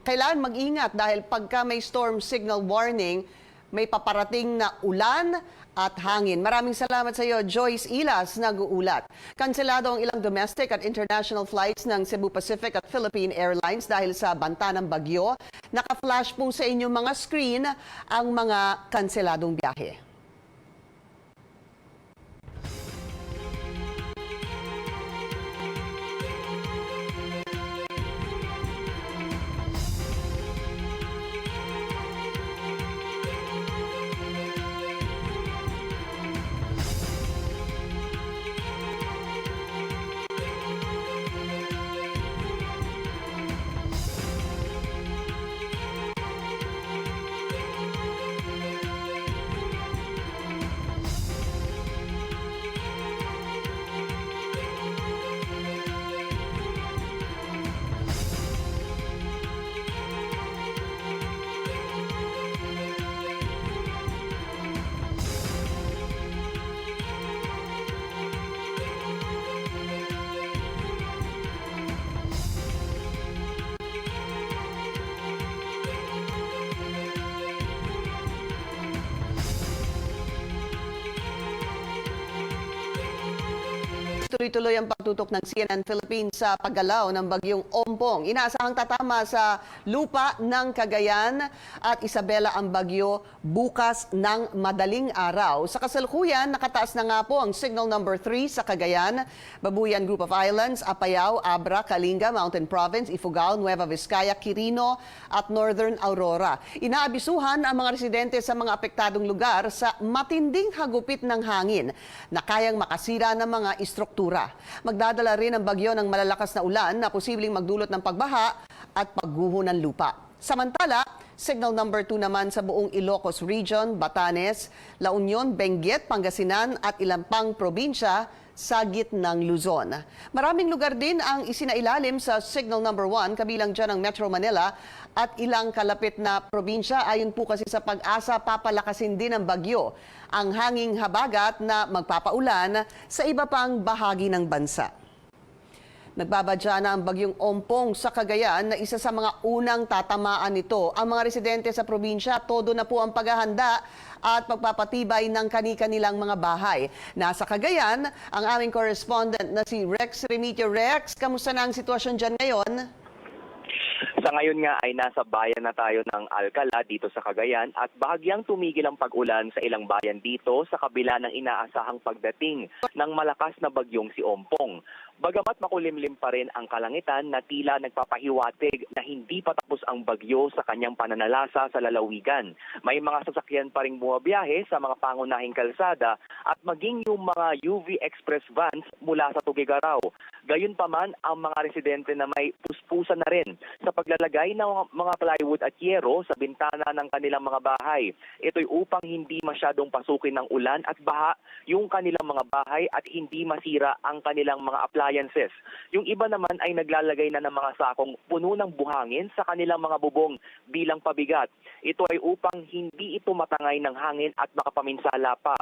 kailangan mag-ingat dahil pagka may storm signal warning, may paparating na ulan at hangin. Maraming salamat sa iyo, Joyce Ilas, nag-uulat. Kanselado ang ilang domestic at international flights ng Cebu Pacific at Philippine Airlines dahil sa banta ng bagyo. Naka-flash po sa inyong mga screen ang mga kanseladong biyahe. Tuloy-tuloy ang pagtutok ng CNN Philippines sa paggalaw ng bagyong Ompong. Inaasahang tatama sa lupa ng Cagayan at Isabela ang bagyo bukas ng madaling araw. Sa kasalukuyan, nakataas na nga po ang signal number 3 sa Cagayan, Babuyan Group of Islands, Apayao, Abra, Kalinga, Mountain Province, Ifugao, Nueva Vizcaya, Quirino at Northern Aurora. Inaabisuhan ang mga residente sa mga apektadong lugar sa matinding hagupit ng hangin na kayang makasira ng mga istruktura. Magdadala rin ang bagyo ng malalakas na ulan na posibleng magdulot ng pagbaha at pagguho ng lupa. Samantala, signal number 2 naman sa buong Ilocos Region, Batanes, La Union, Benguet, Pangasinan at ilang pang probinsya sa gitnang Luzon. Maraming lugar din ang isinailalim sa signal number 1, kabilang dyan ang Metro Manila at ilang kalapit na probinsya. Ayon po kasi sa Pag-asa, papalakasin din ang bagyo ang hanging habagat na magpapaulan sa iba pang bahagi ng bansa. Nagbabadya na ang bagyong Ompong sa Cagayan na isa sa mga unang tatamaan nito. Ang mga residente sa probinsya, todo na po ang paghahanda at pagpapatibay ng kani-kanilang mga bahay. Nasa Cagayan, ang aming correspondent na si Rex Remitio. Rex, kamusta na ang sitwasyon dyan ngayon? Sa ngayon nga ay nasa bayan na tayo ng Alcala dito sa Cagayan at bahagyang tumigil ang pag-ulan sa ilang bayan dito sa kabila ng inaasahang pagdating ng malakas na bagyong si Ompong. Bagamat makulimlim pa rin ang kalangitan na tila nagpapahiwatig na hindi pa tapos ang bagyo sa kanyang pananalasa sa lalawigan. May mga sasakyan pa ring bumabiyahe sa mga pangunahing kalsada at maging yung mga UV Express vans mula sa Tuguegarao. Gayunpaman, ang mga residente na may puspusan na rin sa paglalagay ng mga plywood at yero sa bintana ng kanilang mga bahay. Ito'y upang hindi masyadong pasukin ng ulan at baha yung kanilang mga bahay at hindi masira ang kanilang mga appliances. Yung iba naman ay naglalagay na ng mga sakong puno ng buhangin sa kanilang mga bubong bilang pabigat. Ito ay upang hindi ito matangay ng hangin at makapaminsala pa.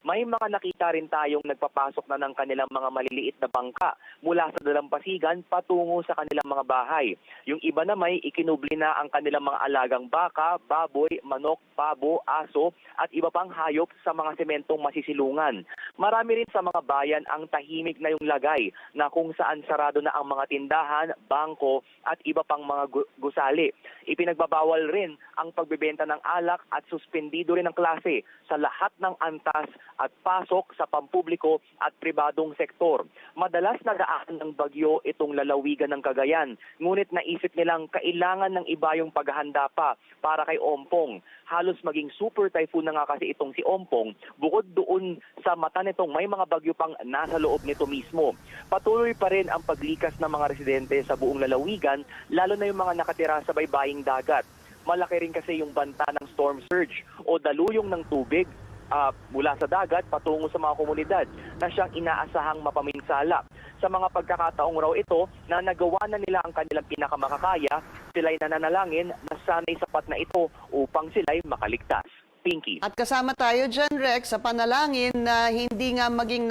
May mga nakita rin tayong nagpapasok na ng kanilang mga maliliit na bangka mula sa dalampasigan patungo sa kanilang mga bahay. Yung iba na may ikinubli na ang kanilang mga alagang baka, baboy, manok, pabo, aso at iba pang hayop sa mga sementong masisilungan. Marami rin sa mga bayan ang tahimik na yung lagay na kung saan sarado na ang mga tindahan, bangko at iba pang mga gusali. Ipinagbabawal rin ang pagbebenta ng alak at suspendido rin ang klase sa lahat ng antas at pasok sa pampubliko at pribadong sektor. Madalas nadaan ng bagyo itong lalawigan ng Cagayan, ngunit naisip nilang kailangan ng iba yung paghahanda pa para kay Ompong. Halos maging super typhoon na nga kasi itong si Ompong, bukod doon sa mata nitong may mga bagyo pang nasa loob nito mismo. Patuloy pa rin ang paglikas ng mga residente sa buong lalawigan, lalo na yung mga nakatira sa baybaying dagat. Malaki rin kasi yung banta ng storm surge o daluyong ng tubig mula sa dagat patungo sa mga komunidad na siyang inaasahang mapaminsala. Sa mga pagkakataong raw ito na nagawa na nila ang kanilang pinakamakakaya, sila'y nananalangin na sana'y sapat na ito upang sila'y makaligtas. Pinky. At kasama tayo dyan, Rex, sa panalangin na hindi nga maging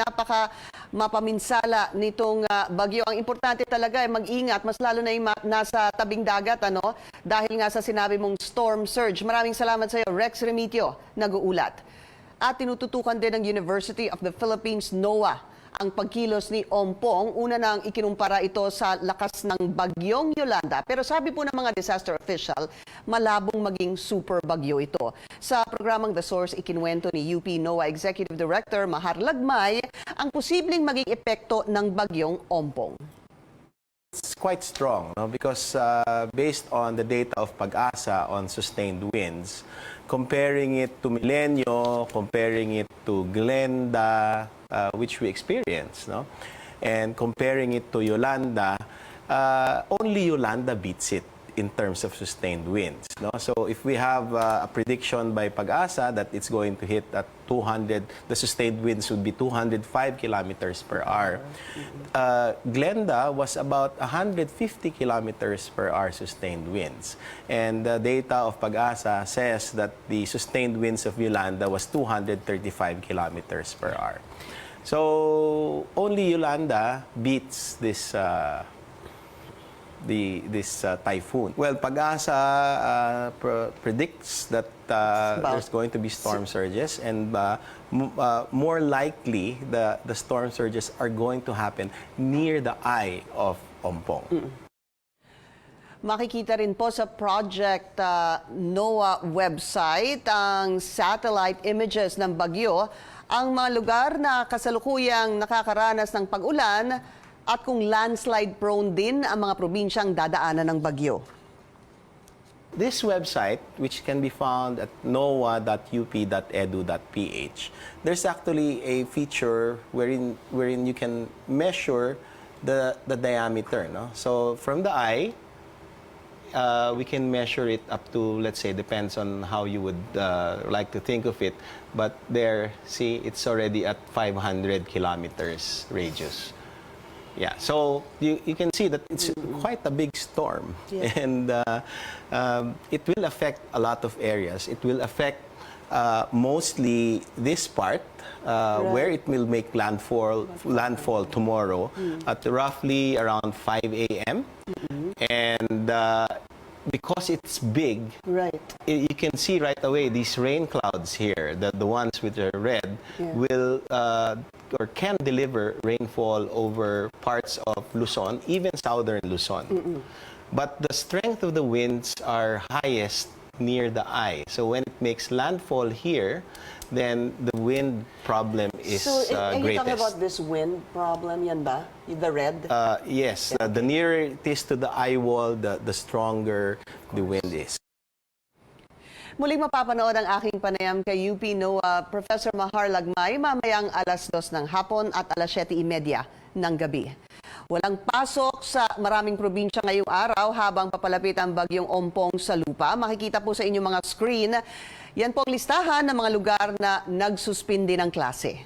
mapaminsala nitong bagyo. Ang importante talaga ay mag-ingat, mas lalo na yung nasa tabing dagat, dahil nga sa sinabi mong storm surge. Maraming salamat sa iyo, Rex Remitio, nag-uulat. At tinututukan din ng University of the Philippines, NOAA, ang pagkilos ni Ompong. Una nang ikinumpara ito sa lakas ng bagyong Yolanda. Pero sabi po ng mga disaster official, malabong maging super bagyo ito. Sa programang The Source, ikinuwento ni UP NOAA Executive Director Mahar Lagmay ang posibleng maging epekto ng bagyong Ompong. It's quite strong, because based on the data of Pag-asa on sustained winds, comparing it to Milenio, comparing it to Glenda, which we experienced, and comparing it to Yolanda, only Yolanda beats it in terms of sustained winds. So if we have a prediction by Pag-asa that it's going to hit at 200, the sustained winds would be 205 kilometers per hour. Glenda was about 150 kilometers per hour sustained winds. And the data of Pag-asa says that the sustained winds of Yolanda was 235 kilometers per hour. So only Yolanda beats this typhoon. Well, Pag-asa predicts that there's going to be storm surges, and more likely the storm surges are going to happen near the eye of Ompong. Makikita rin po sa Project NOAA website ang satellite images ng bagyo, ang mga lugar na kasalukuyang nakakaranas ng pag-ulan at kung landslide prone din ang mga probinsyang dadaanan ng bagyo. This website, which can be found at noaa.up.edu.ph, there's actually a feature wherein you can measure the diameter. So from the eye, we can measure it up to, let's say, depends on how you would like to think of it. But there, see, it's already at 500 kilometers radius. Yeah, so you can see that it's quite a big storm, and it will affect a lot of areas. It will affect mostly this part, where it will make landfall tomorrow at roughly around 5 a.m. And because it's big, you can see right away these rain clouds here, the ones which are red, will or can deliver rainfall over parts of Luzon, even southern Luzon. But the strength of the winds are highest near the eye. So when it makes landfall here, then the wind problem is So, are you greatest. talking about this wind problem, yan ba? The red? Yes, the nearer it is to the eye wall, the stronger the wind is. Muling mapapanood ang aking panayam kay UP NOAA Professor Mahar Lagmay mamayang alas 2 ng hapon at alas 7:30 ng gabi. Walang pasok sa maraming probinsya ngayong araw habang papalapit ang bagyong Ompong sa lupa. Makikita po sa inyong mga screen, yan po ang listahan ng mga lugar na nagsuspindi ng klase.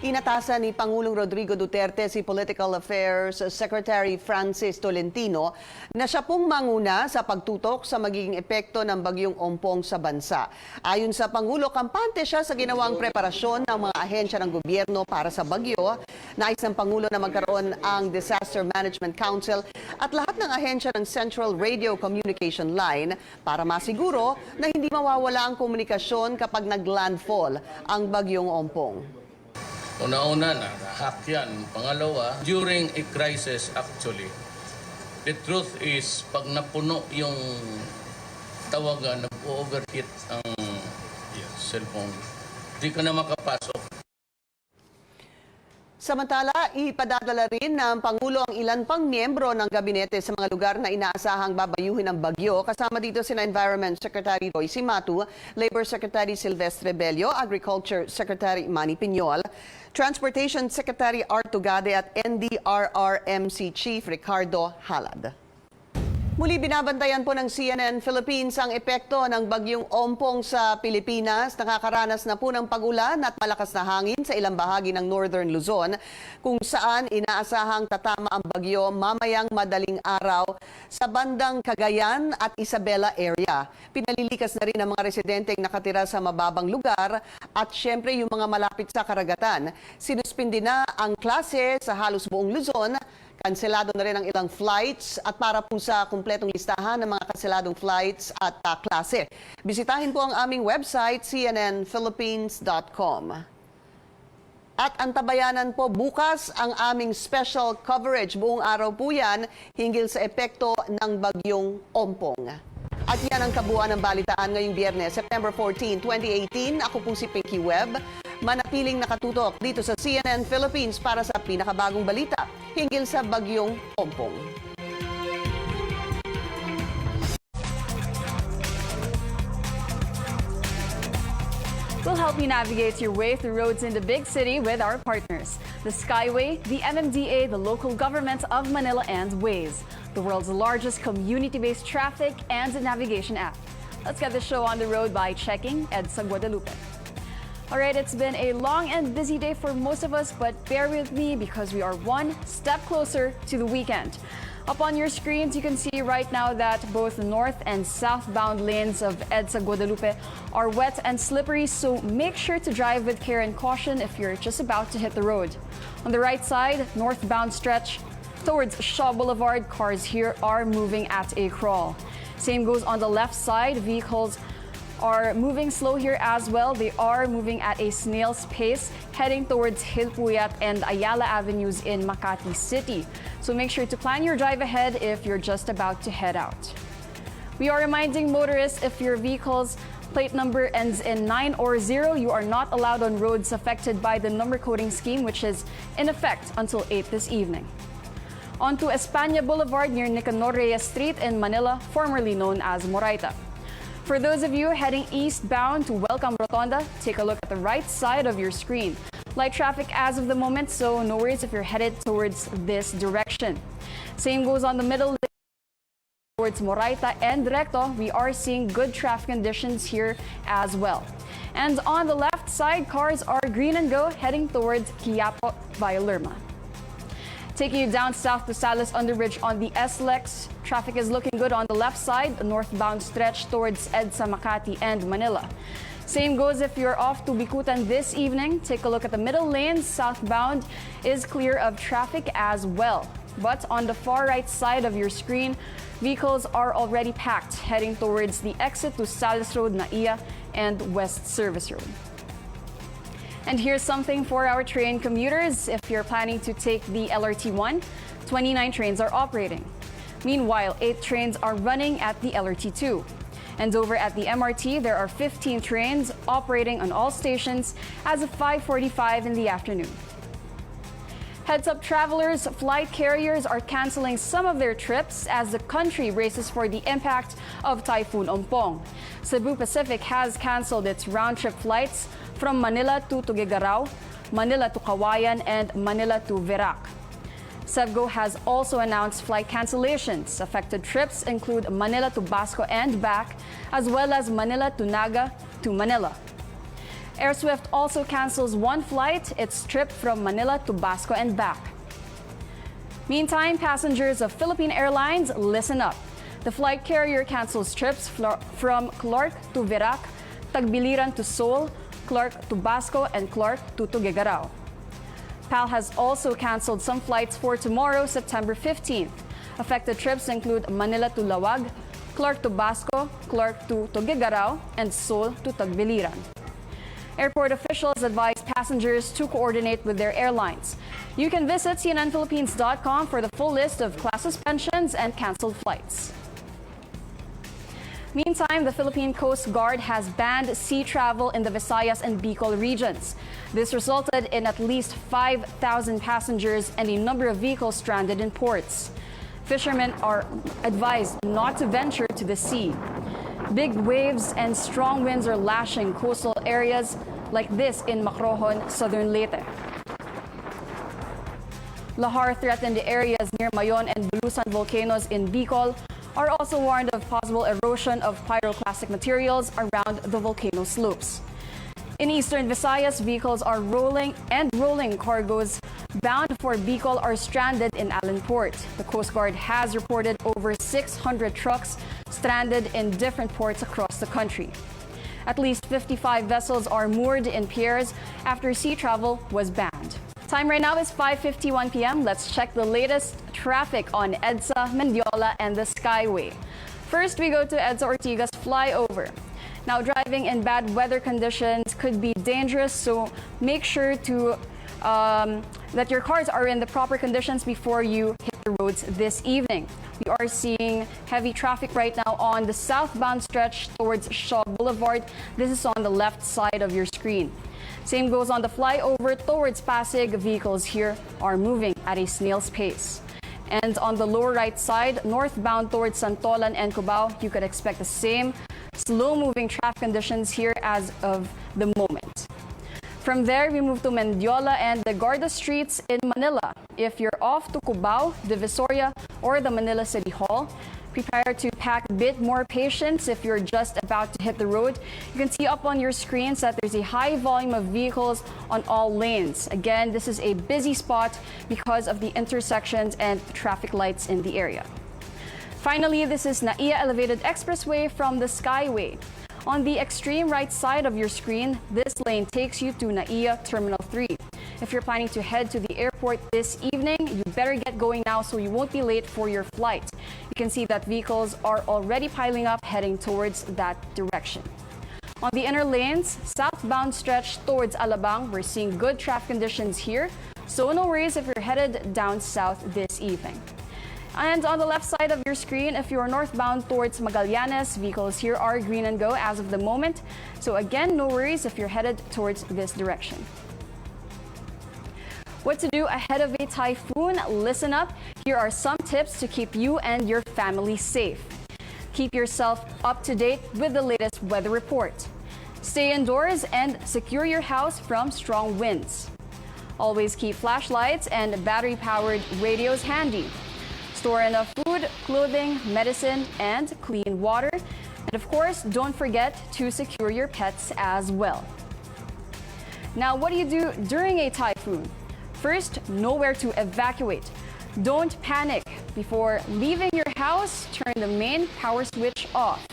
Inatasan ni Pangulong Rodrigo Duterte si Political Affairs Secretary Francis Tolentino na siya pong manguna sa pagtutok sa magiging epekto ng bagyong Ompong sa bansa. Ayon sa Pangulo, kampante siya sa ginawang preparasyon ng mga ahensya ng gobyerno para sa bagyo. Nais ng Pangulo na magkaroon ang Disaster Management Council at lahat ng ahensya ng Central Radio Communication Line para masiguro na hindi mawawala ang komunikasyon kapag nag-landfall ang bagyong Ompong. Una-una na-hack yan. Pangalawa, during a crisis actually, the truth is pag napuno yung tawagan, nag-overheat ang cellphone, di ka na makapasok. Samantala, ipadadala rin ng Pangulo ang ilan pang miyembro ng gabinete sa mga lugar na inaasahang babayuhin ng bagyo. Kasama dito sina Environment Secretary Royce Matu, Labor Secretary Silvestre Bello, Agriculture Secretary Manny Piñol, Transportation Secretary Art Tugade at NDRRMC Chief Ricardo Halad. Muli binabantayan po ng CNN Philippines ang epekto ng bagyong Ompong sa Pilipinas. Nakakaranas na po ng pag-ulan at malakas na hangin sa ilang bahagi ng Northern Luzon kung saan inaasahang tatama ang bagyo mamayang madaling araw sa bandang Cagayan at Isabela area. Pinalilikas na rin ang mga residenteng nakatira sa mababang lugar at syempre yung mga malapit sa karagatan. Sinuspindi na ang klase sa halos buong Luzon. Kanselado na rin ang ilang flights at para po sa kumpletong listahan ng mga kanseladong flights at klase, bisitahin po ang aming website cnnphilippines.com. At antabayanan po bukas ang aming special coverage. Buong araw po yan hinggil sa epekto ng bagyong Ompong. At yan ang kabuuan ng balitaan ngayong Biyernes, September 14, 2018. Ako po si Pinky Webb. Manatiling nakatutok dito sa CNN Philippines para sa pinakabagong balita hinggil sa bagyong Ompong. We'll help you navigate your way through roads in the big city with our partners, the Skyway, the MMDA, the local government of Manila, and Waze, the world's largest community-based traffic and navigation app. Let's get the show on the road by checking EDSA Guadalupe. All right, it's been a long and busy day for most of us, but bear with me because we are one step closer to the weekend. Up on your screens, you can see right now that both north and southbound lanes of EDSA Guadalupe are wet and slippery, so make sure to drive with care and caution if you're just about to hit the road. On the right side, northbound stretch towards Shaw Boulevard, cars here are moving at a crawl. Same goes on the left side, vehicles are moving slow here as well. They are moving at a snail's pace, heading towards Hilpuyat and Ayala Avenues in Makati City. So make sure to plan your drive ahead if you're just about to head out. We are reminding motorists if your vehicle's plate number ends in 9 or 0, you are not allowed on roads affected by the number coding scheme, which is in effect until 8 this evening. On to España Boulevard near Nicanor Reyes Street in Manila, formerly known as Moraita. For those of you heading eastbound to Welcome Rotonda, take a look at the right side of your screen. Light traffic as of the moment, so no worries if you're headed towards this direction. Same goes on the middle lane towards Moraita and Recto. We are seeing good traffic conditions here as well. And on the left side, cars are green and go heading towards Quiapo via Lerma. Taking you down south to Salas Underbridge on the SLEX, traffic is looking good on the left side, northbound stretch towards EDSA, Makati, and Manila. Same goes if you're off to Bikutan this evening. Take a look at the middle lanes. Southbound is clear of traffic as well. But on the far right side of your screen, vehicles are already packed heading towards the exit to Salas Road, Naiya, and West Service Road. And here's something for our train commuters. If you're planning to take the LRT1, 29 trains are operating. Meanwhile, 8 trains are running at the LRT2. And over at the MRT, there are 15 trains operating on all stations as of 5:45 in the afternoon. Heads up travelers, flight carriers are canceling some of their trips as the country races for the impact of Typhoon Ompong. Cebu Pacific has canceled its round-trip flights from Manila to Tuguegarao, Manila to Kawayan, and Manila to Verac. Cebgo has also announced flight cancellations. Affected trips include Manila to Basco and back, as well as Manila to Naga to Manila. AirSwift also cancels one flight, its trip from Manila to Basco and back. Meantime, passengers of Philippine Airlines, listen up. The flight carrier cancels trips from Clark to Verac, Tagbiliran to Seoul, Clark to Basco, and Clark to Tuguegarao. PAL has also canceled some flights for tomorrow, September 15th. Affected trips include Manila to Lawag, Clark to Basco, Clark to Tuguegarao, and Seoul to Tagbiliran. Airport officials advise passengers to coordinate with their airlines. You can visit cnnphilippines.com for the full list of class suspensions and canceled flights. Meantime, the Philippine Coast Guard has banned sea travel in the Visayas and Bicol regions. This resulted in at least 5,000 passengers and a number of vehicles stranded in ports. Fishermen are advised not to venture to the sea. Big waves and strong winds are lashing coastal areas like this in Macrohon, southern Leyte. Lahar threatened areas near Mayon and Bulusan volcanoes in Bicol are also warned of possible erosion of pyroclastic materials around the volcano slopes. In eastern Visayas, vehicles are rolling cargoes bound for Bicol are stranded in Allen Port. The Coast Guard has reported over 600 trucks stranded in different ports across the country. At least 55 vessels are moored in piers after sea travel was banned. Time right now is 5:51 p.m. Let's check the latest traffic on EDSA, Mendiola, and the Skyway. First, we go to EDSA Ortigas flyover. Now, driving in bad weather conditions could be dangerous, so make sure to that your cars are in the proper conditions before you hit the roads this evening. We are seeing heavy traffic right now on the southbound stretch towards Shaw Boulevard. This is on the left side of your screen. Same goes on the flyover towards Pasig. Vehicles here are moving at a snail's pace. And on the lower right side, northbound towards Santolan and Cubao, you could expect the same slow-moving traffic conditions here as of the moment. From there, we move to Mendiola and the Garda streets in Manila. If you're off to Cubao, Divisoria, or the Manila City Hall, prepare to pack a bit more patience if you're just about to hit the road. You can see up on your screens that there's a high volume of vehicles on all lanes. Again, this is a busy spot because of the intersections and traffic lights in the area. Finally, this is Naiya Elevated Expressway from the Skyway. On the extreme right side of your screen, this lane takes you to Naiya Terminal 3. If you're planning to head to the airport this evening, you better get going now so you won't be late for your flight. You can see that vehicles are already piling up heading towards that direction. On the inner lanes, southbound stretch towards Alabang, we're seeing good traffic conditions here, so no worries if you're headed down south this evening. And on the left side of your screen, if you're northbound towards Magallanes, vehicles here are green and go as of the moment. So again, no worries if you're headed towards this direction. What to do ahead of a typhoon? Listen up. Here are some tips to keep you and your family safe. Keep yourself up to date with the latest weather report. Stay indoors and secure your house from strong winds. Always keep flashlights and battery-powered radios handy. Store enough food, clothing, medicine, and clean water. And of course, don't forget to secure your pets as well. Now, what do you do during a typhoon? First, know where to evacuate. Don't panic. Before leaving your house, turn the main power switch off.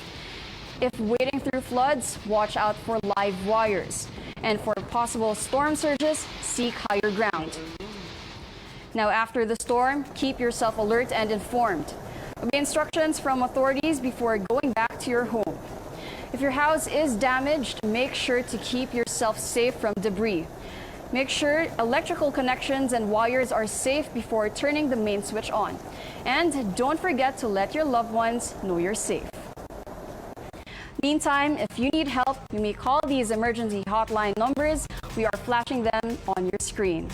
If wading through floods, watch out for live wires. And for possible storm surges, seek higher ground. Now, after the storm, keep yourself alert and informed. Obey instructions from authorities before going back to your home. If your house is damaged, make sure to keep yourself safe from debris. Make sure electrical connections and wires are safe before turning the main switch on. And don't forget to let your loved ones know you're safe. Meantime, if you need help, you may call these emergency hotline numbers. We are flashing them on your screen.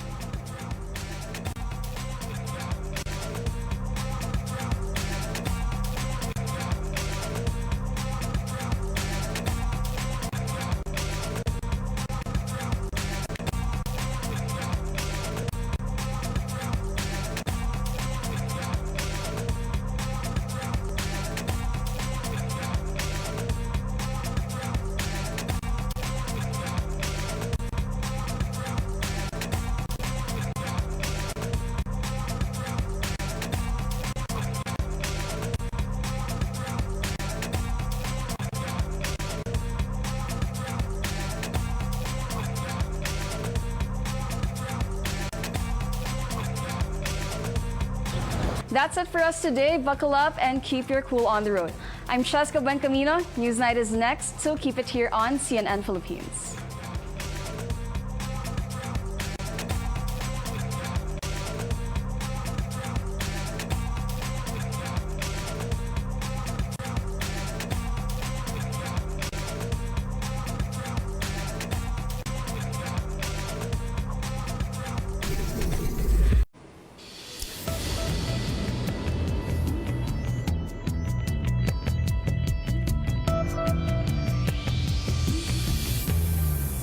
That's it for us today. Buckle up and keep your cool on the road. I'm Cheska Buencamino. Newsnight is next, so keep it here on CNN Philippines.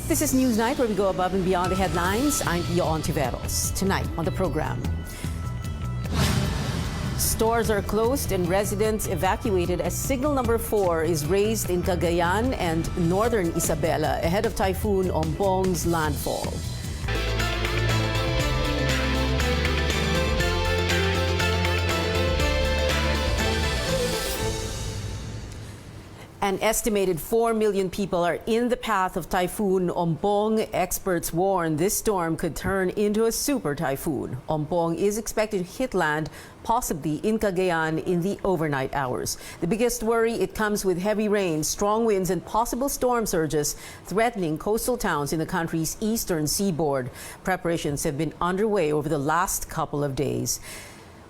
This is Newsnight, where we go above and beyond the headlines. I'm Pio Ontiveros. Tonight on the program, stores are closed and residents evacuated as signal number 4 is raised in Cagayan and northern Isabela ahead of Typhoon Ompong's landfall. An estimated 4 million people are in the path of Typhoon Ompong. Experts warn this storm could turn into a super typhoon. Ompong is expected to hit land, possibly in Cagayan, in the overnight hours. The biggest worry, it comes with heavy rain, strong winds, and possible storm surges threatening coastal towns in the country's eastern seaboard. Preparations have been underway over the last couple of days.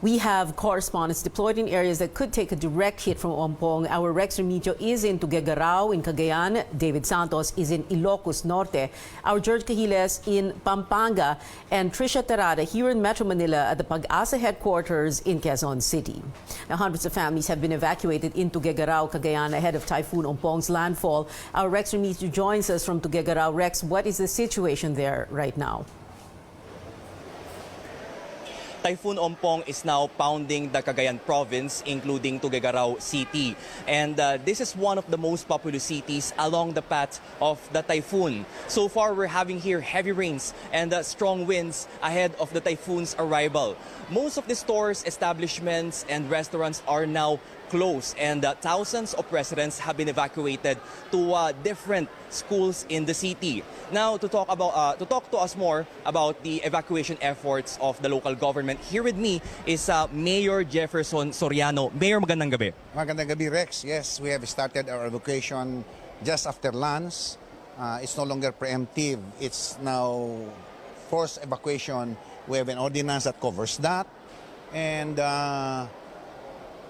We have correspondents deployed in areas that could take a direct hit from Ompong. Our Rex Remigio is in Tuguegarao in Cagayan. David Santos is in Ilocos Norte. Our George Cahiles in Pampanga. And Trisha Terada here in Metro Manila at the Pag-asa headquarters in Quezon City. Now, hundreds of families have been evacuated in Tuguegarao, Cagayan ahead of Typhoon Ompong's landfall. Our Rex Remigio joins us from Tuguegarao. Rex, what is the situation there right now? Typhoon Ompong is now pounding the Cagayan province, including Tuguegarao City. And this is one of the most populous cities along the path of the typhoon. So far, we're having here heavy rains and strong winds ahead of the typhoon's arrival. Most of the stores, establishments, and restaurants are now closed, and thousands of residents have been evacuated to different schools in the city. Now, to talk to us more about the evacuation efforts of the local government, here with me is Mayor Jefferson Soriano. Mayor, magandang gabi. Magandang gabi, Rex. Yes, we have started our evacuation just after lunch. It's no longer preemptive. It's now forced evacuation. We have an ordinance that covers that. And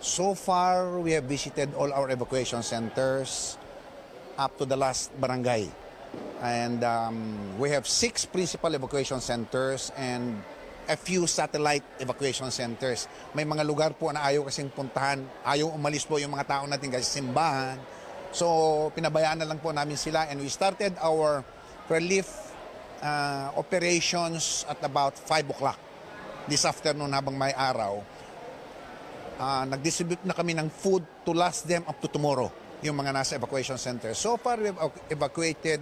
so far, we have visited all our evacuation centers up to the last barangay. And we have 6 principal evacuation centers and a few satellite evacuation centers. May mga lugar po na ayaw kasing puntahan, ayaw umalis po yung mga tao natin kasi simbahan. So, pinabayaan na lang po namin sila, and we started our relief operations at about 5 o'clock this afternoon habang may araw. Nag-distribute na kami ng food to last them up to tomorrow, yung mga nasa evacuation center. So far, we have evacuated,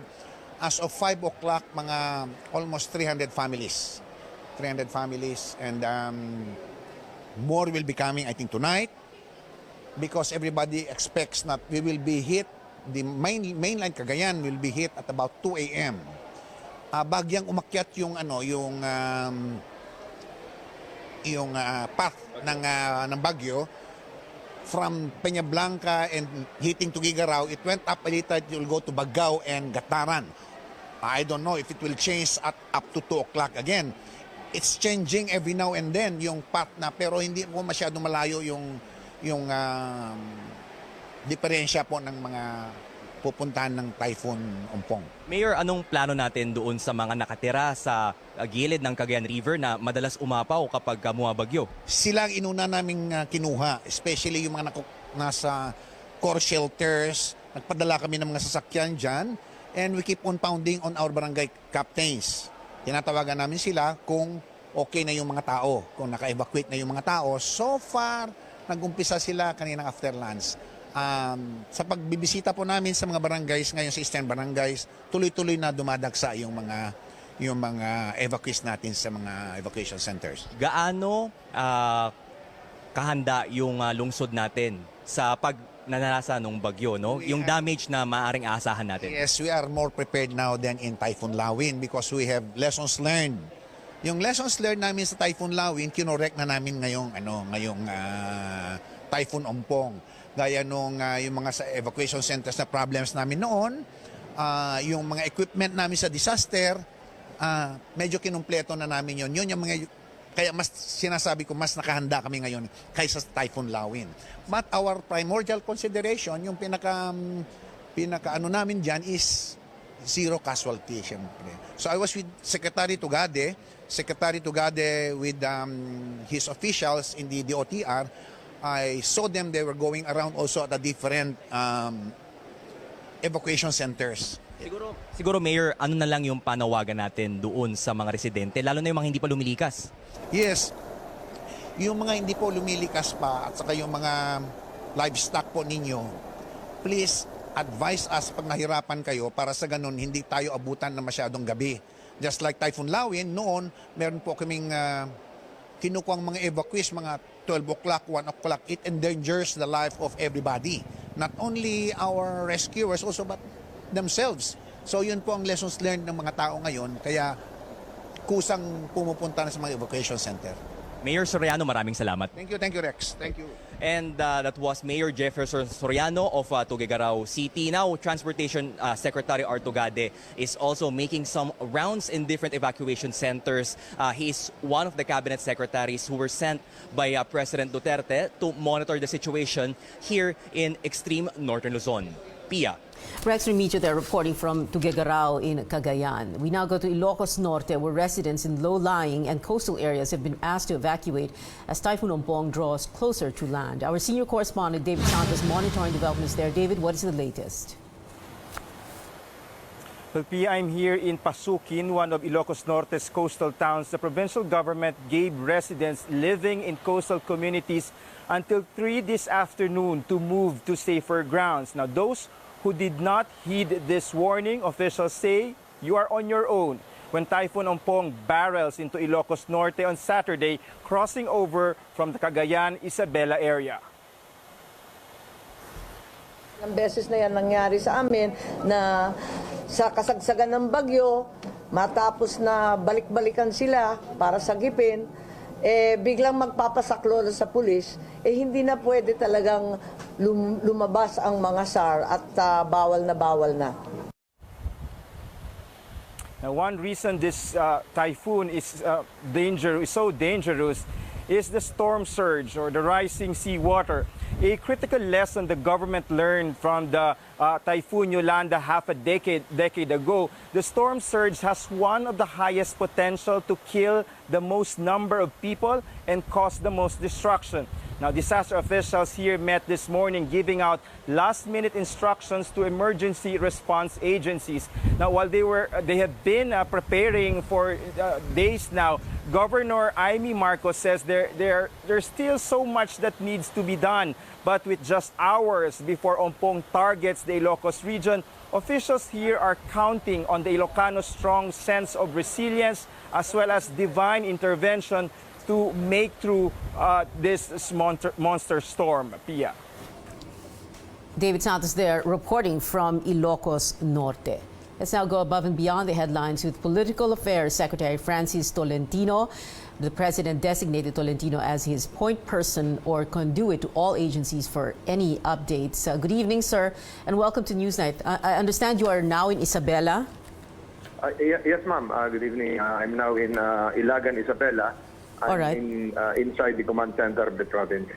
as of 5 o'clock, mga almost 300 families. 300 families, and More will be coming, I think, tonight because everybody expects that we will be hit. The mainland Cagayan will be hit at about 2 a.m. Bagyang umakyat yung path ng bagyo from Peña Blanca and hitting Tuguegarao. It went up a little, it will go to Bagao and Gataran. I don't know if it will change at up to 2 o'clock again. It's changing every now and then yung path na, pero hindi po masyadong malayo yung diferensya po ng mga pupuntahan ng Typhoon Ompong. Mayor, anong plano natin doon sa mga nakatira sa gilid ng Cagayan River na madalas umapaw kapag bumabagyo? Sila ang inuna naming kinuha, especially yung mga nasa core shelters. Nagpadala kami ng mga sasakyan dyan and we keep on pounding on our barangay captains. Tinatawagan namin sila kung okay na yung mga tao, kung naka-evacuate na yung mga tao. So far, nag-umpisa sila kaninang after lunch. Sa pagbibisita po namin sa mga barangays, ngayon sa Eastern Barangays, tuloy-tuloy na dumadagsa yung mga evacuees natin sa mga evacuation centers. Gaano kahanda yung lungsod natin sa pagnanalasa ng bagyo, no? Yung damage na maaring aasahan natin? Yes, we are more prepared now than in Typhoon Lawin because we have lessons learned. Yung lessons learned namin sa Typhoon Lawin, kinorek na namin ngayong Typhoon Ompong. Gaya nung yung mga sa evacuation centers na problems namin noon, yung mga equipment namin sa disaster, medyo kinumpleto na namin yun. Yun yung mga, kaya mas sinasabi ko, mas nakahanda kami ngayon kaysa sa Typhoon Lawin. But our primordial consideration, yung pinaka namin dyan is zero casualty, syempre. So I was with Secretary Tugade with his officials in the DOTR. I saw them, they were going around also at the different evacuation centers. Siguro Mayor, ano na lang yung panawagan natin doon sa mga residente, lalo na yung mga hindi pa lumilikas? Yes, yung mga hindi po lumilikas pa at saka yung mga livestock po ninyo, please advise us pag nahirapan kayo para sa ganun hindi tayo abutan na masyadong gabi. Just like Typhoon Lawin, noon meron po kaming kinukuhang mga evacuees, mga 12 o'clock, 1 o'clock. It endangers the life of everybody. Not only our rescuers, also but themselves. So yun po ang lessons learned ng mga tao ngayon. Kaya kusang pumupunta na sa mga evacuation center. Mayor Soriano, maraming salamat. Thank you, Rex. Thank you. And that was Mayor Jefferson Soriano of Tuguegarao City. Now, Transportation Secretary Artugade is also making some rounds in different evacuation centers. He is one of the cabinet secretaries who were sent by President Duterte to monitor the situation here in extreme northern Luzon. Pia. Rex Remigio there reporting from Tuguegarao in Cagayan. We now go to Ilocos Norte, where residents in low-lying and coastal areas have been asked to evacuate as Typhoon Ompong draws closer to land. Our senior correspondent David Santos monitoring developments there. David, what is the latest? Well, Pia, I'm here in Pasukin, one of Ilocos Norte's coastal towns. The provincial government gave residents living in coastal communities until 3 this afternoon to move to safer grounds. Now, those who did not heed this warning, officials say you are on your own when Typhoon Ompong barrels into Ilocos Norte on Saturday, crossing over from the Cagayan-Isabela area. Ilang beses na yan nangyari sa amin na sa kasagsagan ng bagyo, matapos na balik-balikan sila para sagipin, biglang magpapasaklo sa pulis, hindi na pwede talagang lumabas ang mga SAR at bawal na. Now, one reason this typhoon is so dangerous is the storm surge or the rising sea water. A critical lesson the government learned from the Typhoon Yolanda half a decade ago. The storm surge has one of the highest potential to kill the most number of people and cause the most destruction. Now, disaster officials here met this morning giving out last-minute instructions to emergency response agencies. Now, while they have been preparing for days now, Governor Amy Marcos says there's still so much that needs to be done. But with just hours before Ompong targets the Ilocos region, officials here are counting on the Ilocanos' strong sense of resilience as well as divine intervention to make through this monster storm, Pia. David Santos there reporting from Ilocos Norte. Let's now go above and beyond the headlines with Political Affairs Secretary Francis Tolentino. The president designated Tolentino as his point person or conduit to all agencies for any updates. Good evening, sir, and welcome to Newsnight. I understand you are now in Isabela. Yes, ma'am. Good evening. I'm now in Ilagan, Isabela. I'm All right. Inside the command center of the province.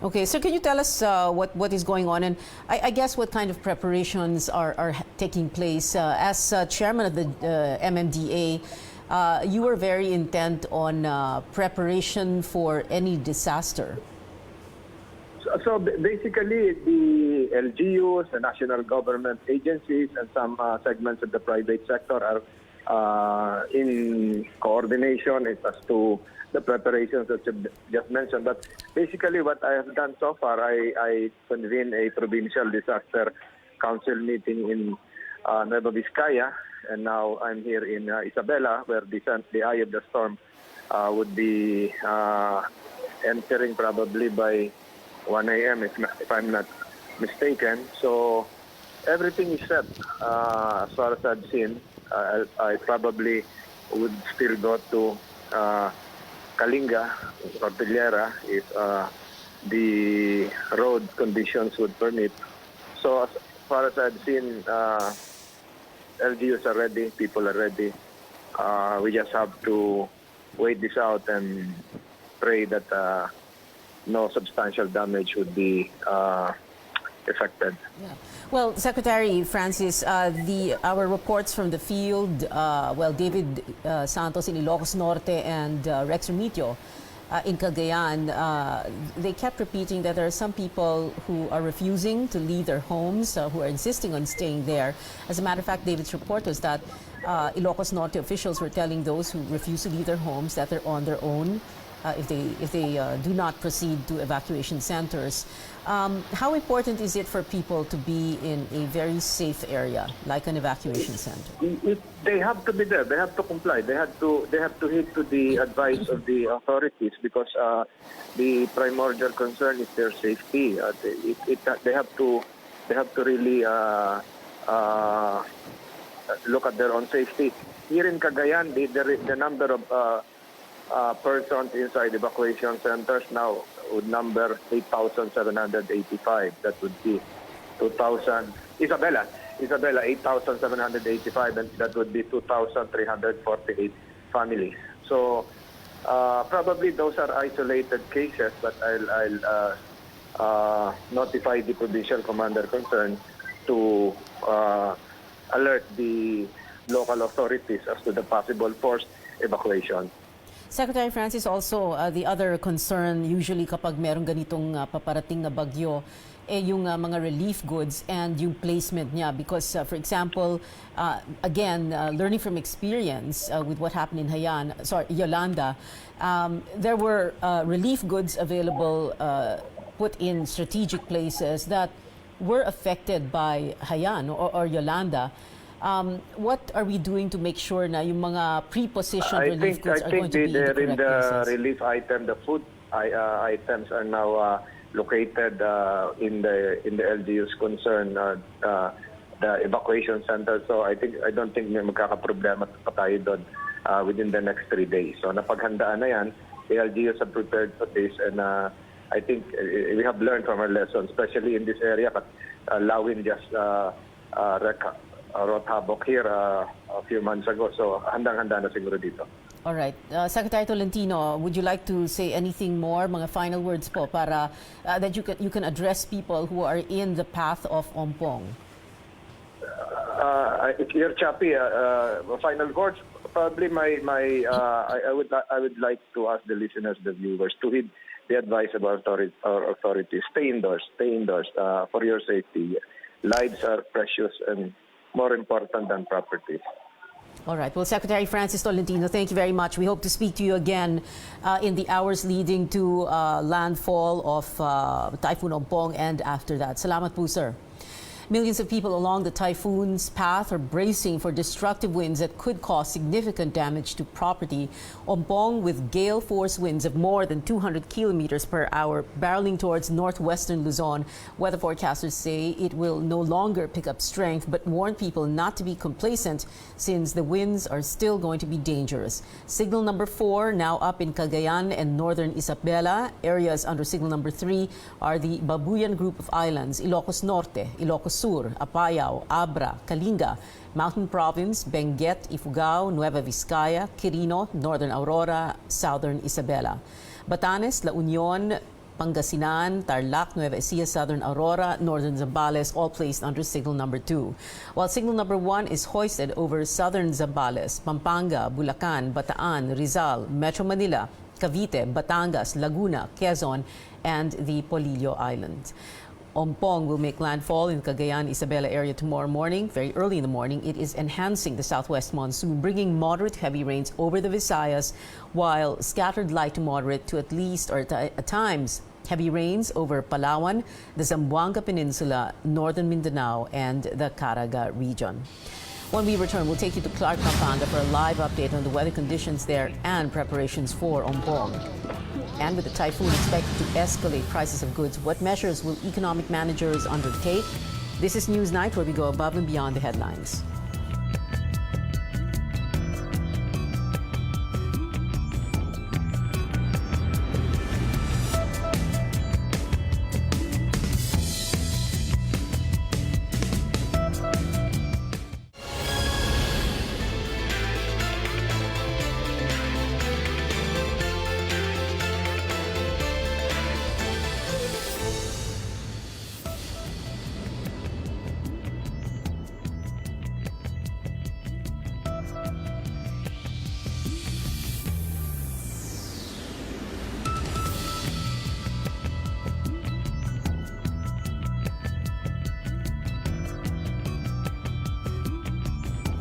Okay, so can you tell us what is going on, and I guess what kind of preparations are taking place? As chairman of the MMDA, you were very intent on preparation for any disaster. So basically, the LGUs, the national government agencies, and some segments of the private sector are in coordination as to the preparations that you just mentioned. But basically what I have done so far, I convened a provincial disaster council meeting in Nueva Vizcaya, and now I'm here in Isabela, where the eye of the storm would be entering probably by 1 a.m. if I'm not mistaken. So everything is set as far as I've seen. I probably would still go to Kalinga, Cordillera, if the road conditions would permit. So as far as I've seen, LGUs are ready, people are ready. We just have to wait this out and pray that no substantial damage would be affected. Yeah. Well, Secretary Francis, our reports from the field, David Santos in Ilocos Norte and Rex Remitio in Cagayan, they kept repeating that there are some people who are refusing to leave their homes, who are insisting on staying there. As a matter of fact, David's report was that Ilocos Norte officials were telling those who refuse to leave their homes that they're on their own if they do not proceed to evacuation centers. How important is it for people to be in a very safe area, like an evacuation center? They have to be there. They have to comply. They have to heed to the advice of the authorities, because the primordial concern is their safety. They have to really look at their own safety. Here in Cagayan, the number of persons inside evacuation centers now would number 8,785. That would be 2,000. Isabela, 8,785, and that would be 2,348 families. So probably those are isolated cases, but I'll notify the provincial commander concerned to alert the local authorities as to the possible forced evacuation. Secretary Francis, also the other concern usually kapag merong ganitong paparating na bagyo, yung mga relief goods and yung placement niya. Because, for example, again, learning from experience with what happened in Yolanda, there were relief goods available put in strategic places that were affected by or Yolanda. What are we doing to make sure na yung mga pre-positioned relief goods are going to be in the correct places? Relief item, the food items are now located in the LGUs concerned, the evacuation center. So I don't think may magkakaproblema pa tayo doon within the next 3 days. So napaghandaan na yan. The LGUs are prepared for this, and I think we have learned from our lessons, especially in this area. But Lawin just wrote havoc here a few months ago. So handang-handa na siguro dito. All right. Secretary Tolentino, would you like to say anything more, mga final words po, para that you can address people who are in the path of Ompong? If you're choppy, final words, probably I would like to ask the listeners, the viewers, to heed the advice of our authorities. Stay indoors for your safety. Lives are precious and more important than property. All right. Well, Secretary Francis Tolentino, thank you very much. We hope to speak to you again in the hours leading to landfall of Typhoon Ompong and after that. Salamat po, sir. Millions of people along the typhoon's path are bracing for destructive winds that could cause significant damage to property. Ompong, with gale force winds of more than 200 kilometers per hour, barreling towards northwestern Luzon. Weather forecasters say it will no longer pick up strength, but warn people not to be complacent since the winds are still going to be dangerous. Signal number 4 now up in Cagayan and northern Isabela. Areas under signal number 3 are the Babuyan group of islands, Ilocos Norte, Ilocos Sur, Apayao, Abra, Kalinga, Mountain Province, Benguet, Ifugao, Nueva Vizcaya, Quirino, Northern Aurora, Southern Isabela. Batanes, La Union, Pangasinan, Tarlac, Nueva Ecija, Southern Aurora, Northern Zambales, all placed under signal number 2. While signal number 1 is hoisted over Southern Zambales, Pampanga, Bulacan, Bataan, Rizal, Metro Manila, Cavite, Batangas, Laguna, Quezon, and the Polillo Islands. Ompong will make landfall in Cagayan, Isabela area tomorrow morning. Very early in the morning, it is enhancing the southwest monsoon, bringing moderate heavy rains over the Visayas, while scattered light to moderate to at least or at times heavy rains over Palawan, the Zamboanga Peninsula, northern Mindanao, and the Caraga region. When we return, we'll take you to Clark, Pampanga for a live update on the weather conditions there and preparations for Ompong. And with the typhoon expected to escalate prices of goods, what measures will economic managers undertake? This is Newsnight, where we go above and beyond the headlines.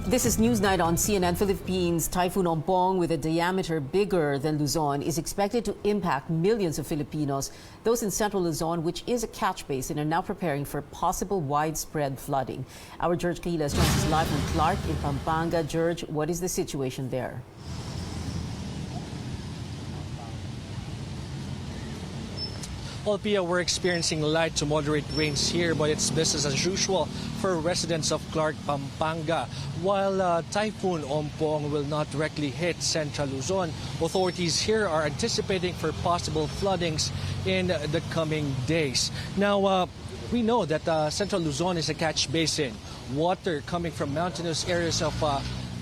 This is Newsnight on CNN Philippines. Typhoon Ompong, with a diameter bigger than Luzon, is expected to impact millions of Filipinos. Those in central Luzon, which is a catch basin, are now preparing for possible widespread flooding. Our George Cahilas joins us live from Clark in Pampanga. George, what is the situation there? Well, Pia, we're experiencing light to moderate rains here, but it's business as usual for residents of Clark, Pampanga. While Typhoon Ompong will not directly hit central Luzon, authorities here are anticipating for possible floodings in the coming days. Now, we know that central Luzon is a catch basin. Water coming from mountainous areas of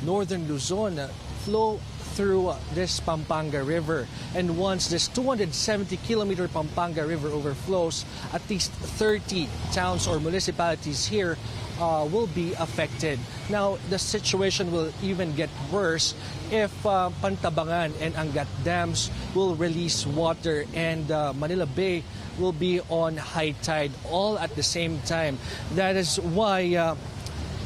northern Luzon flow through this Pampanga River. And once this 270-kilometer Pampanga River overflows, at least 30 towns or municipalities here will be affected. Now, the situation will even get worse if Pantabangan and Angat dams will release water and Manila Bay will be on high tide all at the same time. That is why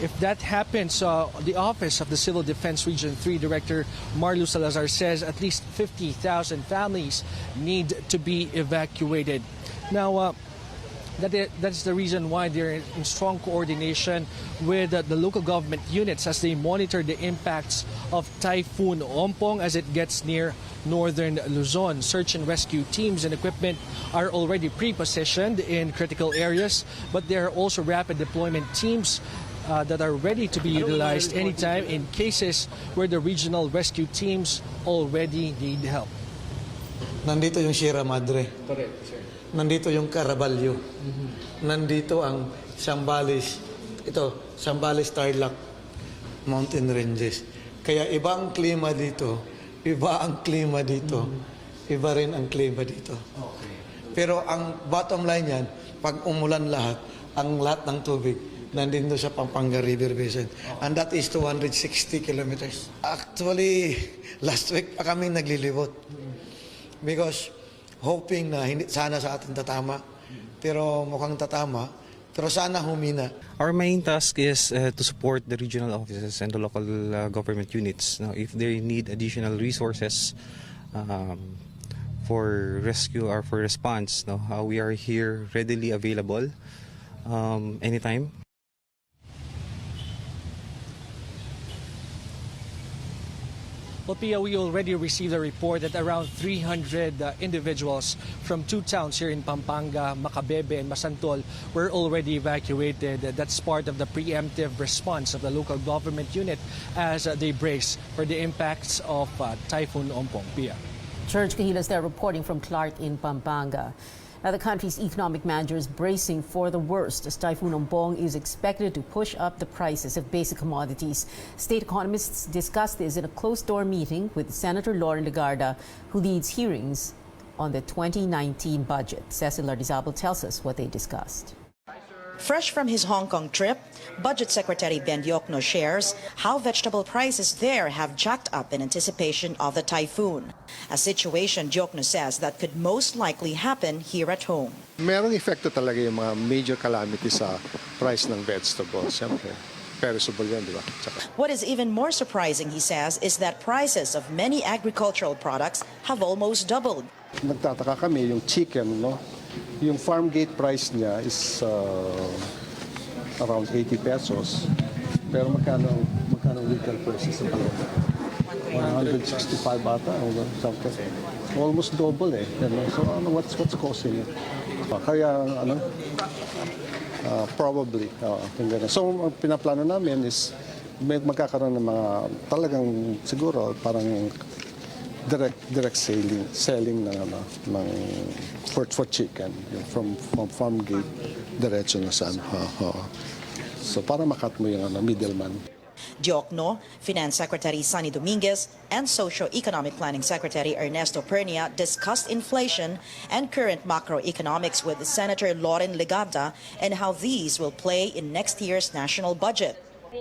if that happens, the Office of the Civil Defense Region 3 Director Marlu Salazar says at least 50,000 families need to be evacuated. Now, that's the reason why they're in strong coordination with the local government units as they monitor the impacts of Typhoon Ompong as it gets near northern Luzon. Search and rescue teams and equipment are already pre-positioned in critical areas, but there are also rapid deployment teams that are ready to be utilized anytime in cases where the regional rescue teams already need help. Nandito yung Sierra Madre. Correct, sir. Nandito yung Caraballo. Nandito ang Zambales. Ito, Zambales Tarlac Mountain Ranges. Kaya iba ang klima dito. Iba ang klima dito. Iba rin ang klima dito. Pero ang bottom line yan, pag umulan lahat, ang lahat ng tubig nandito sa Pampanga River Basin. And that is 260 kilometers. Actually, last week pa kami naglilibot. Because hoping na hindi, sana sa atin tatama. Pero mukhang tatama. Pero sana humina. Our main task is to support the regional offices and the local government units. Now, if they need additional resources for rescue or for response, we are here readily available anytime. Well, Pia, we already received a report that around 300 individuals from 2 towns here in Pampanga, Macabebe and Masantol were already evacuated. That's part of the preemptive response of the local government unit as they brace for the impacts of Typhoon Ompong. Pia. George Cahilas there reporting from Clark in Pampanga. Now, the country's economic manager is bracing for the worst as Typhoon Ompong is expected to push up the prices of basic commodities. State economists discussed this in a closed-door meeting with Senator Loren Legarda, who leads hearings on the 2019 budget. Cecil Lardizabal tells us what they discussed. Fresh from his Hong Kong trip, Budget Secretary Ben Diokno shares how vegetable prices there have jacked up in anticipation of the typhoon. A situation, Diokno says, that could most likely happen here at home. Merong epekto talaga yung mga major calamities sa price ng vegetables. Siyempre, perishable yan, di ba? What is even more surprising, he says, is that prices of many agricultural products have almost doubled. Nagtataka kami yung chicken, no? Yung farm gate price niya is around 80 pesos. Pero magkano retail prices sa palengke? 165 ata or something. Almost double eh. So what's causing it? Kaya probably. So ang pinaplano namin is magkakaroon ng mga talagang siguro parang direct selling ng for chicken from farm gate diretso na saan. So para makat mo yung middleman. Diokno, Finance Secretary Sonny Dominguez, and Socio-Economic Planning Secretary Ernesto Pernia discussed inflation and current macroeconomics with Senator Loren Legarda and how these will play in next year's national budget.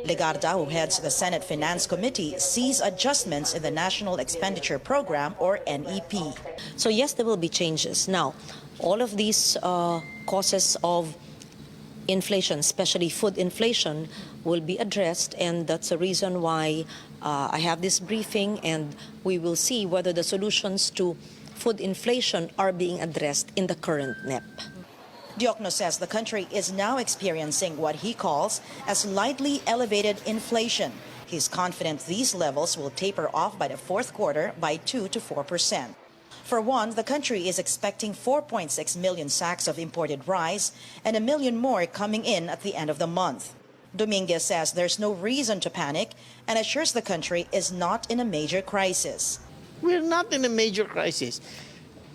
Legarda, who heads the Senate Finance Committee, sees adjustments in the National Expenditure Program, or NEP. So yes, there will be changes. Now, all of these causes of inflation, especially food inflation, will be addressed, and that's the reason why I have this briefing, and we will see whether the solutions to food inflation are being addressed in the current NEP. Diokno says the country is now experiencing what he calls a slightly elevated inflation. He's confident these levels will taper off by the fourth quarter by 2 to 4%. For one, the country is expecting 4.6 million sacks of imported rice and 1 million more coming in at the end of the month. Dominguez says there's no reason to panic and assures the country is not in a major crisis. We're not in a major crisis.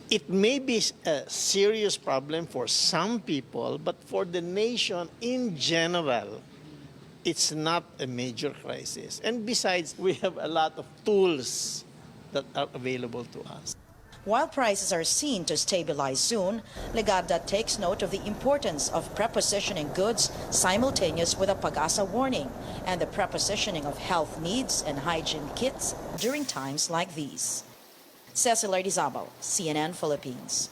It may be a serious problem for some people, but for the nation in general, it's not a major crisis. And besides, we have a lot of tools that are available to us. While prices are seen to stabilize soon, Legarda takes note of the importance of prepositioning goods simultaneous with a pag-asa warning and the prepositioning of health needs and hygiene kits during times like these. Cecil Lardizabal, CNN Philippines.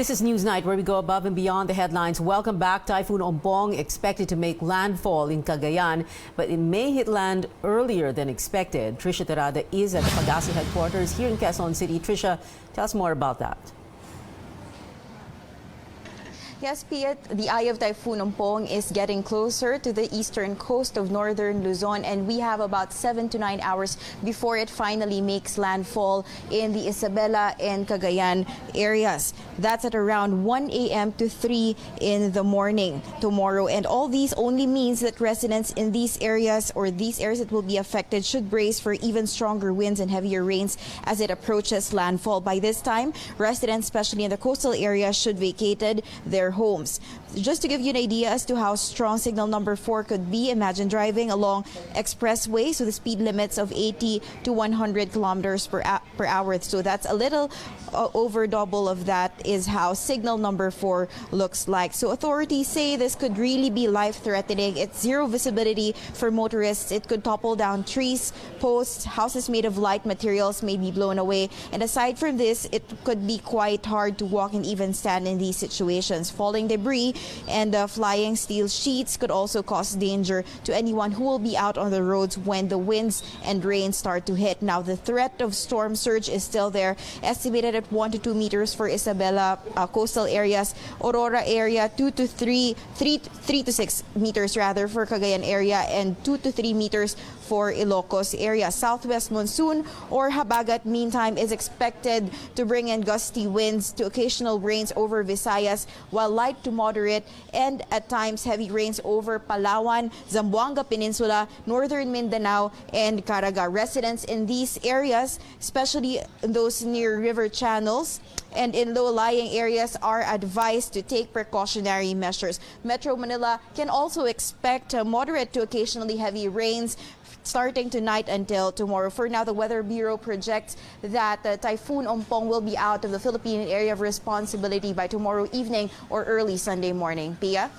This is Newsnight, where we go above and beyond the headlines. Welcome back. Typhoon Ompong expected to make landfall in Cagayan, but it may hit land earlier than expected. Trisha Terada is at the Pag-asa headquarters here in Quezon City. Trisha, tell us more about that. Yes, Piet, the eye of Typhoon Ompong is getting closer to the eastern coast of northern Luzon, and we have about 7 to 9 hours before it finally makes landfall in the Isabela and Cagayan areas. That's at around 1 a.m. to 3 in the morning tomorrow. And all these only means that residents in these areas, or these areas that will be affected, should brace for even stronger winds and heavier rains as it approaches landfall. By this time, residents, especially in the coastal areas, should vacated their homes. Just to give you an idea as to how strong signal number 4 could be, imagine driving along expressways with the speed limits of 80 to 100 kilometers per per hour. So that's a little over double of that is how signal number 4 looks like. So authorities say this could really be life-threatening. It's zero visibility for motorists. It could topple down trees, posts, houses made of light materials may be blown away. And aside from this, it could be quite hard to walk and even stand in these situations. Falling debris and flying steel sheets could also cause danger to anyone who will be out on the roads when the winds and rain start to hit. Now, the threat of storm surge is still there, estimated at 1 to 2 meters for Isabela coastal areas, Aurora area 3 to 6 meters rather for Cagayan area, and 2 to 3 meters for Ilocos area. Southwest monsoon or habagat meantime is expected to bring in gusty winds to occasional rains over Visayas, while light to moderate and at times heavy rains over Palawan, Zamboanga Peninsula, northern Mindanao, and Caraga. Residents in these areas, especially those near river channels and in low-lying areas, are advised to take precautionary measures. Metro Manila can also expect moderate to occasionally heavy rains starting tonight until tomorrow. For now, the Weather Bureau projects that Typhoon Ompong will be out of the Philippine area of responsibility by tomorrow evening or early Sunday morning. Pia?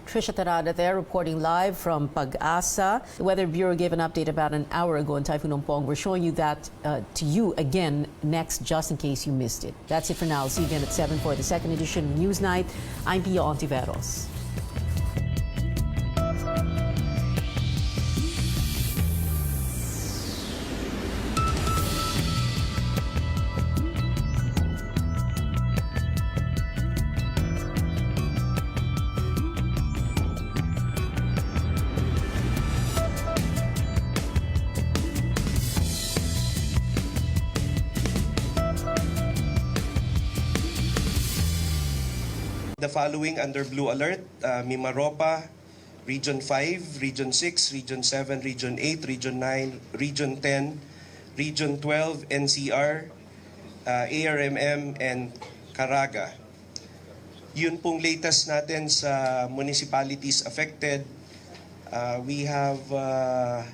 Trisha Tarada there reporting live from Pag-asa. The Weather Bureau gave an update about an hour ago on Typhoon Ompong. We're showing you that to you again next, just in case you missed it. That's it for now. I'll see you again at 7 for the second edition of Newsnight. I'm Pia Ontiveros. The following under blue alert: Mimaropa, Region 5, Region 6, Region 7, Region 8, Region 9, Region 10, Region 12, NCR, ARMM, and Caraga. Yun pong latest natin sa municipalities affected. We have a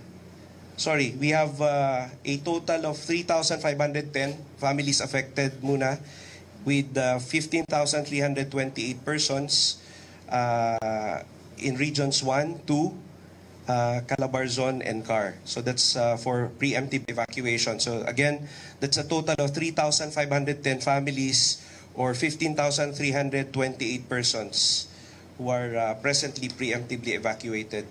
total of 3,510 families affected muna, with 15,328 persons in regions 1, 2, Calabarzon, and Car. So that's for preemptive evacuation. So again, that's a total of 3,510 families or 15,328 persons who are presently preemptively evacuated.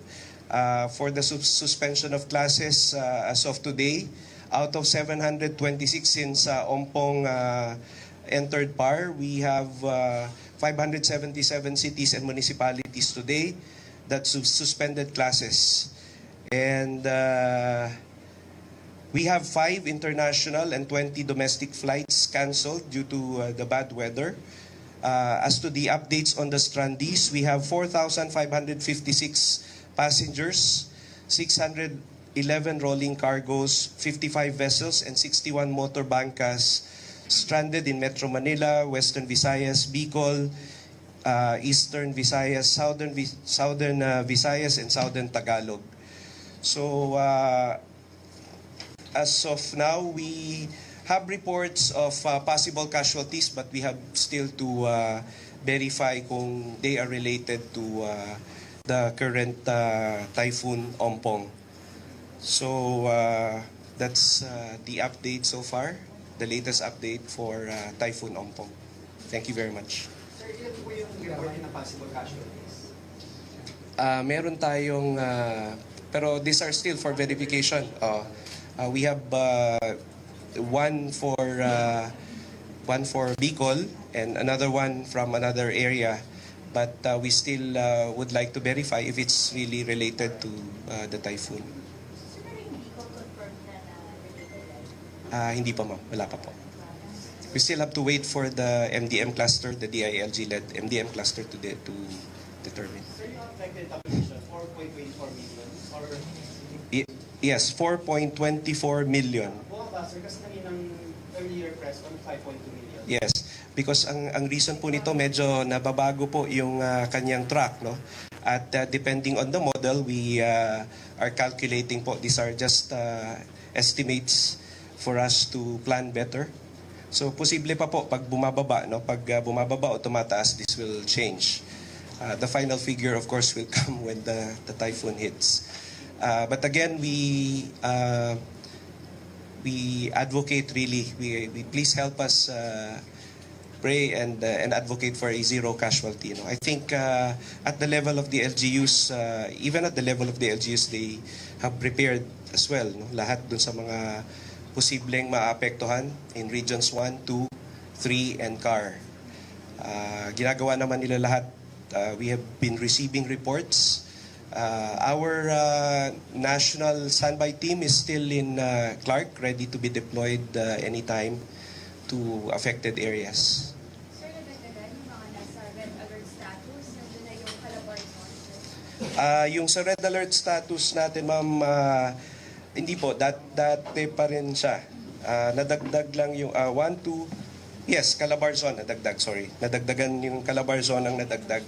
For the suspension of classes as of today, out of 726 since Ompong entered PAR, we have 577 cities and municipalities today that suspended classes. And we have 5 international and 20 domestic flights canceled due to the bad weather. As to the updates on the strandees, we have 4,556 passengers, 611 rolling cargos, 55 vessels, and 61 motor bangkas stranded in Metro Manila, Western Visayas, Bicol, Eastern Visayas, Southern Visayas, and Southern Tagalog. So as of now, we have reports of possible casualties, but we have still to verify kung they are related to the current Typhoon Ompong. So that's the update so far, the latest update for Typhoon Ompong. Thank you very much. Sir, ilan po yung report na possible casualties? Meron tayong, pero these are still for verification. We have one for Bicol and another one from another area, but we still would like to verify if it's really related to the typhoon. Hindi pa, ma'am. Wala pa po. We still have to wait for the MDM cluster, the DILG-led MDM cluster to determine. Sir, yung affected population, 4.24 million? Or... Yes, 4.24 million. Buwang sir, kasi namin earlier press on 5.2 million. Yes, because ang reason po nito, medyo nababago po yung kanyang track, no? At depending on the model, we are calculating po. These are just estimates for us to plan better. So posible pa po pag bumababa, no? Pag bumababa o tumataas, this will change. The final figure, of course, will come when the typhoon hits. But again, we advocate really. We please help us pray and advocate for a zero casualty. I think at the level of the LGUs, even at the level of the LGUs, they have prepared as well. No? Lahat dun sa mga posibleng maapektuhan in regions 1, 2, 3, and CAR. Ginagawa naman nila lahat. We have been receiving reports. Our national standby team is still in Clark, ready to be deployed anytime to affected areas. Sir, nadagdagan yung mga nasa red alert status, nandun na yung Calabarzon? Yung sa red alert status natin, ma'am, hindi po, dati pa rin siya. Nadagdag lang yung 1, 2, yes, Calabarzon, nadagdag, sorry. Nadagdagan yung Calabarzon ang nadagdag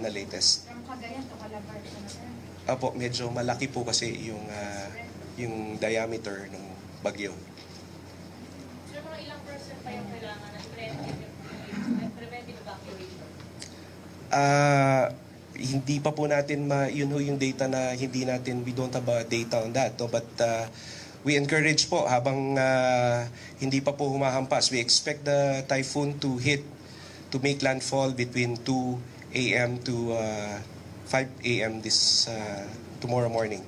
na latest. From Cagayan to Calabarzon, sir? Apo, medyo malaki po kasi yung diameter ng bagyo. Sir, mga ilang percent pa yung kailangan ng preventive evacuation? Hindi pa po natin yun yung data na hindi natin, we don't have data on that. No? But we encourage po habang hindi pa po humahampas. We expect the typhoon to make landfall between 2 a.m. to 5 a.m. this tomorrow morning.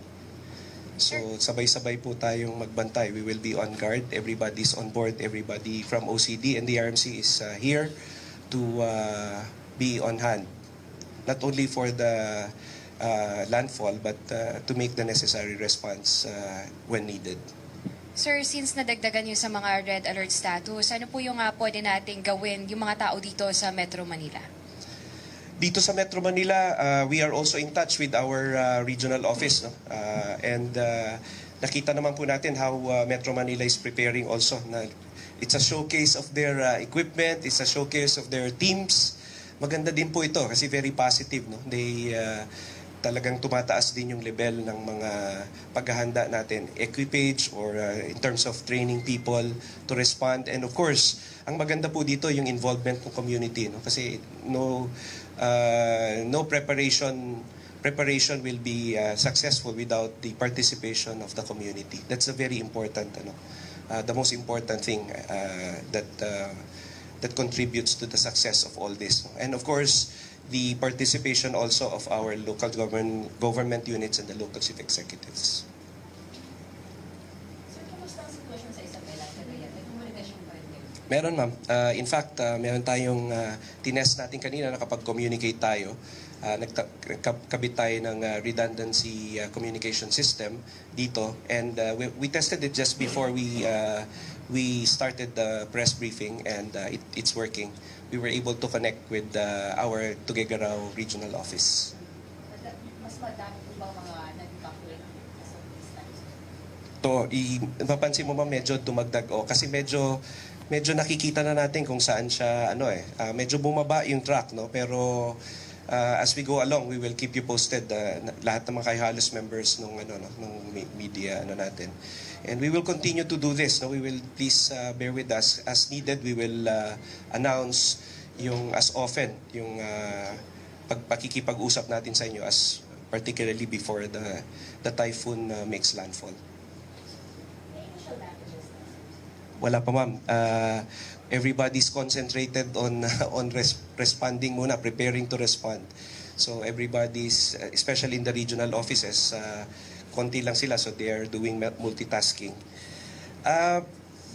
So sabay-sabay po tayong magbantay. We will be on guard. Everybody's on board. Everybody from OCD and the RMC is here to be on hand. Not only for the landfall, but to make the necessary response when needed. Sir, since nadagdagan yung sa mga red alert status, ano po yung pwede nating gawin yung mga tao dito sa Metro Manila? Dito sa Metro Manila, we are also in touch with our regional office. No? And nakita naman po natin how Metro Manila is preparing also. It's a showcase of their equipment, it's a showcase of their teams. Maganda din po ito kasi very positive. No? They talagang tumataas din yung level ng mga paghahanda natin, equipage or in terms of training people to respond. And of course, ang maganda po dito yung involvement ng community. No? Kasi no preparation will be successful without the participation of the community. That's a very important, the most important thing that contributes to the success of all this. And of course, the participation also of our local government units and the local chief executives. Sir, kumusta ang sitwasyon sa Isabela? May komunikasyon pa rin kayo? Meron, ma'am. In fact, meron tayong tinest natin kanina na kapag communicate tayo, nagkabit tayo ng redundancy communication system dito. And we tested it just before we started the press briefing, and it's working. We were able to connect with our Tuguegarao regional office. Mas madami po ba mga nag-evacuate as of this time? Mapansin mo ba medyo dumagdag kasi medyo nakikita na natin kung saan siya medyo bumaba yung track, no, pero as we go along we will keep you posted, lahat ng mga halos members nung media natin, and we will continue to do this. No, we will, please bear with us as needed. We will announce yung as often yung pakikipag-usap natin sa inyo, as particularly before the typhoon makes landfall. Wala pa, ma'am. Everybody's concentrated on responding muna, preparing to respond. So everybody's, especially in the regional offices, konti lang sila, so they are doing multitasking.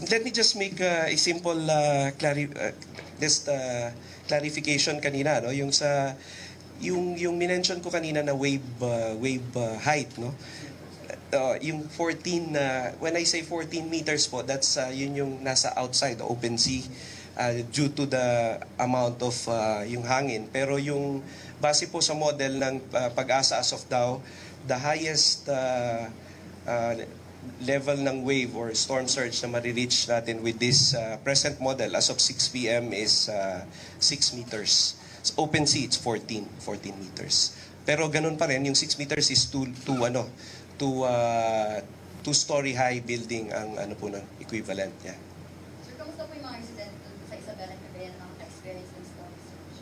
Let me just make a simple clarification kanina, no? Yung minention ko kanina na wave height, no? Yung 14, when I say 14 meters po, that's yun yung nasa outside, open sea, due to the amount of yung hangin. Pero yung base po sa model ng Pag-asa as of now, the highest level ng wave or storm surge na marireach natin with this present model as of 6 p.m. is 6 meters. So open sea, it's 14 meters. Pero ganun pa rin, yung 6 meters is to two-story high building ang ano po nun, equivalent. Yeah. Sir, kamusta po yung mga resident sa Isabela at Cagayan ng experience ng storm surge?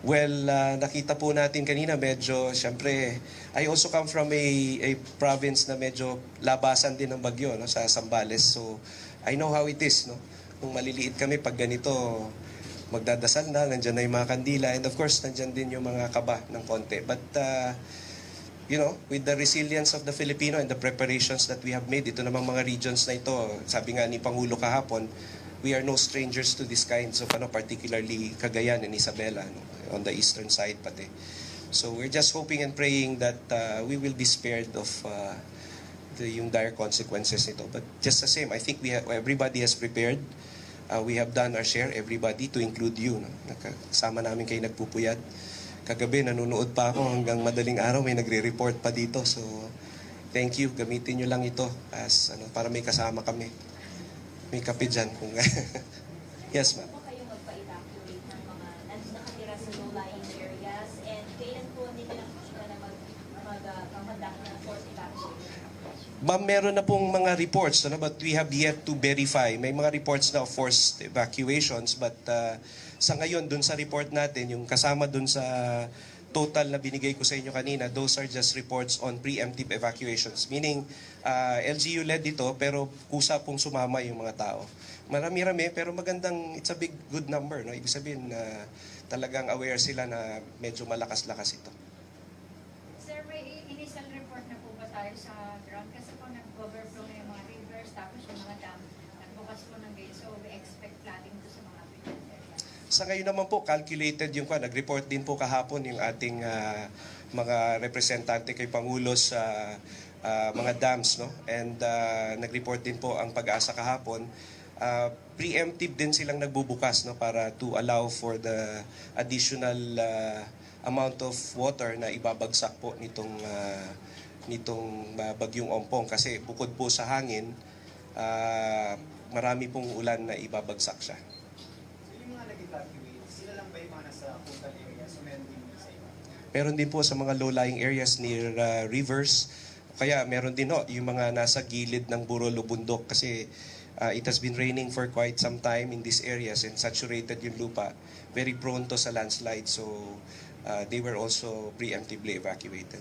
Well, nakita po natin kanina medyo, syempre, I also come from a province na medyo labasan din ng bagyo, no, sa Zambales. So, I know how it is, no? Nung maliliit kami, pag ganito, magdadasal na, nandyan na yung mga kandila, and of course, nandyan din yung mga kaba ng konti. But, you know, with the resilience of the Filipino and the preparations that we have made, ito namang mga regions na ito, sabi nga ni Pangulo kahapon, we are no strangers to these kinds of, particularly Cagayan and Isabela, no, on the eastern side pati. So we're just hoping and praying that we will be spared of yung dire consequences nito. But just the same, I think everybody has prepared. We have done our share, everybody, to include you. No? Kasama namin kayo nagpupuyat. Kagabi, nanonood pa ako hanggang madaling araw, may nagre-report pa dito. So, thank you. Gamitin nyo lang ito as, para may kasama kami. May kape dyan. Yes, ma'am. Kayo magpa-evacuate ng mga nakatira sa low-lying areas, and kailan po hindi na nakikita na mag-conduct ng forced evacuation? Ma'am, meron na pong mga reports, but we have yet to verify. May mga reports na of forced evacuations, but sa ngayon, dun sa report natin, yung kasama dun sa total na binigay ko sa inyo kanina, those are just reports on preemptive evacuations. Meaning, LGU led ito, pero kusa pong sumama yung mga tao. Marami-rami, pero magandang, it's a big, good number. No? Ibig sabihin, talagang aware sila na medyo malakas-lakas ito. Sir, may initial report na po ba tayo sa ground? Kasi po nag-overflow na yung mga rivers, tapos yung mga dam, nagbukas po ng gate. So, we expect flooding to sa mga affected areas. Sa ngayon naman po, calculated yung nag-report din po kahapon yung ating mga representante kay Pangulo sa mga dams, no? And nag-report din po ang Pag-asa kahapon. Preemptive din silang nagbubukas, no, para to allow for the additional amount of water na ibabagsak po nitong bagyong Ompong, kasi bukod po sa hangin, marami pong ulan na ibabagsak siya. Sila lang ba yung mga nasa coastal areas? So meron din sa iba? Meron din po sa mga low-lying areas near rivers. Kaya meron din yung mga nasa gilid ng burol o bundok, kasi it has been raining for quite some time in these areas and saturated yung lupa. Very prone to sa landslide. So they were also preemptively evacuated.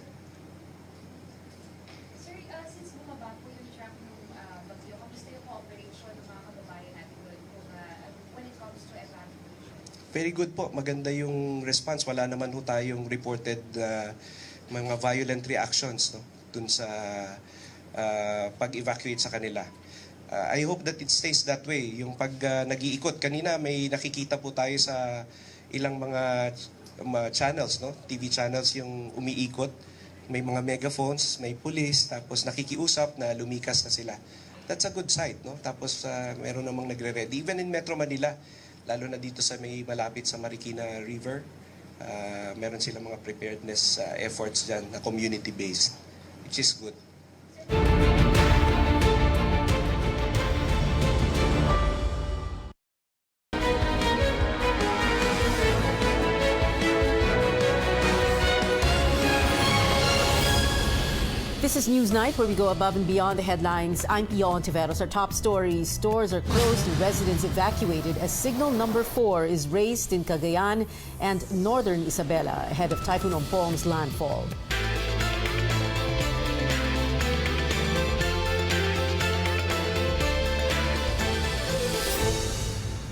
Sir, since bumaba po yung track ng bagyo, kamusta yung cooperation ng mga kababayan natin when it comes to evacuation? Very good po. Maganda yung response. Wala naman ho tayong reported mga violent reactions, no, dun sa pag-evacuate sa kanila. I hope that it stays that way. Yung pag nag-iikot, kanina may nakikita po tayo sa ilang mga channels, no? TV channels yung umiikot. May mga megaphones, may police, tapos nakikiusap na lumikas na sila. That's a good sight, no? Tapos meron namang nagre-ready. Even in Metro Manila, lalo na dito sa may malapit sa Marikina River, meron silang mga preparedness efforts dyan na community-based, which is good. This is Newsnight, where we go above and beyond the headlines. I'm Pio Ontiveros. Our top stories: stores are closed and residents evacuated as signal number 4 is raised in Cagayan and northern Isabela ahead of Typhoon Ompong's landfall.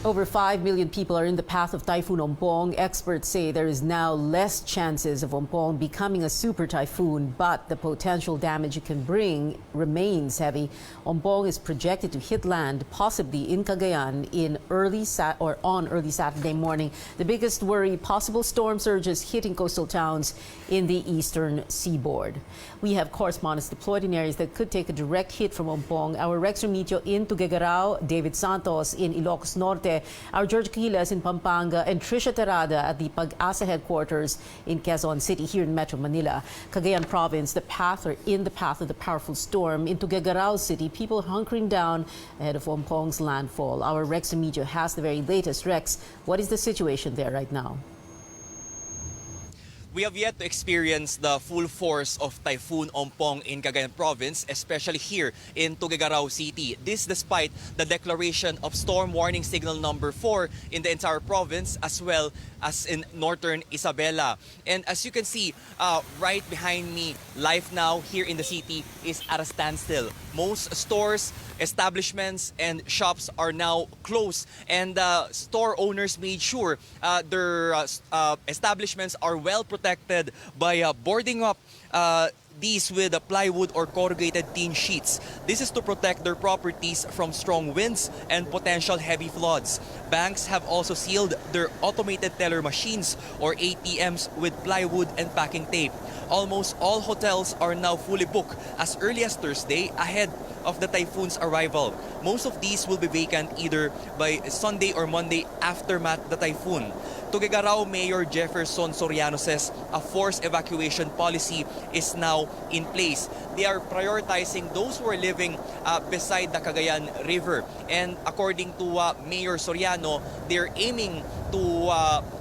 Over 5 million people are in the path of Typhoon Ompong. Experts say there is now less chances of Ompong becoming a super typhoon, but the potential damage it can bring remains heavy. Ompong is projected to hit land, possibly in Cagayan, on early Saturday morning. The biggest worry: possible storm surges hitting coastal towns in the eastern seaboard. We have correspondents deployed in areas that could take a direct hit from Ompong. Our Rex Remigio in Tuguegarao, David Santos in Ilocos Norte, our George Quiles in Pampanga, and Trisha Terada at the Pag-asa headquarters in Quezon City here in Metro Manila. Cagayan Province, in the path of the powerful storm. In Tuguegarao City, people hunkering down ahead of Ompong's landfall. Our Rex Remigio has the very latest. Rex, what is the situation there right now? We have yet to experience the full force of Typhoon Ompong in Cagayan Province, especially here in Tuguegarao City. This despite the declaration of storm warning signal number 4 in the entire province, as well as in northern Isabela. And as you can see, right behind me, life now here in the city is at a standstill. Most stores, establishments, and shops are now closed, and store owners made sure their establishments are well protected by boarding up these with plywood or corrugated tin sheets. This is to protect their properties from strong winds and potential heavy floods. Banks have also sealed their automated teller machines or ATMs with plywood and packing tape. Almost all hotels are now fully booked as early as Thursday ahead of the typhoon's arrival. Most of these will be vacant either by Sunday or Monday after the typhoon. Tuguegarao Mayor Jefferson Soriano says a forced evacuation policy is now in place. They are prioritizing those who are living beside the Cagayan River. And according to Mayor Soriano, they're aiming to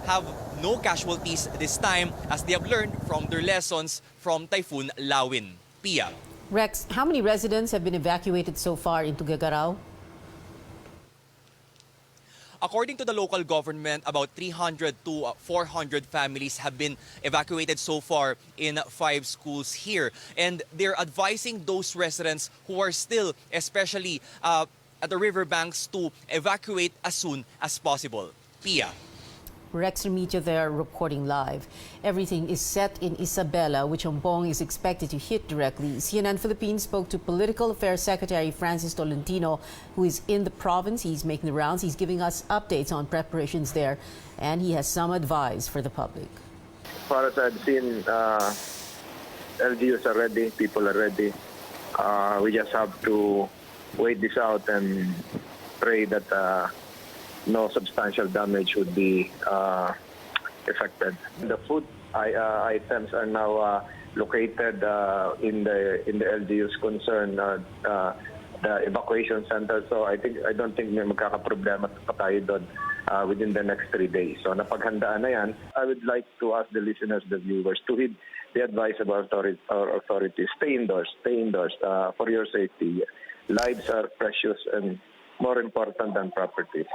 have no casualties this time as they have learned from their lessons from Typhoon Lawin. Pia. Rex, how many residents have been evacuated so far in Tuguegarao? According to the local government, about 300 to 400 families have been evacuated so far in 5 schools here. And they're advising those residents who are still, especially at the riverbanks, to evacuate as soon as possible. Pia. Rex Remigio there reporting live. Everything is set in Isabela, which Ompong is expected to hit directly. CNN Philippines spoke to Political Affairs Secretary Francis Tolentino, who is in the province. He's making the rounds. He's giving us updates on preparations there, and he has some advice for the public. As far as I've seen, LGUs are ready, people are ready. We just have to wait this out and pray that no substantial damage would be affected. The food items are now located in the LGUs concerned, the evacuation center. So I don't think may magkakaproblema pa tayo doon within the next 3 days. So napaghandaan na yan. I would like to ask the listeners, the viewers, to heed the advice of our authorities. Stay indoors for your safety. Lives are precious and more important than property.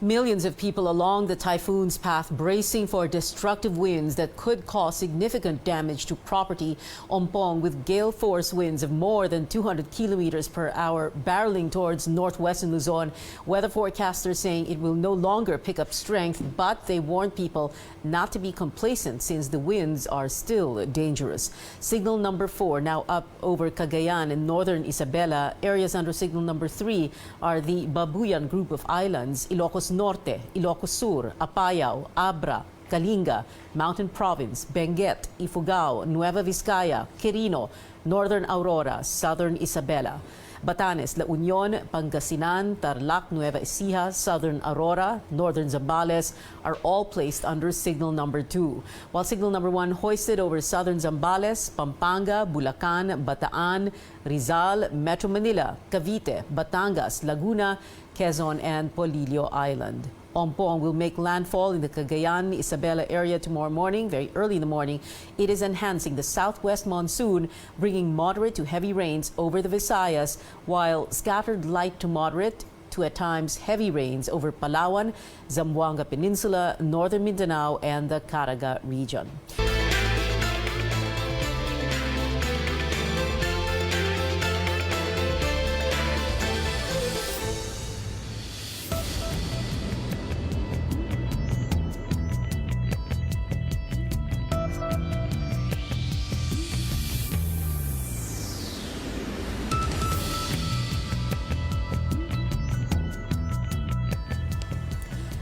Millions of people along the typhoon's path bracing for destructive winds that could cause significant damage to property. Ompong, with gale force winds of more than 200 kilometers per hour barreling towards northwestern Luzon. Weather forecasters saying it will no longer pick up strength, but they warn people not to be complacent since the winds are still dangerous. Signal number 4 now up over Cagayan and northern Isabela. Areas under signal number 3 are the Babuyan group of islands, Ilocos Norte, Ilocos Sur, Apayao, Abra, Kalinga, Mountain Province, Benguet, Ifugao, Nueva Vizcaya, Quirino, Northern Aurora, Southern Isabela. Batanes, La Union, Pangasinan, Tarlac, Nueva Ecija, Southern Aurora, Northern Zambales are all placed under signal number 2. While signal number 1 hoisted over Southern Zambales, Pampanga, Bulacan, Bataan, Rizal, Metro Manila, Cavite, Batangas, Laguna, Quezon, and Polillo Island. Ompong will make landfall in the Cagayan, Isabela area tomorrow morning, very early in the morning. It is enhancing the southwest monsoon, bringing moderate to heavy rains over the Visayas, while scattered light to moderate to at times heavy rains over Palawan, Zamboanga Peninsula, northern Mindanao, and the Caraga region.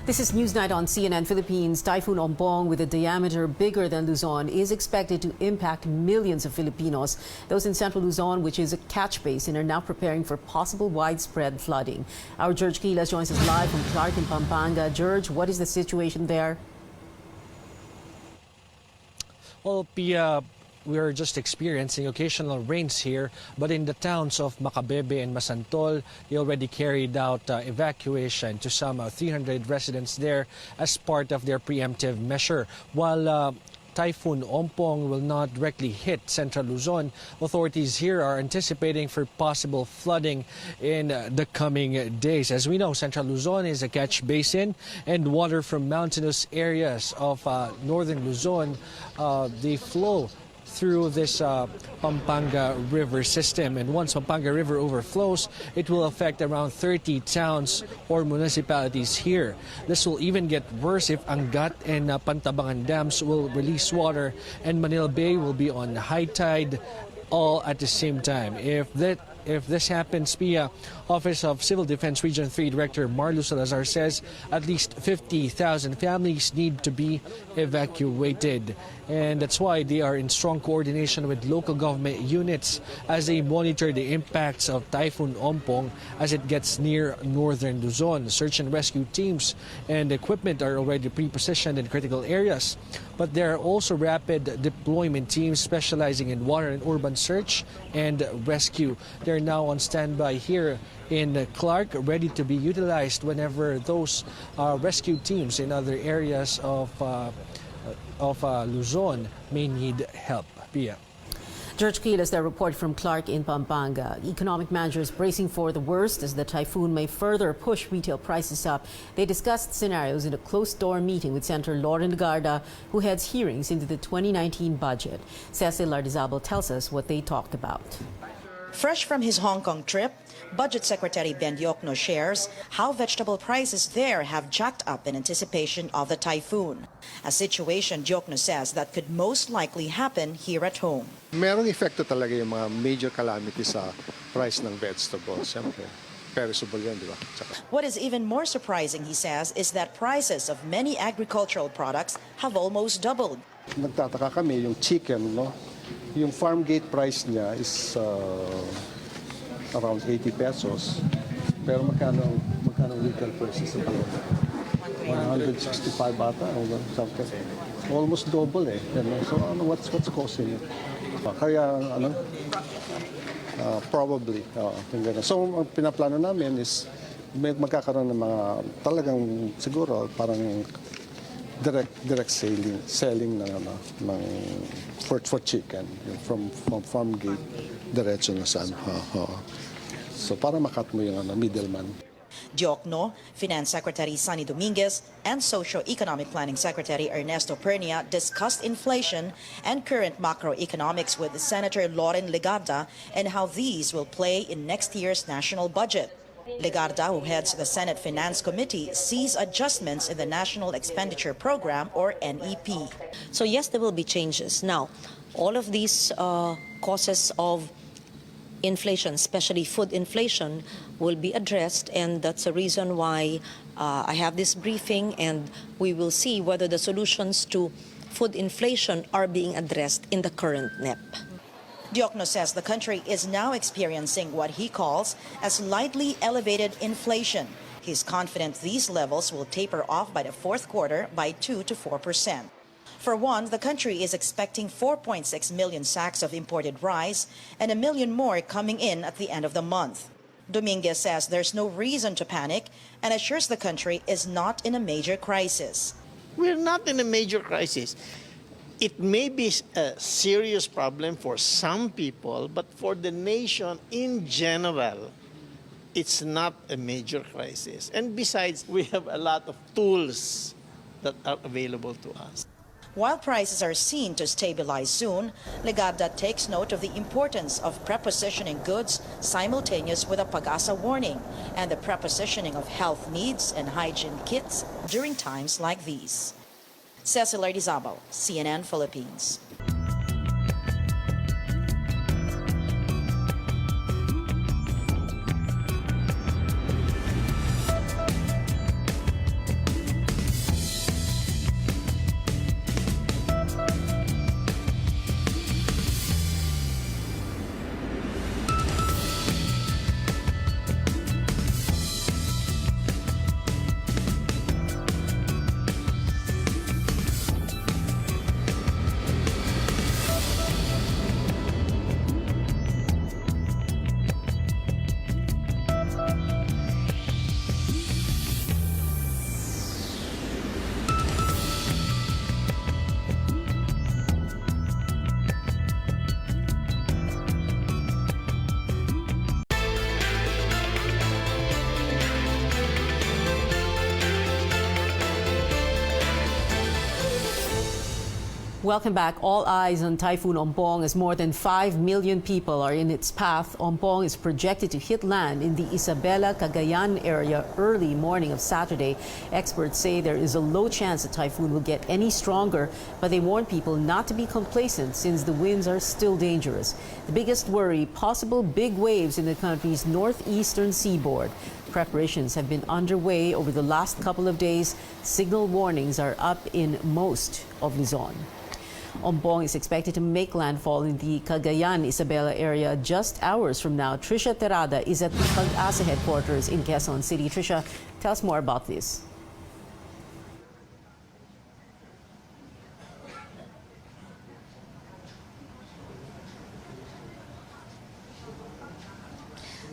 This is Newsnight on CNN Philippines. Typhoon Ompong, with a diameter bigger than Luzon, is expected to impact millions of Filipinos. Those in central Luzon, which is a catch basin, are now preparing for possible widespread flooding. Our George Quiles joins us live from Clark in Pampanga. George, what is the situation there? Well, Pia, we're just experiencing occasional rains here, but in the towns of Macabebe and Masantol, they already carried out evacuation to some 300 residents there as part of their preemptive measure. While Typhoon Ompong will not directly hit central Luzon, authorities here are anticipating for possible flooding in the coming days. As we know, central Luzon is a catch basin, and water from mountainous areas of northern Luzon, they flow through this Pampanga River system. And once Pampanga River overflows, it will affect around 30 towns or municipalities here. This will even get worse if Angat and Pantabangan dams will release water and Manila Bay will be on high tide all at the same time. If this happens, PIA Office of Civil Defense Region 3 Director Marlo Salazar says at least 50,000 families need to be evacuated. And that's why they are in strong coordination with local government units as they monitor the impacts of Typhoon Ompong as it gets near northern Luzon. Search and rescue teams and equipment are already pre-positioned in critical areas. But there are also rapid deployment teams specializing in water and urban search and rescue. They're now on standby here in Clark, ready to be utilized whenever those rescue teams in other areas of Luzon may need help. Pia. George Quiles, the report from Clark in Pampanga. Economic managers bracing for the worst as the typhoon may further push retail prices up. They discussed scenarios in a closed-door meeting with Senator Loren Legarda, who heads hearings into the 2019 budget. Cecil Lardizabal tells us what they talked about. Fresh from his Hong Kong trip, Budget Secretary Ben Diokno shares how vegetable prices there have jacked up in anticipation of the typhoon. A situation, Diokno says, that could most likely happen here at home. Merong epekto talaga yung mga major calamities sa price ng vegetables. Siyempre, perishable yan, di ba? What is even more surprising, he says, is that prices of many agricultural products have almost doubled. Nagtataka kami, yung chicken, no? Yung farm gate price niya is around 80 pesos. Pero magkano retail prices sa 165 bata or something. Almost double eh. So what's causing it? Kaya probably. So ang pinaplano namin is magkakaroon ng mga talagang siguro parang direct selling ng for chicken from farm gate diretso na saan. So para makat mo yung middleman. Diokno, Finance Secretary Sonny Dominguez, and Socio-Economic Planning Secretary Ernesto Pernia discussed inflation and current macroeconomics with Senator Loren Legarda and how these will play in next year's national budget. Legarda, who heads the Senate Finance Committee, sees adjustments in the National Expenditure Program, or NEP. So yes, there will be changes. Now, all of these causes of inflation, especially food inflation, will be addressed, and that's the reason why I have this briefing, and we will see whether the solutions to food inflation are being addressed in the current NEP. Diokno says the country is now experiencing what he calls a slightly elevated inflation. He's confident these levels will taper off by the fourth quarter by 2 to 4%. For one, the country is expecting 4.6 million sacks of imported rice and 1 million more coming in at the end of the month. Dominguez says there's no reason to panic and assures the country is not in a major crisis. We're not in a major crisis. It may be a serious problem for some people, but for the nation in general, it's not a major crisis. And besides, we have a lot of tools that are available to us. While prices are seen to stabilize soon, Legarda takes note of the importance of prepositioning goods simultaneous with a pag-asa warning and the prepositioning of health needs and hygiene kits during times like these. Cecil Lardizabal, CNN Philippines. Welcome back. All eyes on Typhoon Ompong as more than 5 million people are in its path. Ompong is projected to hit land in the Isabela, Cagayan area early morning of Saturday. Experts say there is a low chance the typhoon will get any stronger, but they warn people not to be complacent since the winds are still dangerous. The biggest worry, possible big waves in the country's northeastern seaboard. Preparations have been underway over the last couple of days. Signal warnings are up in most of Luzon. Ompong is expected to make landfall in the Cagayan-Isabela area just hours from now. Trisha Terada is at the Pag-asa headquarters in Quezon City. Trisha, tell us more about this.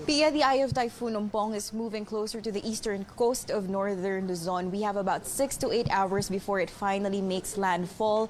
Pia, the eye of Typhoon Ompong is moving closer to the eastern coast of northern Luzon. We have about 6 to 8 hours before it finally makes landfall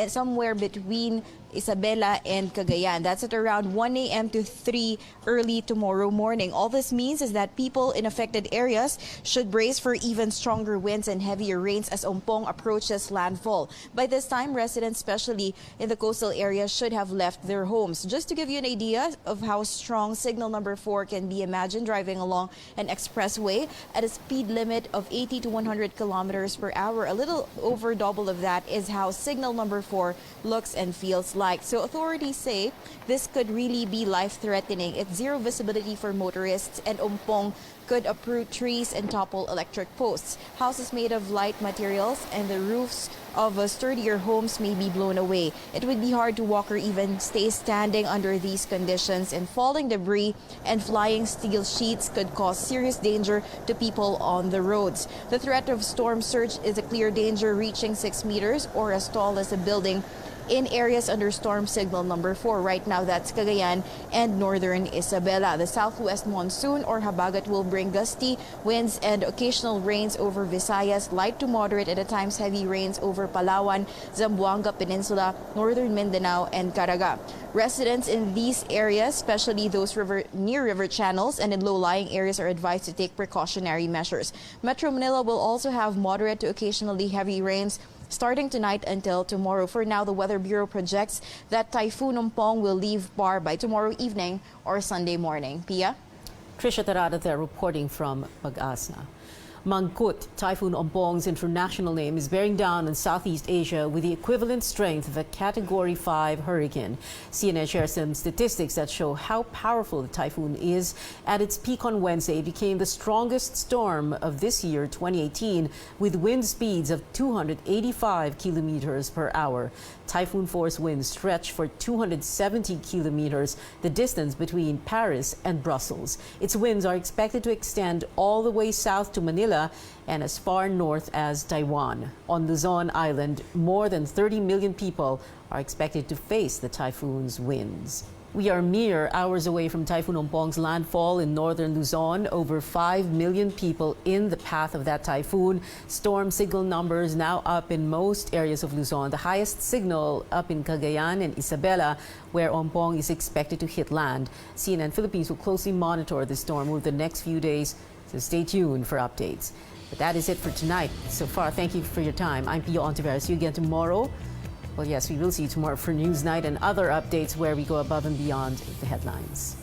somewhere between Isabela and Cagayan. That's at around 1 a.m. to 3 early tomorrow morning. All this means is that people in affected areas should brace for even stronger winds and heavier rains as Ompong approaches landfall. By this time, residents, especially in the coastal areas, should have left their homes. Just to give you an idea of how strong signal number 4 can be, imagine driving along an expressway at a speed limit of 80 to 100 kilometers per hour. A little over double of that is how signal number 4 looks and feels like. So authorities say this could really be life-threatening. It's zero visibility for motorists, and Ompong could uproot trees and topple electric posts. Houses made of light materials and the roofs of sturdier homes may be blown away. It would be hard to walk or even stay standing under these conditions, and falling debris and flying steel sheets could cause serious danger to people on the roads. The threat of storm surge is a clear danger, reaching 6 meters or as tall as a building in areas under storm signal number 4. Right now, that's Cagayan and northern Isabela. The southwest monsoon or habagat will bring gusty winds and occasional rains over Visayas, light to moderate and at times heavy rains over Palawan, Zamboanga Peninsula, northern Mindanao, and Caraga. Residents in these areas, especially those near river channels and in low-lying areas, are advised to take precautionary measures. Metro Manila will also have moderate to occasionally heavy rains starting tonight until tomorrow. For now, the Weather Bureau projects that Typhoon Ompong will leave Bar by tomorrow evening or Sunday morning. Pia? Trisha Terada there reporting from Pag-asa. Mangkut, Typhoon Ompong's international name, is bearing down on Southeast Asia with the equivalent strength of a Category 5 hurricane. CNN shares some statistics that show how powerful the typhoon is. At its peak on Wednesday, it became the strongest storm of this year, 2018, with wind speeds of 285 kilometers per hour. Typhoon force winds stretch for 270 kilometers, the distance between Paris and Brussels. Its winds are expected to extend all the way south to Manila and as far north as Taiwan. On Luzon Island, more than 30 million people are expected to face the typhoon's winds. We are mere hours away from Typhoon Ompong's landfall in northern Luzon. Over 5 million people in the path of that typhoon. Storm signal numbers now up in most areas of Luzon. The highest signal up in Cagayan and Isabela, where Ompong is expected to hit land. CNN Philippines will closely monitor the storm over the next few days, so stay tuned for updates. But that is it for tonight. So far, thank you for your time. I'm Pio Ontiveros. See you again tomorrow. Well, yes, we will see you tomorrow for News Night and other updates where we go above and beyond the headlines.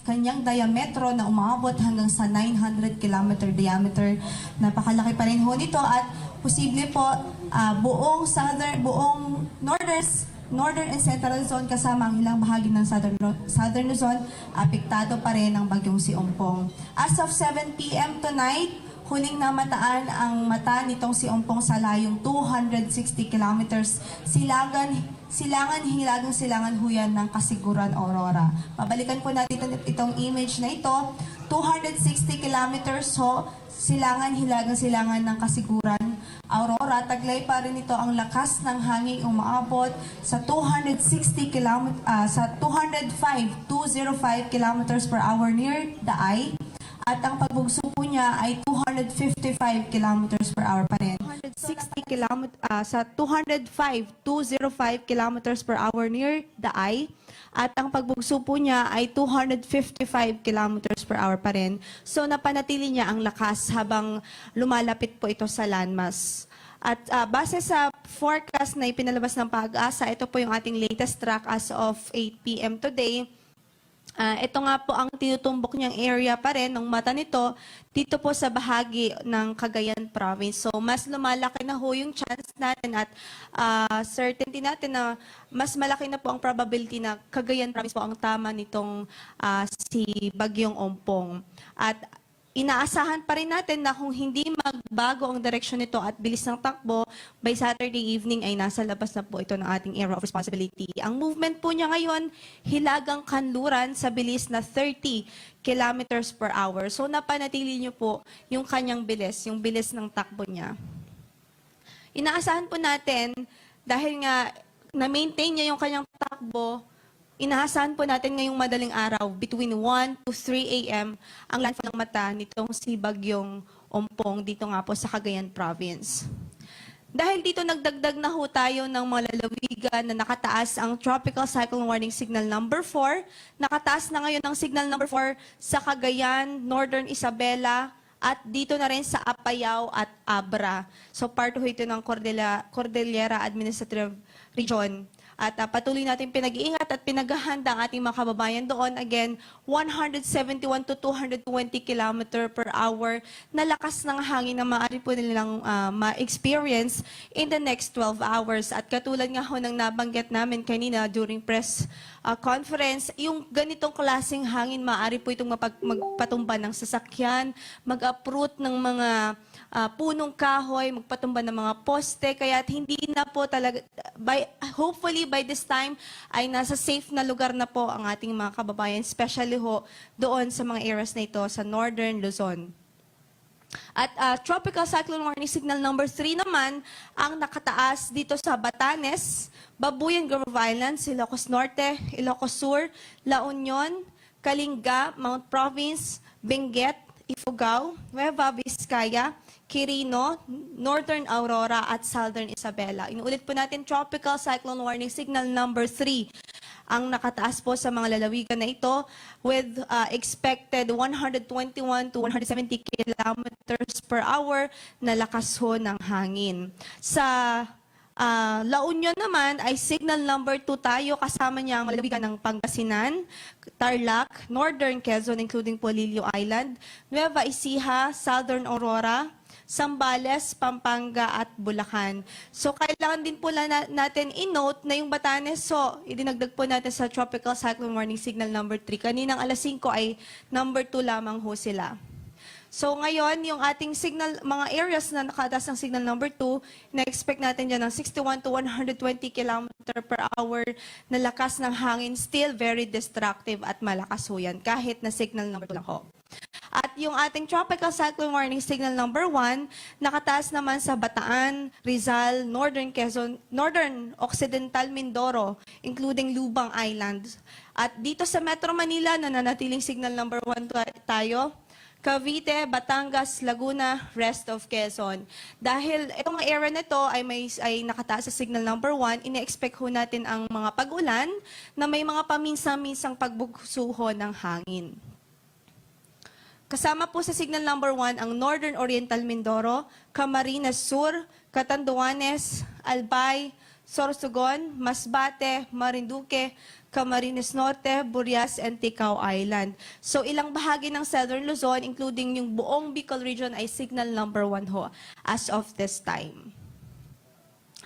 Kanyang diametro na umabot hanggang sa 900 kilometer diameter. Napakalaki pa rin ho nito at posible po buong northern and central Luzon kasama ang ilang bahagi ng southern Luzon, apektado pa rin ng bagyong si Ompong. As of 7 p.m. tonight, huling namataan ang mata nitong si Ompong sa layong 260 kilometers. Silangan huyan ng Kasiguran, Aurora. Pabalikan po natin itong image na ito. 260 kilometers ho, silangan ng Kasiguran. Aurora, taglay pa rin ito ang lakas ng hangin umaabot sa 205 kilometers per hour near the eye. At ang pagbugso po niya ay 255 kilometers per hour pa rin. 205 kilometers per hour near the eye. At ang pagbugso po niya ay 255 kilometers per hour pa rin. So napanatili niya ang lakas habang lumalapit po ito sa landmass. At base sa forecast na ipinalabas ng Pag-asa, ito po yung ating latest track as of 8 p.m. today. Ito nga po ang tinutumbok niyang area pa rin ng mata nito dito po sa bahagi ng Cagayan Province. So mas lumalaki na ho yung chance natin at certainty natin na mas malaki na po ang probability na Cagayan Province po ang tama nitong si Bagyong Ompong. At inaasahan pa rin natin na kung hindi magbago ang direksyon nito at bilis ng takbo, by Saturday evening ay nasa labas na po ito ng ating area of responsibility. Ang movement po niya ngayon, hilagang kanluran sa bilis na 30 kilometers per hour. So napanatili niyo po yung kanyang bilis, yung bilis ng takbo niya. Inaasahan po natin, dahil nga na-maintain niya yung kanyang takbo, inaasahan po natin ngayong madaling araw, between 1 to 3 a.m., ang landfall ng mata nitong si Bagyong Ompong dito nga po sa Cagayan Province. Dahil dito nagdagdag na ho tayo ng mga lalawigan na nakataas ang Tropical Cyclone Warning Signal number 4. Nakataas na ngayon ang Signal number 4 sa Cagayan, Northern Isabela, at dito na rin sa Apayao at Abra. So part ho ito ng Cordillera Administrative Region. At patuloy natin pinag-iingat at pinaghahanda ang ating mga kababayan doon. Again, 171 to 220 km per hour na lakas ng hangin na maaari po nilang ma-experience in the next 12 hours. At katulad nga ho ng nabanggit namin kanina during press conference, yung ganitong klaseng hangin maaari po itong magpatumba ng sasakyan, mag-uproot ng mga punong kahoy, magpatumba ng mga poste, kaya hindi na po talaga, hopefully by this time ay nasa safe na lugar na po ang ating mga kababayan, especially ho doon sa mga areas na ito sa Northern Luzon. At Tropical Cyclone Warning Signal number 3 naman ang nakataas dito sa Batanes, Babuyan, Grove Islands, Ilocos Norte, Ilocos Sur, La Union, Kalinga, Mount Province, Benguet, Ifugao, Nueva Vizcaya, Quirino, Northern Aurora at Southern Isabela. Inuulit po natin, Tropical Cyclone Warning Signal number 3 ang nakataas po sa mga lalawigan na ito with expected 121 to 170 kilometers per hour na lakas ho ng hangin. Sa La Union naman ay signal number 2 tayo, kasama niya ang lalawigan ng Pangasinan, Tarlac, Northern Quezon including Polillo Island, Nueva Ecija, Southern Aurora, Zambales, Pampanga at Bulacan. So kailangan din po natin i-note na yung Batanes, so idinagdag po natin sa Tropical Cyclone Warning Signal number 3. Kaninang alas 5 ay number 2 lamang ho sila. So ngayon, yung ating signal, mga areas na nakataas ng signal number 2, na-expect natin dyan ng 61 to 120 km per hour na lakas ng hangin, still very destructive at malakas ho yan, kahit na signal number 2 lang ho. At yung ating Tropical Cyclone Warning Signal number 1, nakataas naman sa Bataan, Rizal, Northern Quezon, Northern Occidental Mindoro, including Lubang Island. At dito sa Metro Manila, nananatiling signal number 1 tayo, Cavite, Batangas, Laguna, rest of Quezon. Dahil itong area na ito ay nakataas sa signal number 1, ine-expect ho natin ang mga pag-ulan na may mga paminsan-minsang pagbugsuho ng hangin. Kasama po sa signal number 1 ang Northern Oriental Mindoro, Camarines Sur, Catanduanes, Albay, Sorsogon, Masbate, Marinduque, Camarines Norte, Burias, and Ticao Island. So ilang bahagi ng Southern Luzon, including yung buong Bicol region, ay signal number 1 ho as of this time.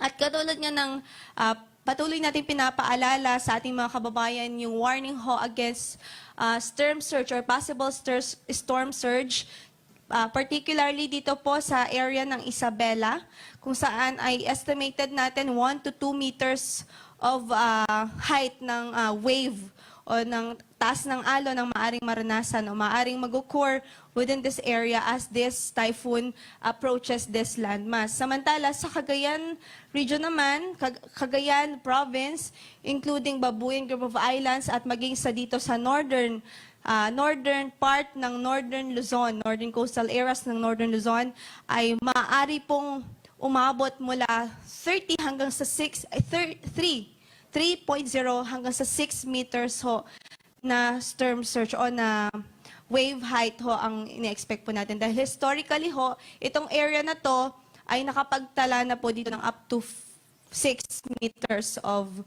At katulad nga ng patuloy natin pinapaalala sa ating mga kababayan yung warning ho against storm surge or possible storm surge, particularly dito po sa area ng Isabela, kung saan ay estimated natin 1 to 2 meters of height ng wave o ng taas ng alon ng maaring maranasan o maaring mag-occur within this area as this typhoon approaches this landmass. Samantala, sa Cagayan region naman, Cagayan province, including Babuyan Group of Islands at maging sa dito sa northern part ng Northern Luzon, northern coastal areas ng Northern Luzon, ay maaari pong umabot mula 30 hanggang sa 3.0 hanggang sa 6 meters ho na storm surge o na wave height ho ang ine-expect po natin. Dahil historically ho, itong area na to ay nakapagtala na po dito ng up to 6 meters of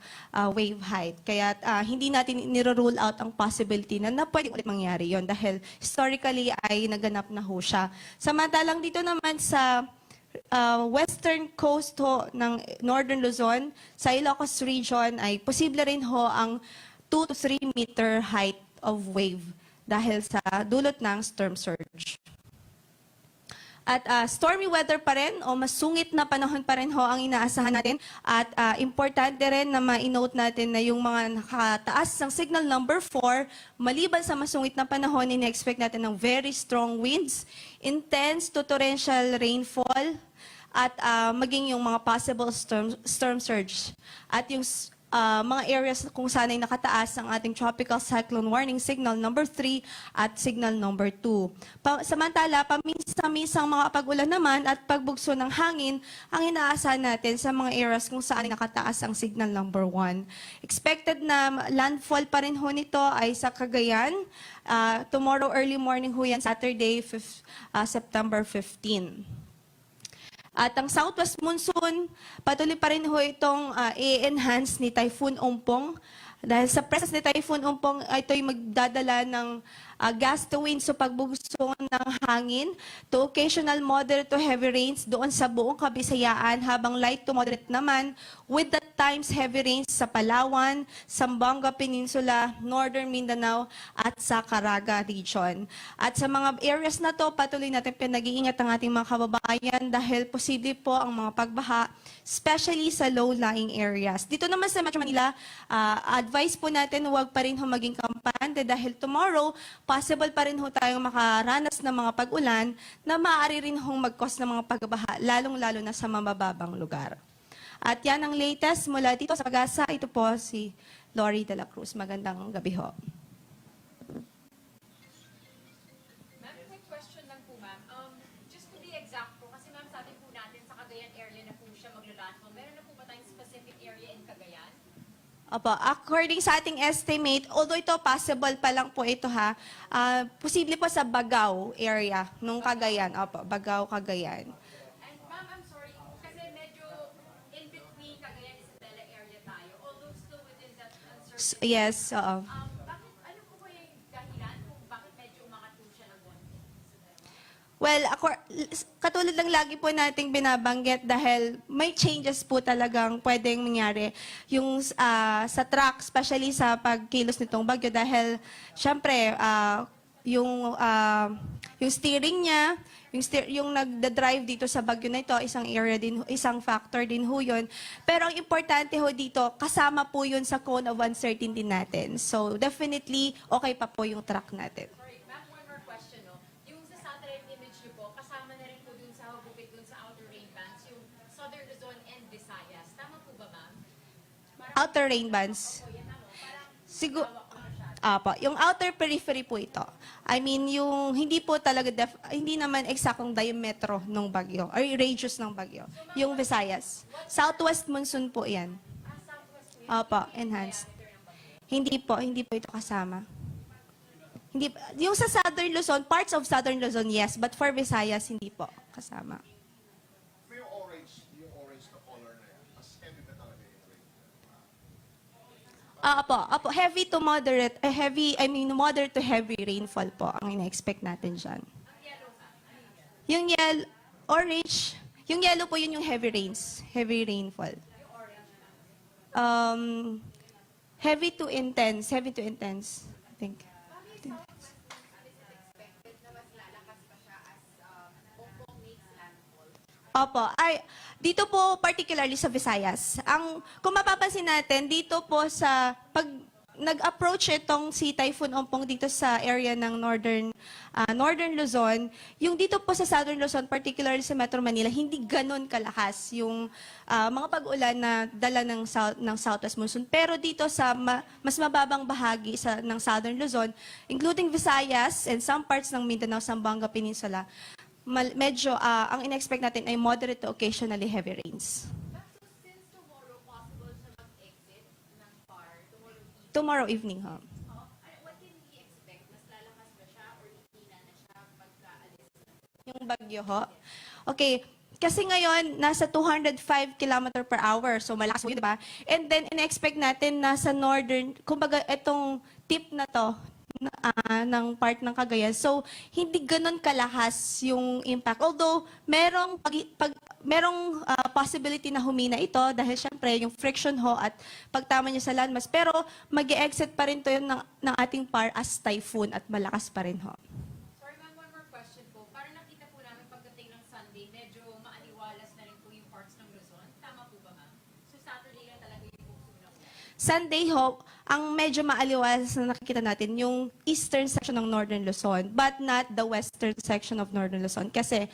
wave height. Kaya hindi natin niro-rule out ang possibility na pwede ulit mangyari yon dahil historically ay naganap na ho siya. Samantalang dito naman sa western coast ho ng Northern Luzon, sa Ilocos region ay posible rin ho ang 2 to 3 meter height of wave dahil sa dulot ng storm surge. At stormy weather pa rin o masungit na panahon pa rin ho ang inaasahan natin. At importante rin na ma-note natin na yung mga nakataas ng signal number 4, maliban sa masungit na panahon, ini-expect natin ng very strong winds, intense to torrential rainfall, at maging yung mga possible storm surge. At yung mga areas kung saan ay nakataas ang ating tropical cyclone warning signal number 3 at signal number 2. Samantala, paminsan-minsang mga pag-ulan naman at pagbugso ng hangin ang inaasahan natin sa mga areas kung saan ay nakataas ang signal number 1. Expected na landfall pa rin ho nito ay sa Cagayan. Tomorrow early morning ho yan, Saturday, September 15. At ang southwest monsoon, patuloy pa rin ho itong i-enhance ni Typhoon Ompong. Dahil sa presence ni Typhoon Ompong, ito'y magdadala ng gust to wind, so pagbugso ng hangin, to occasional moderate to heavy rains doon sa buong Kabisayaan, habang light to moderate naman, with the times heavy rains sa Palawan, Zamboanga Peninsula, Northern Mindanao, at sa Caraga region. At sa mga areas na to, patuloy natin pinag-iingat ang ating mga kababayan dahil posible po ang mga pagbaha, especially sa low-lying areas. Dito naman sa Metro Manila, advice po natin huwag pa rin maging kampante dahil tomorrow, possible pa rin ho tayong makaranas ng mga pag-ulan na maaari rin hong mag-cause ng mga pagbaha, lalong-lalo na sa mababang lugar. At yan ang latest mula dito sa Pag-asa. Ito po si Lori de la Cruz. Magandang gabi ho. Ma'am, quick question lang po, ma'am. Just to be exact po, kasi ma'am, sabi po natin sa Cagayan area na po siya maglalandfall. Meron na po ba tayong specific area in Cagayan? Opo, according sa ating estimate, although ito possible pa lang po ito ha, posible po sa Bagao area nung Cagayan. Opo, Bagao, Cagayan. And ma'am, I'm sorry, kasi medyo in between Cagayan and Isabela area tayo, although still within that uncertainty. Yes, oo. Bakit, ano po ba yung dahilan kung bakit medyo umangat po siya ng konti? Well, katulad lang lagi po nating binabanggit dahil may changes po talagang pwedeng mangyari yung sa track, especially sa pagkilos nitong bagyo dahil syempre yung steering niya, yung nagda-drive dito sa bagyo na ito, isang factor din ho yun. Pero ang importante ho dito, kasama po yun sa cone of uncertainty natin. So definitely, okay pa po yung track natin. Sorry, ma'am, one more question, no? Yung sa satellite image niyo po, kasama na rin po dun sa hugupit dun sa outer rain bands, yung Southern Luzon and Visayas. Tama po ba, ma'am? Outer rain bands. Siguro, yung outer periphery po ito. I mean, yung hindi po talaga, hindi naman eksaktong diametro ng bagyo, or radius ng bagyo. Yung Visayas. Southwest monsoon po yan. Opo, enhanced. Hindi po ito kasama. Hindi, yung sa Southern Luzon, parts of Southern Luzon, yes, but for Visayas, hindi po kasama. Yung orange na color na yan, mas heavy na talaga yung rain. Apo, heavy to moderate, moderate to heavy rainfall po ang ina-expect natin dyan. Yung yellow, orange, yung yellow po yun yung heavy rains, heavy rainfall. Heavy to intense, I think. Opo, dito po particularly sa Visayas. Kung mapapansin natin, dito po sa nag-approach itong si Typhoon Ompong dito sa area ng Northern Luzon. Yung dito po sa Southern Luzon, particularly sa Metro Manila, hindi ganon kalakas yung mga pag-ulan na dala ng Southwest Monsoon. Pero dito sa mas mababang bahagi ng Southern Luzon, including Visayas and some parts ng Mindanao, Zamboanga Peninsula, medyo ang in-expect natin ay moderate to occasionally heavy rains. Tomorrow evening, ha? What can we expect? Mas lalakas ba siya or hihina na siya pagka-alis? Yung bagyo, ho? Okay. Kasi ngayon, nasa 205 km per hour. So, malakas po yun, di ba? And then, in-expect natin nasa northern, kumbaga, itong tip na to, ng part ng Cagayan. So, hindi ganun kalakas yung impact. Although, merong possibility na humina ito dahil syempre yung friction ho at pagtama niya sa landmass. Pero mag-e-exit pa rin to yun ng ating par as typhoon at malakas pa rin ho. Sorry ma'am, one more question po. Para nakita po namin pagdating ng Sunday, medyo maaliwalas na rin po yung parts ng Luzon. Tama po ba ma'am? So Saturday lang talaga yung bukso na po. Sunday ho, ang medyo maaliwas na nakikita natin yung eastern section ng Northern Luzon, but not the western section of Northern Luzon. Kasi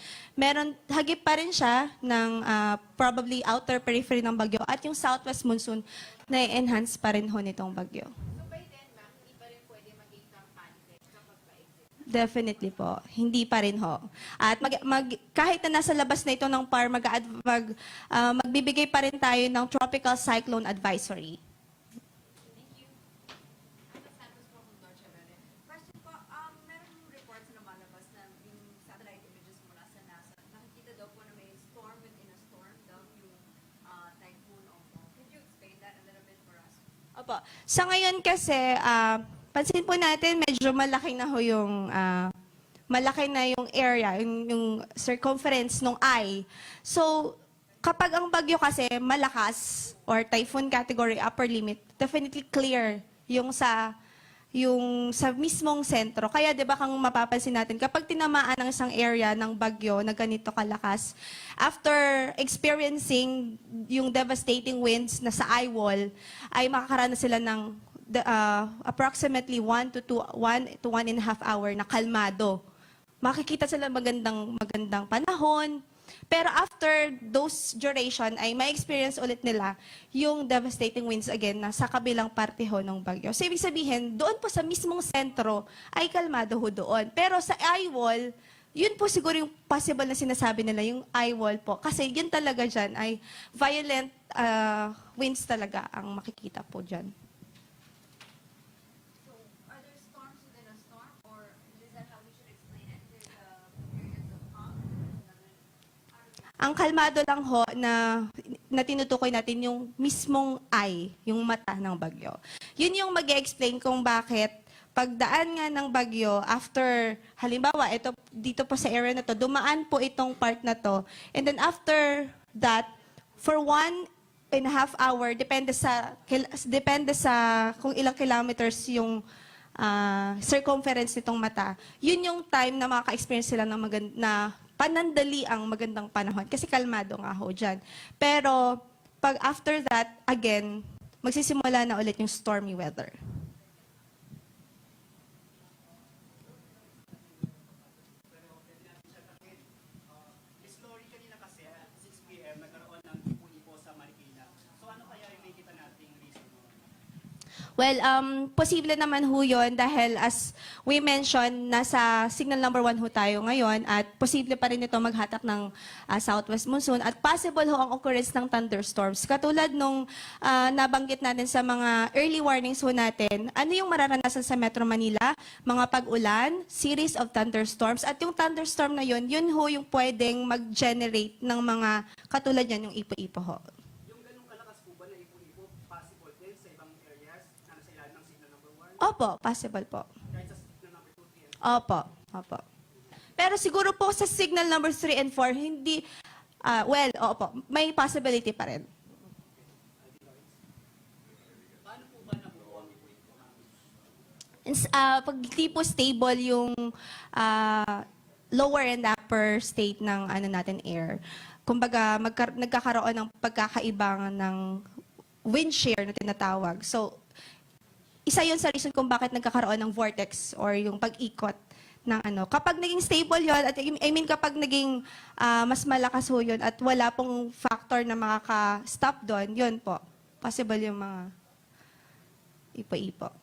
hagip pa rin siya ng probably outer periphery ng bagyo at yung southwest monsoon na enhance pa rin ho nitong bagyo. So by then ma'am, hindi pa rin pwede maging panic kapag pa-exit? Definitely po. Hindi pa rin ho. At kahit na nasa labas na ito ng PAR, magbibigay pa rin tayo ng tropical cyclone advisory. Opo. Sa ngayon kasi, pansin po natin, medyo malaki na ho yung, malaki na yung area, yung circumference ng eye. So, kapag ang bagyo kasi malakas, or typhoon category upper limit, definitely clear yung sa mismong sentro. Kaya 'di ba kung mapapansin natin, kapag tinamaan ng isang area ng bagyo na ganito kalakas, after experiencing yung devastating winds na sa eye wall, ay makakaranas sila ng approximately 1 to 1.5 hour na kalmado. Makikita sila magandang panahon. Pero after those duration, ay may experience ulit nila yung devastating winds again na sa kabilang parte ho ng bagyo. So, ibig sabihin, doon po sa mismong sentro, ay kalmado ho doon. Pero sa eye wall, yun po siguro yung possible na sinasabi nila, yung eye wall po. Kasi yun talaga dyan ay violent winds talaga ang makikita po dyan. Ang kalmado lang ho na tinutukoy natin yung mismong eye, yung mata ng bagyo. Yun yung mag-explain kung bakit pagdaan nga ng bagyo, after, halimbawa, dito po sa area na to, dumaan po itong part na to, and then after that, for 1.5 hour, depende sa kung ilang kilometers yung circumference nitong mata, yun yung time na makaka-experience sila ng na panandali ang magandang panahon. Kasi kalmado nga ho dyan. Pero, pag after that, again, magsisimula na ulit yung stormy weather. Miss Lori, kanina kasi, 6 p.m. nagkaroon ng ipo-ipo sa Marikina. So ano kaya yung nakikita nating reason? Well, posible naman ho yun dahil as we mentioned, nasa signal number 1 ho tayo ngayon at posible pa rin ito maghatak ng southwest monsoon at possible ho ang occurrence ng thunderstorms. Katulad nung nabanggit natin sa mga early warnings ho natin, ano yung mararanasan sa Metro Manila? Mga pag-ulan, series of thunderstorms at yung thunderstorm na yun, yun ho yung pwedeng mag-generate ng mga katulad yan yung ipo-ipo ho. Opo, possible po. Opo. Pero siguro po sa signal number 3 and 4, hindi, opo, may possibility pa rin. Pag di po stable yung lower and upper state ng air, kumbaga nagkakaroon ng pagkakaibang ng wind shear na tinatawag. So, isa yun sa reason kung bakit nagkakaroon ng vortex or yung pag-ikot ng ano. Kapag naging stable yun, at I mean kapag naging mas malakas ho yun at wala pong factor na makaka-stop doon, yun po. Possible yung mga ipo-ipo.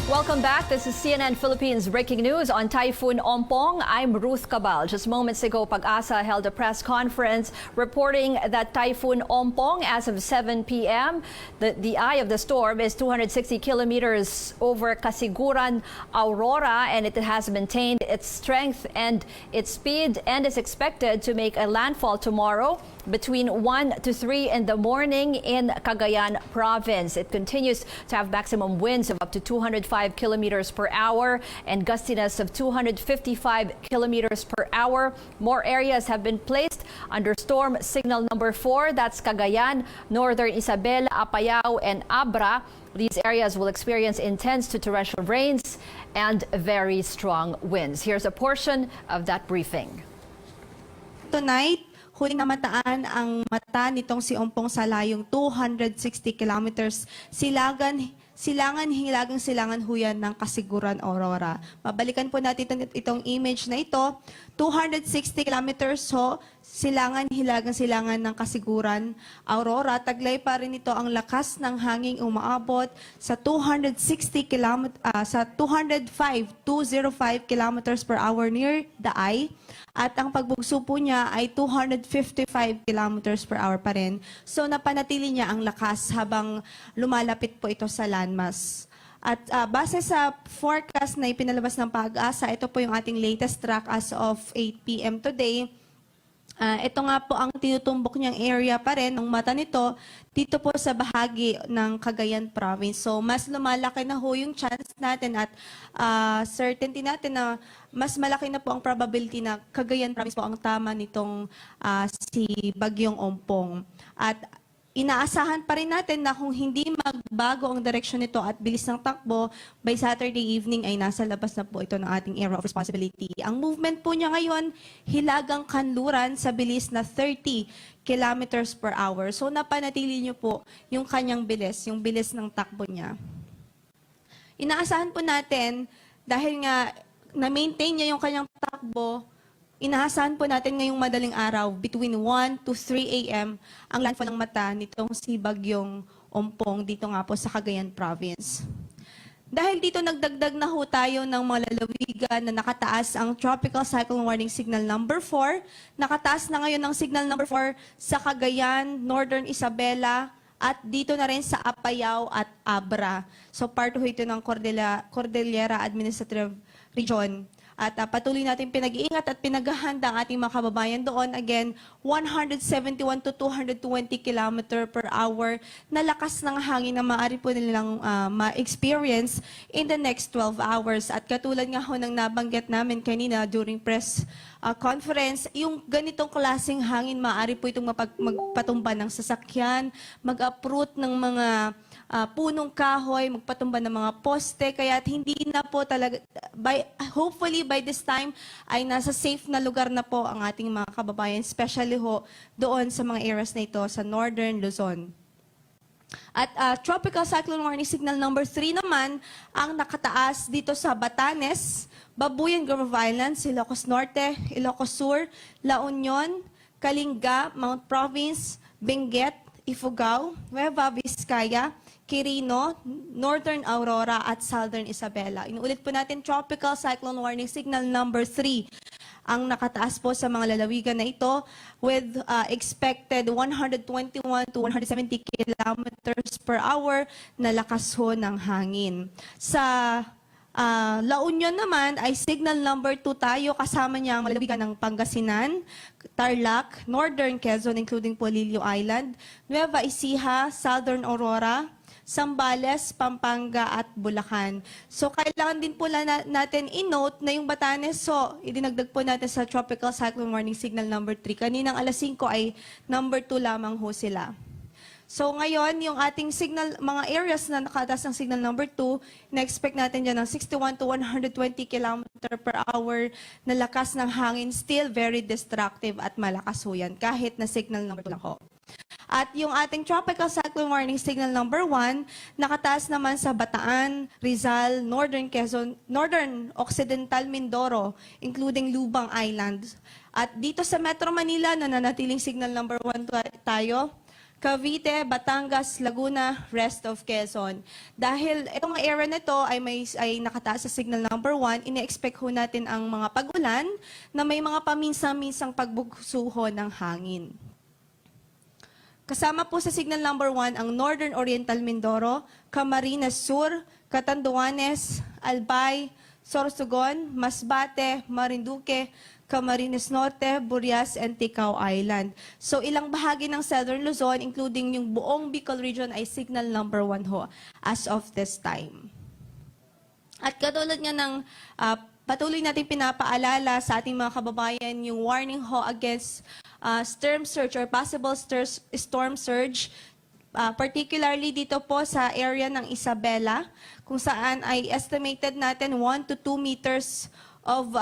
Welcome back. This is CNN Philippines breaking news on Typhoon Ompong. I'm Ruth Cabal. Just moments ago, Pag-asa held a press conference reporting that Typhoon Ompong, as of 7 p.m., the eye of the storm is 260 kilometers over Casiguran, Aurora, and it has maintained its strength and its speed and is expected to make a landfall tomorrow between 1 to 3 in the morning in Cagayan province. It continues to have maximum winds of up to 205 kilometers per hour and gustiness of 255 kilometers per hour. More areas have been placed under storm signal number 4. That's Cagayan, Northern Isabela, Apayao, and Abra. These areas will experience intense to torrential rains and very strong winds. Here's a portion of that briefing. Tonight, huling namataan ang mata nitong si Ompong sa layong 260 kilometers. Silangan huyan ng Casiguran, Aurora. Mabalikan po natin itong image na ito. 260 kilometers ho, silangan ng Casiguran, Aurora. Taglay pa rin ito ang lakas ng hanging umaabot sa 205 kilometers per hour near the eye. At ang pagbugso po niya ay 255 kilometers per hour pa rin. So napanatili niya ang lakas habang lumalapit po ito sa landmass. At base sa forecast na ipinalabas ng Pag-asa, ito po yung ating latest track as of 8 p.m. today. Ito nga po ang tinutumbok niyang area pa rin ng mata nito dito po sa bahagi ng Cagayan province. So mas lumalaki na ho yung chance natin at certainty natin na mas malaki na po ang probability na Cagayan province po ang tama nitong si Bagyong Ompong. At inaasahan pa rin natin na kung hindi magbago ang direksyon nito at bilis ng takbo, by Saturday evening ay nasa labas na po ito ng ating area of responsibility. Ang movement po niya ngayon, hilagang kanluran sa bilis na 30 kilometers per hour. So napanatili niyo po yung kanyang bilis, yung bilis ng takbo niya. Inaasahan po natin, dahil nga na-maintain niya yung kanyang takbo, inaasahan po natin ngayong madaling araw, between 1 to 3 a.m., ang landfall ng mata nitong si Bagyong Ompong dito nga po sa Cagayan province. Dahil dito nagdagdag na ho tayo ng mga lalawigan na nakataas ang Tropical Cyclone Warning Signal number 4. Nakataas na ngayon ang signal number 4 sa Cagayan, Northern Isabela, at dito na rin sa Apayao at Abra. So part ho ito ng Cordillera Administrative Region. At patuloy natin pinag-iingat at pinaghahanda ang ating mga kababayan doon. Again, 171 to 220 km per hour na lakas ng hangin na maaari po nilang ma-experience in the next 12 hours. At katulad nga ho ng nabanggit namin kanina during press conference, yung ganitong klaseng hangin maaari po itong magpatumba ng sasakyan, mag-uproot ng mga punong kahoy, magpatumba ng mga poste, kaya hindi na po talaga, hopefully by this time, ay nasa safe na lugar na po ang ating mga kababayan, especially ho doon sa mga areas na ito sa Northern Luzon. At Tropical Cyclone Warning Signal number 3 naman, ang nakataas dito sa Batanes, Babuyan, Grove Islands, Ilocos Norte, Ilocos Sur, La Union, Kalinga, Mount Province, Benguet, Ifugao, Nueva Vizcaya, Quirino, Northern Aurora at Southern Isabela. Inuulit po natin, Tropical Cyclone Warning Signal number 3 ang nakataas po sa mga lalawigan na ito with expected 121 to 170 kilometers per hour na lakas ho ng hangin. Sa La Union naman ay signal number 2 tayo, kasama niya ang lalawigan ng Pangasinan, Tarlac, Northern Quezon including Polillo Island, Nueva Ecija, Southern Aurora, Zambales, Pampanga at Bulacan. So kailangan din po natin i-note na yung Batanes, so idinagdag po natin sa Tropical Cyclone Warning Signal number 3. Kaninang alas 5 ay number 2 lamang ho sila. So ngayon, yung ating signal, mga areas na nakataas ng signal number 2, na-expect natin dyan ng 61 to 120 km per hour na lakas ng hangin, still very destructive at malakas ho yan, kahit na signal number 2 lang ho. At yung ating tropical cyclone warning signal number 1, nakataas naman sa Bataan, Rizal, Northern Quezon, Northern Occidental Mindoro, including Lubang Island. At dito sa Metro Manila, nananatiling signal number 1 tayo. Cavite, Batangas, Laguna, rest of Quezon. Dahil itong area na ito ay nakataas sa signal number 1, ine-expect ho natin ang mga pag-ulan na may mga paminsan-minsang pagbugsuho ng hangin. Kasama po sa signal number 1 ang Northern Oriental Mindoro, Camarines Sur, Catanduanes, Albay, Sorsogon, Masbate, Marinduque, Camarines Norte, Burias, and Ticao Island. So ilang bahagi ng Southern Luzon, including yung buong Bicol region, ay signal number 1 ho as of this time. At katulad nga ng patuloy natin pinapaalala sa ating mga kababayan yung warning ho against storm surge or possible storm surge, particularly dito po sa area ng Isabela, kung saan ay estimated natin 1 to 2 meters of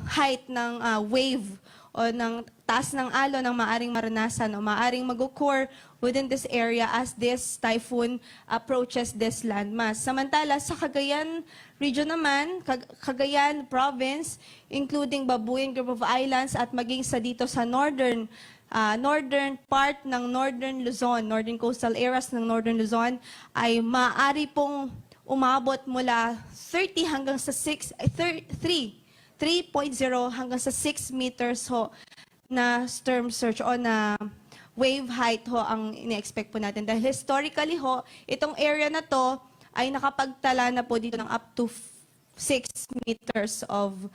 height ng wave o ng taas ng alon ng maaring maranasan o maaring mag-occur within this area as this typhoon approaches this landmass. Samantala, sa Cagayan region naman, Cagayan province, including Babuyan Group of Islands at maging sa dito sa northern part ng Northern Luzon, northern coastal areas ng Northern Luzon, ay maaari pong umabot mula 30 hanggang sa 3.0 hanggang sa 6 meters ho na storm surge o na wave height ho ang ine-expect po natin. Dahil historically ho, itong area na to ay nakapagtala na po dito ng up to 6 meters of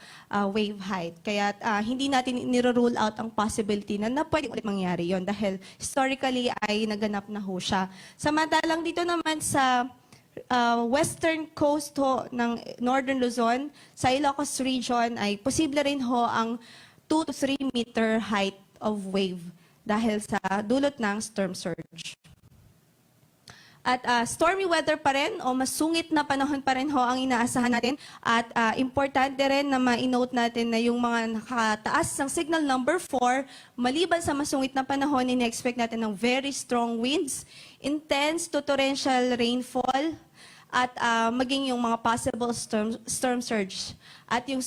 wave height. Kaya hindi natin niro-rule out ang possibility na pwede ulit mangyari yon dahil historically ay naganap na ho siya. Samantalang dito naman sa western coast ho ng Northern Luzon, sa Ilocos region ay posible rin ho ang 2 to 3 meter height of wave dahil sa dulot ng storm surge. At stormy weather pa rin o masungit na panahon pa rin ho ang inaasahan natin. At importante rin na ma-note natin na yung mga nakataas ng signal number 4, maliban sa masungit na panahon, ine-expect natin ng very strong winds, intense to torrential rainfall, at maging yung mga possible storm surge. At yung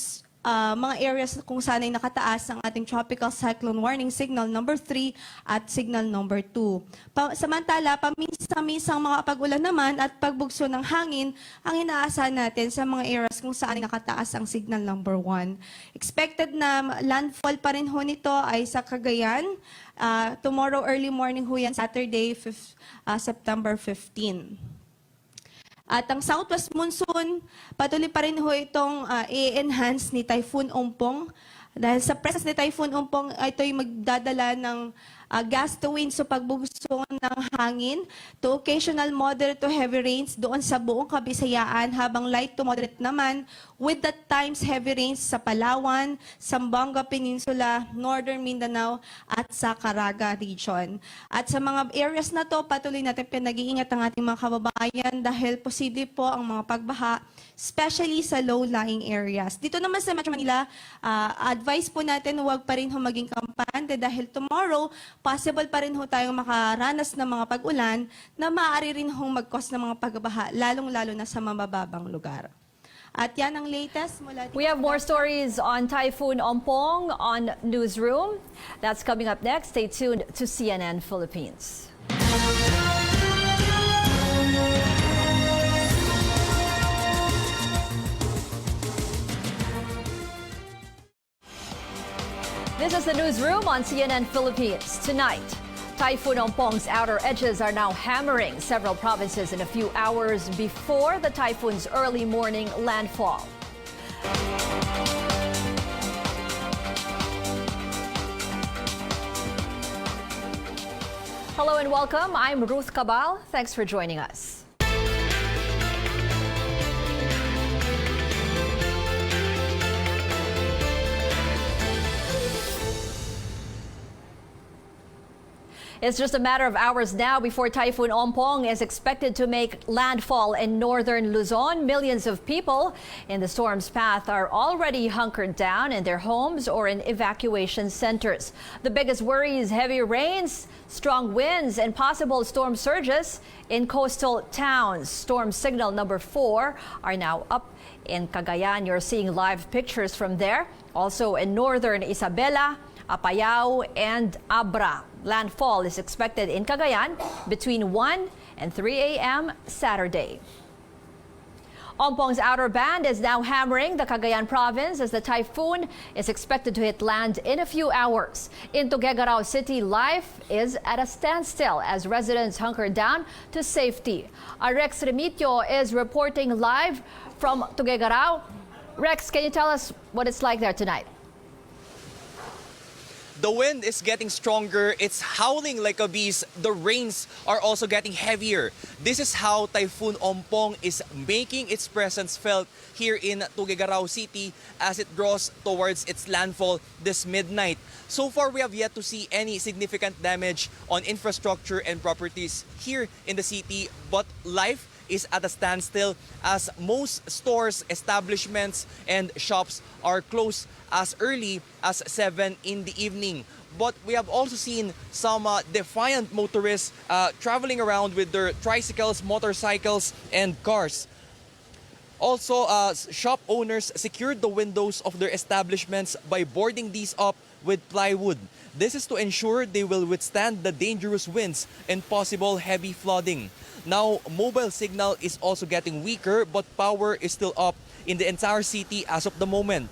mga areas kung saan ay nakataas ang ating tropical cyclone warning signal number 3 at signal number 2. Samantala, paminsan-minsang mga pag-ulan naman at pagbugso ng hangin ang inaasahan natin sa mga areas kung saan ay nakataas ang signal number 1. Expected na landfall pa rin ho nito ay sa Cagayan. Tomorrow early morning ho yan, Saturday, September 15. At ang southwest monsoon, patuloy pa rin ho itong i-enhance ni Typhoon Ompong. Dahil sa presence ni Typhoon Ompong, ito'y magdadala ng gust to winds o pagbugso ng hangin to occasional moderate to heavy rains doon sa buong Kabisayaan, habang light to moderate naman with at times heavy rains sa Palawan, Zamboanga Peninsula, Northern Mindanao at sa Caraga region. At sa mga areas na to, patuloy natin pinag-iingat ang ating mga kababayan dahil posible po ang mga pagbaha, especially sa low-lying areas. Dito naman sa Metro Manila, advice po natin huwag pa rin maging kampante dahil tomorrow, possible pa rin ho tayong makaranas ng mga pag-ulan na maaari rin hong mag-cause ng mga pagbaha, lalong-lalo na sa mababang lugar. At yan ang latest mula dito. We have more stories on Typhoon Ompong on Newsroom. That's coming up next. Stay tuned to CNN Philippines. This is the newsroom on CNN Philippines. Tonight, Typhoon Ompong's outer edges are now hammering several provinces in a few hours before the typhoon's early morning landfall. Hello and welcome. I'm Ruth Cabal. Thanks for joining us. It's just a matter of hours now before Typhoon Ompong is expected to make landfall in northern Luzon. Millions of people in the storm's path are already hunkered down in their homes or in evacuation centers. The biggest worry is heavy rains, strong winds, and possible storm surges in coastal towns. Storm signal number 4 are now up in Cagayan. You're seeing live pictures from there. Also in northern Isabela, Apayao, and Abra. Landfall is expected in Cagayan between 1 and 3 a.m. Saturday. Ompong's outer band is now hammering the Cagayan province as the typhoon is expected to hit land in a few hours. In Tuguegarao City, life is at a standstill as residents hunker down to safety. Rex Remitio is reporting live from Tuguegarao. Rex, can you tell us what it's like there tonight? The wind is getting stronger, it's howling like a beast, the rains are also getting heavier. This is how Typhoon Ompong is making its presence felt here in Tuguegarao City as it draws towards its landfall this midnight. So far, we have yet to see any significant damage on infrastructure and properties here in the city, but life is at a standstill as most stores, establishments, and shops are closed as early as 7 in the evening. But we have also seen some defiant motorists traveling around with their tricycles, motorcycles, and cars. Also, shop owners secured the windows of their establishments by boarding these up with plywood. This is to ensure they will withstand the dangerous winds and possible heavy flooding. Now, mobile signal is also getting weaker, but power is still up in the entire city as of the moment.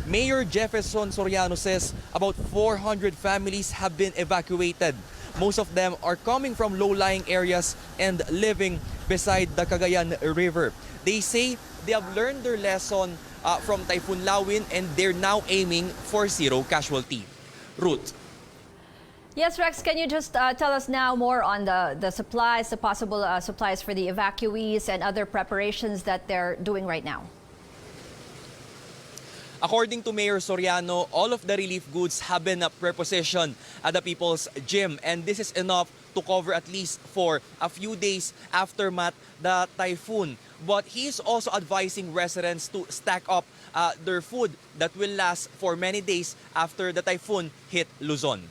Mayor Jefferson Soriano says about 400 families have been evacuated. Most of them are coming from low-lying areas and living beside the Cagayan River. They say they have learned their lesson from Typhoon Lawin and they're now aiming for zero casualty. Ruth. Yes, Rex, can you just tell us now more on the supplies, the possible supplies for the evacuees and other preparations that they're doing right now? According to Mayor Soriano, all of the relief goods have been prepositioned at the People's Gym, and this is enough to cover at least for a few days aftermath the typhoon. But he is also advising residents to stack up their food that will last for many days after the typhoon hit Luzon.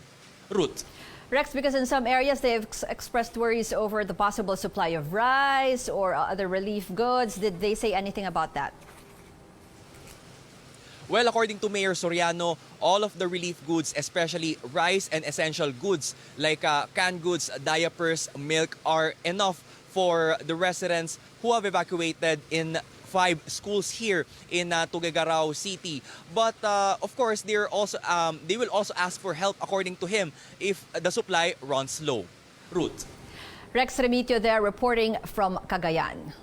Ruth. Rex, because in some areas they have expressed worries over the possible supply of rice or other relief goods. Did they say anything about that? Well, according to Mayor Soriano, all of the relief goods, especially rice and essential goods like canned goods, diapers, milk, are enough for the residents who have evacuated in 5 schools here in Tuguegarao City. But of course, they will also ask for help, according to him, if the supply runs low. Ruth. Rex Remitio there reporting from Cagayan.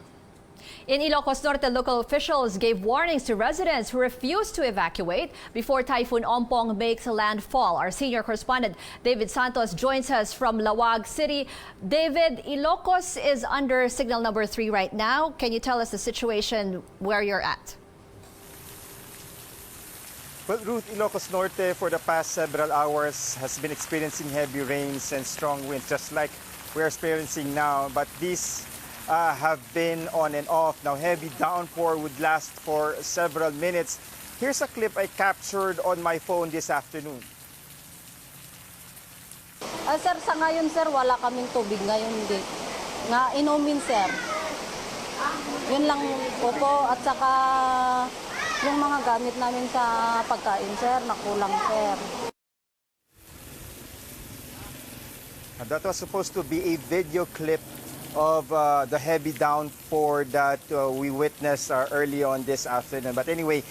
In Ilocos Norte, local officials gave warnings to residents who refuse to evacuate before Typhoon Ompong makes a landfall. Our senior correspondent David Santos joins us from Lawag City. David, Ilocos is under signal number 3 right now. Can you tell us the situation where you're at? Well, Ruth, Ilocos Norte for the past several hours has been experiencing heavy rains and strong winds, just like we're experiencing now. But these have been on and off. Now, heavy downpour would last for several minutes. Here's a clip I captured on my phone this afternoon. Sir, sa ngayon, sir, wala kaming tubig ngayon. Nga inumin, sir. Yun lang po. At saka yung mga gamit namin sa pagkain, sir, nakulang, sir. That was supposed to be a video clip of the heavy downpour that we witnessed early on this afternoon. But anyway,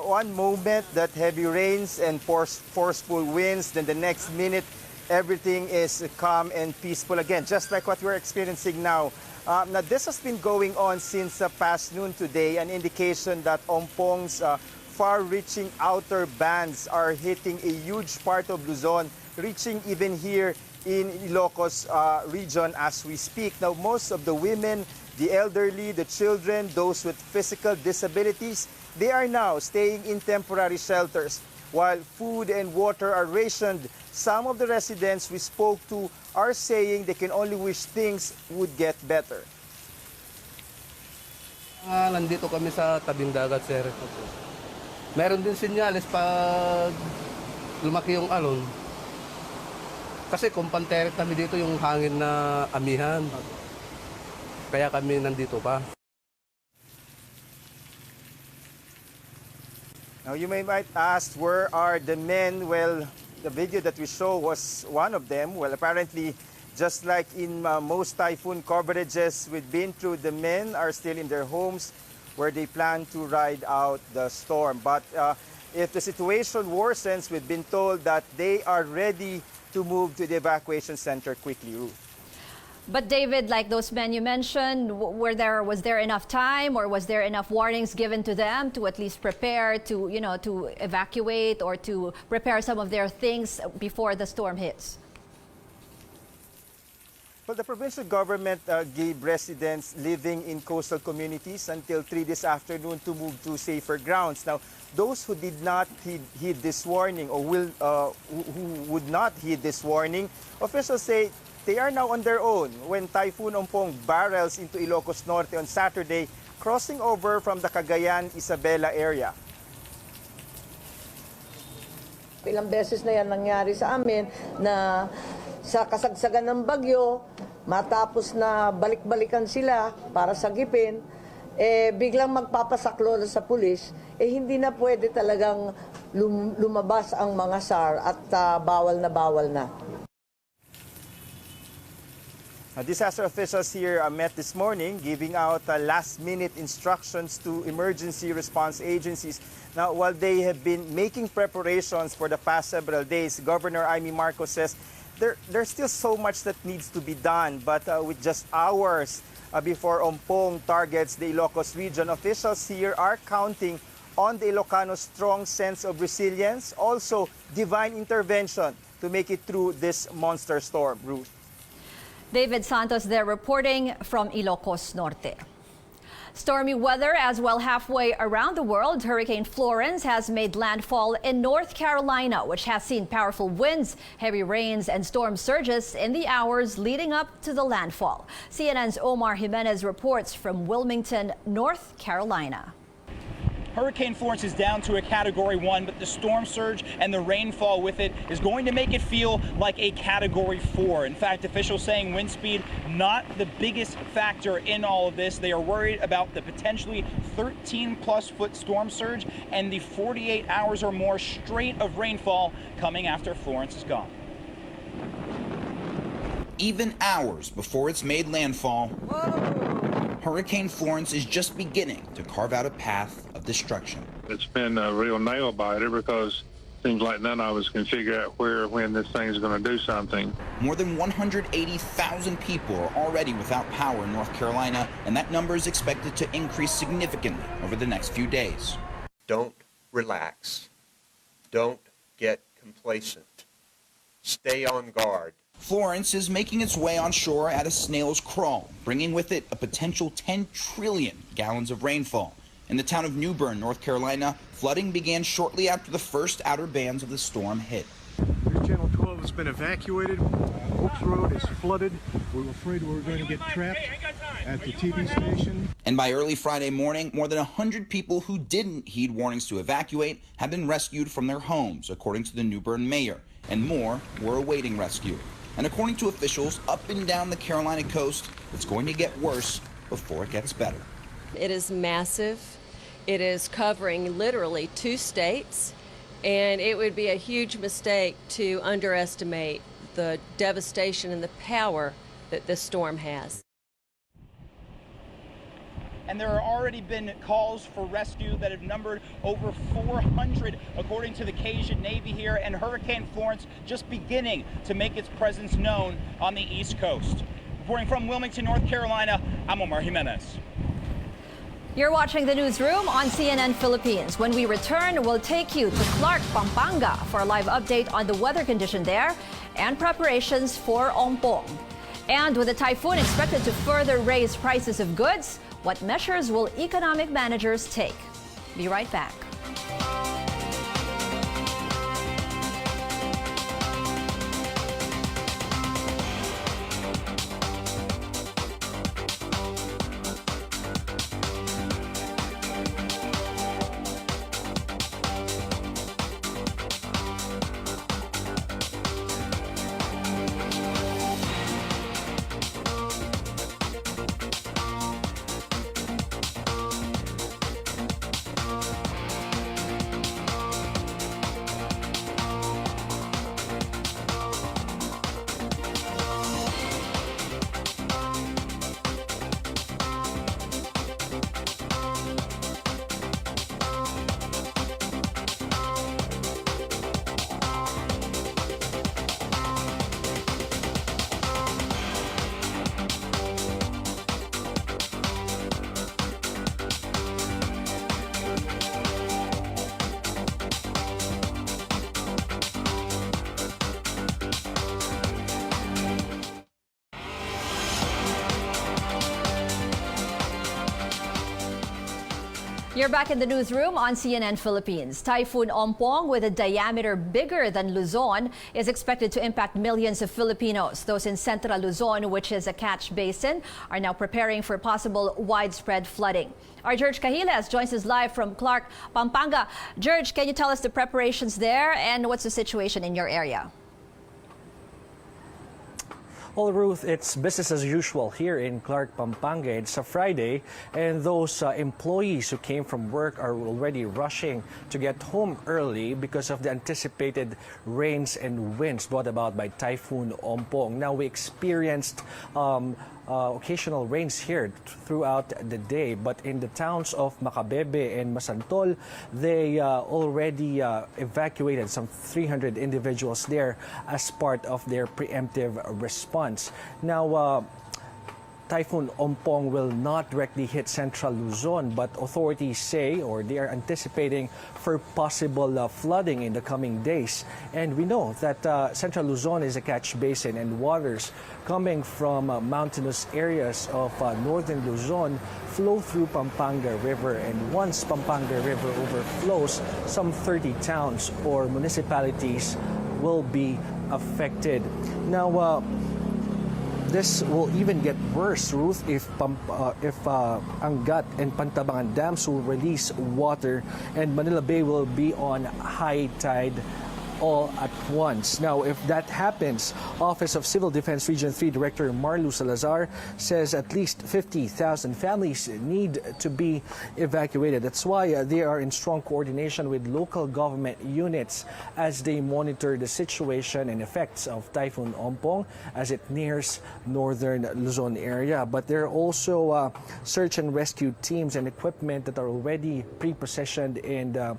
one moment that heavy rains and forceful winds, then the next minute everything is calm and peaceful again, just like what we're experiencing now. Now this has been going on since past noon today, an indication that Ompong's far-reaching outer bands are hitting a huge part of Luzon, reaching even here in Ilocos region as we speak. Now, most of the women, the elderly, the children, those with physical disabilities, they are now staying in temporary shelters. while food and water are rationed. Some of the residents we spoke to are saying they can only wish things would get better. Nandito kami sa tabing dagat, sir. Meron din sinyalis pag lumaki yung alon. Kasi kumpanteret kami dito yung hangin na amihan. Kaya kami nandito pa. Now you might ask, where are the men? Well, the video that we show was one of them. Well, apparently, just like in most typhoon coverages we've been through, the men are still in their homes where they plan to ride out the storm. But if the situation worsens, we've been told that they are ready to move to the evacuation center quickly, Ruth. But David, like those men you mentioned, was there enough time, or was there enough warnings given to them to at least prepare to, to evacuate or to prepare some of their things before the storm hits? Well, the provincial government gave residents living in coastal communities until 3 this afternoon to move to safer grounds. Now, those who did not heed this warning, or who would not heed this warning, officials say they are now on their own when Typhoon Ompong barrels into Ilocos Norte on Saturday, crossing over from the Cagayan-Isabela area. Ilang beses na yan nangyari sa amin na sa kasagsagan ng bagyo, matapos na balik-balikan sila para sagipin, biglang magpapasaklo sa pulis, hindi na pwede talagang lumabas ang mga SAR at bawal na. Disaster officials here met this morning giving out last-minute instructions to emergency response agencies. Now, while they have been making preparations for the past several days, Governor Amy Marcos says there's still so much that needs to be done. But with just hours before Ompong targets the Ilocos region, officials here are counting on the Ilocanos' strong sense of resilience, also divine intervention to make it through this monster storm. Ruth. David Santos there reporting from Ilocos Norte. Stormy weather as well halfway around the world. Hurricane Florence has made landfall in North Carolina, which has seen powerful winds, heavy rains and storm surges in the hours leading up to the landfall. CNN's Omar Jimenez reports from Wilmington, North Carolina. Hurricane Florence is down to a Category 1, but the storm surge and the rainfall with it is going to make it feel like a Category 4. In fact, officials saying wind speed not the biggest factor in all of this. They are worried about the potentially 13-plus foot storm surge and the 48 hours or more straight of rainfall coming after Florence is gone. Even hours before it's made landfall, Hurricane Florence is just beginning to carve out a path of destruction. It's been a real nail biter because it seems like none of us can figure out where or when this thing is going to do something. More than 180,000 people are already without power in North Carolina, and that number is expected to increase significantly over the next few days. Don't relax. Don't get complacent. Stay on guard. Florence is making its way on shore at a snail's crawl, bringing with it a potential 10 trillion gallons of rainfall. In the town of New Bern, North Carolina, flooding began shortly after the first outer bands of the storm hit. Channel 12 has been evacuated. Oaks Road is flooded. We were afraid we were going to get trapped at the TV station. And by early Friday morning, more than 100 people who didn't heed warnings to evacuate have been rescued from their homes, according to the New Bern mayor, and more were awaiting rescue. And according to officials up and down the Carolina coast, it's going to get worse before it gets better. It is massive. It is covering literally 2 states, and it would be a huge mistake to underestimate the devastation and the power that this storm has. And there have already been calls for rescue that have numbered over 400, according to the Cajun Navy here, and Hurricane Florence just beginning to make its presence known on the East Coast. Reporting from Wilmington, North Carolina, I'm Omar Jimenez. You're watching the newsroom on CNN Philippines. When we return, we'll take you to Clark, Pampanga for a live update on the weather condition there and preparations for Ompong. And with the typhoon expected to further raise prices of goods, what measures will economic managers take? Be right back. You're back in the newsroom on CNN Philippines. Typhoon Ompong, with a diameter bigger than Luzon, is expected to impact millions of Filipinos. Those in Central Luzon, which is a catch basin, are now preparing for possible widespread flooding. Our George Cahiles joins us live from Clark, Pampanga. George, can you tell us the preparations there and what's the situation in your area? Well, Ruth, it's business as usual here in Clark, Pampanga. It's a Friday, and those employees who came from work are already rushing to get home early because of the anticipated rains and winds brought about by Typhoon Ompong. Now, we experienced occasional rains here throughout the day, but in the towns of Macabebe and Masantol, they already evacuated some 300 individuals there as part of their preemptive response. Now, Typhoon Ompong will not directly hit Central Luzon, but authorities say, or they are anticipating, for possible flooding in the coming days. And we know that Central Luzon is a catch basin, and waters coming from mountainous areas of northern Luzon flow through Pampanga River. And once Pampanga River overflows, some 30 towns or municipalities will be affected. Now, this will even get worse, Ruth, if Angat and Pantabangan dams will release water and Manila Bay will be on high tide all at once. Now, if that happens, Office of Civil Defense Region 3 Director Marlu Salazar says at least 50,000 families need to be evacuated. That's why they are in strong coordination with local government units as they monitor the situation and effects of Typhoon Ompong as it nears northern Luzon area. But there are also search and rescue teams and equipment that are already pre-positioned in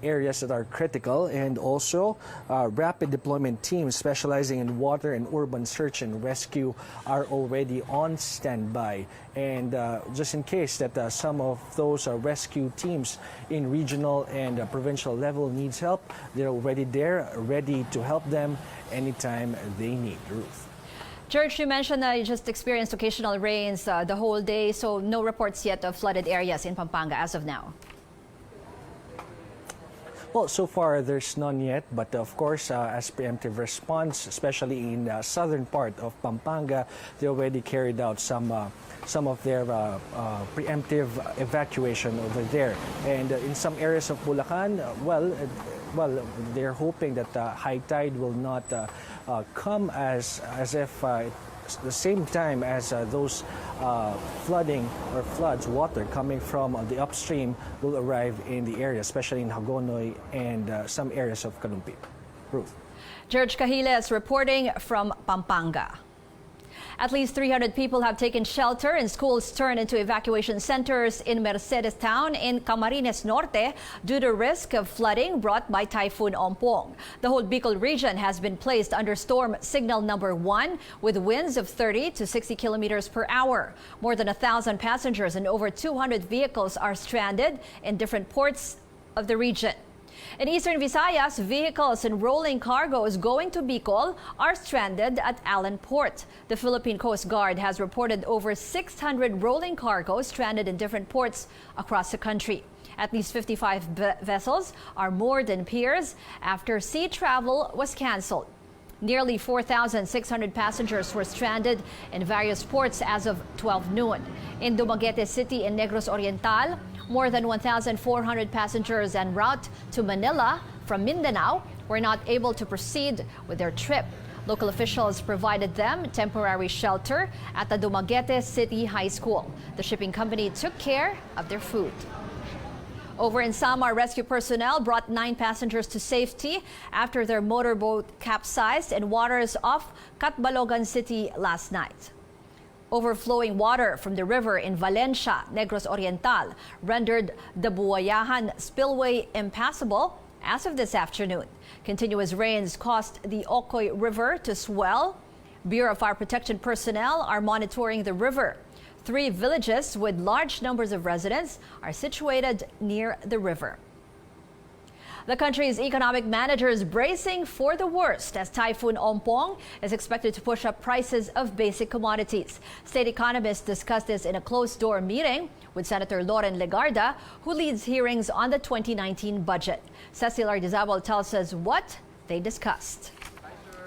areas that are critical, and also rapid deployment teams specializing in water and urban search and rescue are already on standby. And just in case that some of those rescue teams in regional and provincial level needs help, they're already there, ready to help them anytime they need. Ruth. George, you mentioned that you just experienced occasional rains the whole day, so no reports yet of flooded areas in Pampanga as of now. Well, so far there's none yet, but of course, as preemptive response, especially in the southern part of Pampanga, they already carried out some of their preemptive evacuation over there. And in some areas of Bulacan, well, they're hoping that high tide will not come as if the same time as those flooding or floods, water coming from the upstream will arrive in the area, especially in Hagonoy and some areas of Kalumpit. Ruth. George Cahiles reporting from Pampanga. At least 300 people have taken shelter and schools turned into evacuation centers in Mercedes town in Camarines Norte due to risk of flooding brought by Typhoon Ompong. The whole Bicol region has been placed under storm signal number 1 with winds of 30 to 60 kilometers per hour. More than 1,000 passengers and over 200 vehicles are stranded in different ports of the region. In eastern Visayas, vehicles and rolling cargoes going to Bicol are stranded at Allen Port. The Philippine Coast Guard has reported over 600 rolling cargoes stranded in different ports across the country. At least 55 vessels are moored in piers after sea travel was canceled. Nearly 4,600 passengers were stranded in various ports as of 12 noon. In Dumaguete City in Negros Oriental, more than 1,400 passengers en route to Manila from Mindanao were not able to proceed with their trip. Local officials provided them temporary shelter at the Dumaguete City High School. The shipping company took care of their food. Over in Samar, rescue personnel brought 9 passengers to safety after their motorboat capsized in waters off Catbalogan City last night. Overflowing water from the river in Valencia, Negros Oriental, rendered the Buayahan spillway impassable as of this afternoon. Continuous rains caused the Ocoy River to swell. Bureau of Fire Protection personnel are monitoring the river. 3 villages with large numbers of residents are situated near the river. The country's economic manager is bracing for the worst as Typhoon Ompong is expected to push up prices of basic commodities. State economists discussed this in a closed-door meeting with Senator Loren Legarda, who leads hearings on the 2019 budget. Cecil Ardizabal tells us what they discussed.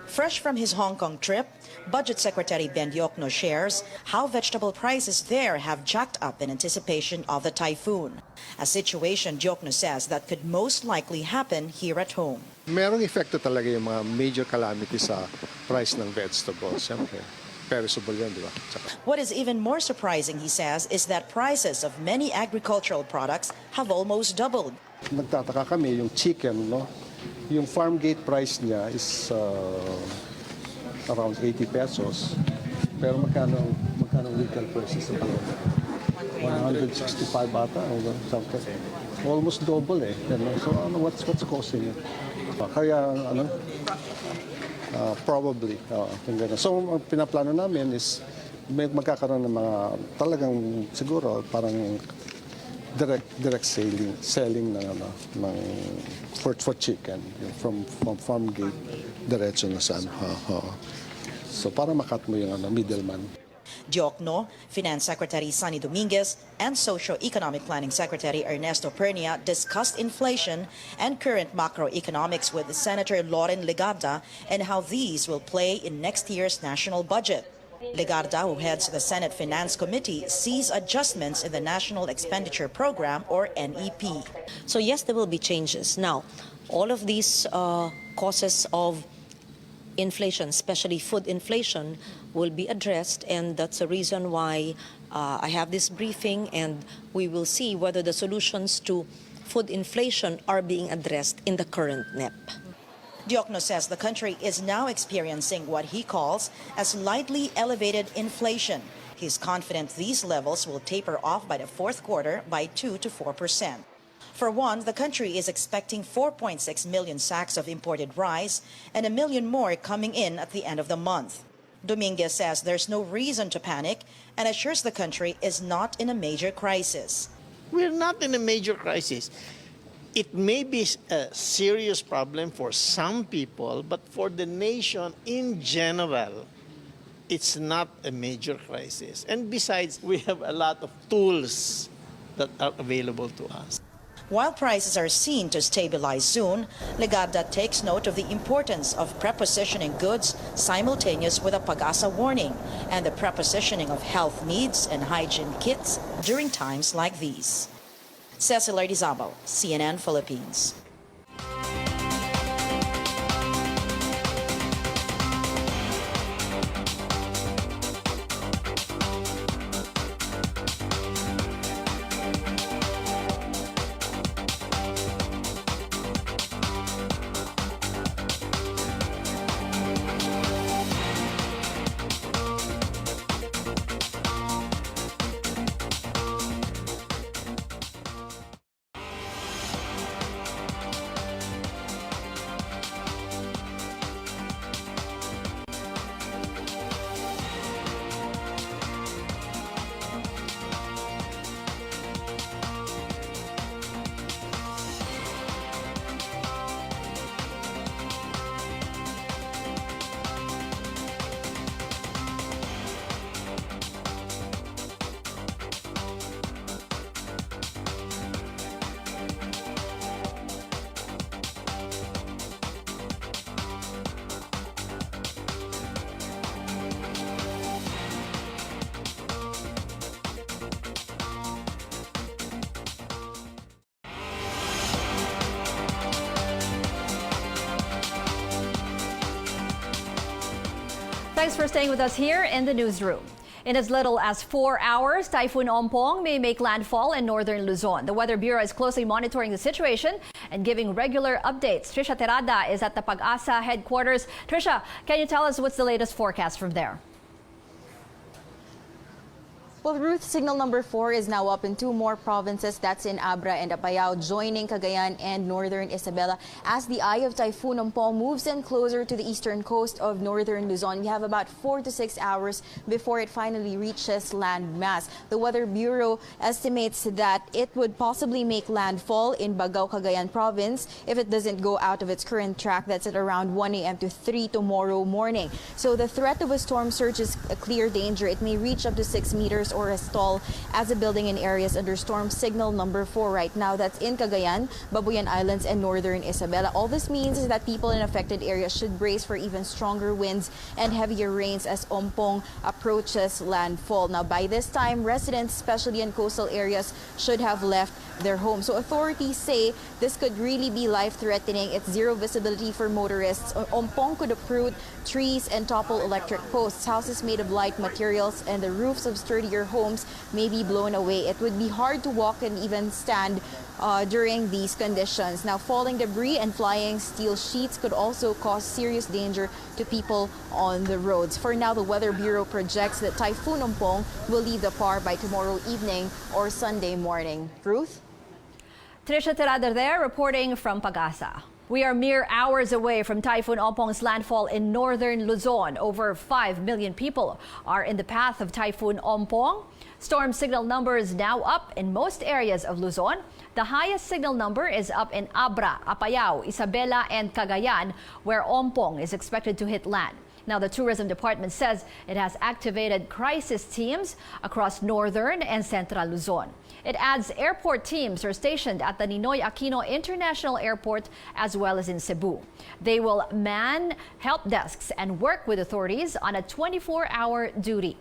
Fresh from his Hong Kong trip, Budget Secretary Ben Diokno shares how vegetable prices there have jacked up in anticipation of the typhoon. A situation, Diokno says, that could most likely happen here at home. Merong epekto talaga yung mga major calamities sa price ng vegetables. Siyempre, perishable yan, di ba? What is even more surprising, he says, is that prices of many agricultural products have almost doubled. Nagtataka kami yung chicken, no? Yung farm gate price niya is around 80 pesos. Pero magkano retail prices sa 165 bata or something. Almost double eh. So what's causing it? Kaya probably. So ang pinaplano namin is magkakaroon ng mga talagang siguro parang direct selling ng for chicken from farm gate diretso na saan. So para makat mo yung middleman. Diokno, Finance Secretary Sonny Dominguez, and Socio-Economic Planning Secretary Ernesto Pernia discussed inflation and current macroeconomics with Senator Loren Legarda and how these will play in next year's national budget. Legarda, who heads the Senate Finance Committee, sees adjustments in the National Expenditure Program, or NEP. So yes, there will be changes. Now, all of these causes of inflation, especially food inflation, will be addressed, and that's the reason why I have this briefing, and we will see whether the solutions to food inflation are being addressed in the current NEP. Diokno says the country is now experiencing what he calls as lightly elevated inflation. He's confident these levels will taper off by the fourth quarter by 2 to 4%. For one, the country is expecting 4.6 million sacks of imported rice and 1 million more coming in at the end of the month. Dominguez says there's no reason to panic and assures the country is not in a major crisis. We're not in a major crisis. It may be a serious problem for some people, but for the nation in general, it's not a major crisis. And besides, we have a lot of tools that are available to us. While prices are seen to stabilize soon, Legarda takes note of the importance of prepositioning goods simultaneous with a pag-asa warning and the prepositioning of health needs and hygiene kits during times like these. Cecil Ardizabal, CNN Philippines. Thanks for staying with us here in the newsroom. In as little as 4 hours, Typhoon Ompong may make landfall in northern Luzon. The Weather Bureau is closely monitoring the situation and giving regular updates. Trisha Terada is at the Pag-asa headquarters. Trisha, can you tell us what's the latest forecast from there? Well, Ruth, signal number 4 is now up in 2 more provinces. That's in Abra and Apayao, joining Cagayan and northern Isabela. As the eye of Typhoon Ompong moves in closer to the eastern coast of northern Luzon, we have about 4 to 6 hours before it finally reaches land mass. The Weather Bureau estimates that it would possibly make landfall in Bagao, Cagayan province if it doesn't go out of its current track. That's at around 1 a.m. to 3 tomorrow morning. So the threat of a storm surge is a clear danger. It may reach up to 6 meters or a stall as a building in areas under storm signal number 4 right now. That's in Cagayan, Babuyan Islands, and northern Isabela. All this means is that people in affected areas should brace for even stronger winds and heavier rains as Ompong approaches landfall. Now, by this time, residents, especially in coastal areas, should have left their homes. So authorities say this could really be life-threatening. It's zero visibility for motorists. Ompong could uproot trees and topple electric posts. Houses made of light materials and the roofs of sturdier homes may be blown away. It would be hard to walk and even stand during these conditions. Now, falling debris and flying steel sheets could also cause serious danger to people on the roads. For now, the Weather Bureau projects that Typhoon Ompong will leave the PAR by tomorrow evening or Sunday morning. Ruth? Trisha Tirader there, reporting from Pag-asa. We are mere hours away from Typhoon Ompong's landfall in northern Luzon. Over 5 million people are in the path of Typhoon Ompong. Storm signal numbers now up in most areas of Luzon. The highest signal number is up in Abra, Apayao, Isabela, and Cagayan, where Ompong is expected to hit land. Now, the tourism department says it has activated crisis teams across northern and central Luzon. It adds airport teams are stationed at the Ninoy Aquino International Airport as well as in Cebu. They will man help desks and work with authorities on a 24-hour duty.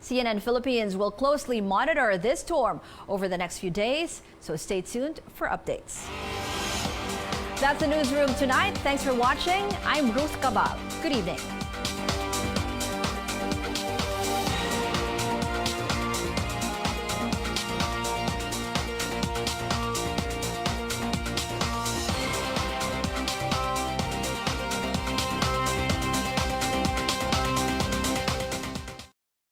CNN Philippines will closely monitor this storm over the next few days, so stay tuned for updates. That's the newsroom tonight. Thanks for watching. I'm Ruth Cabal. Good evening.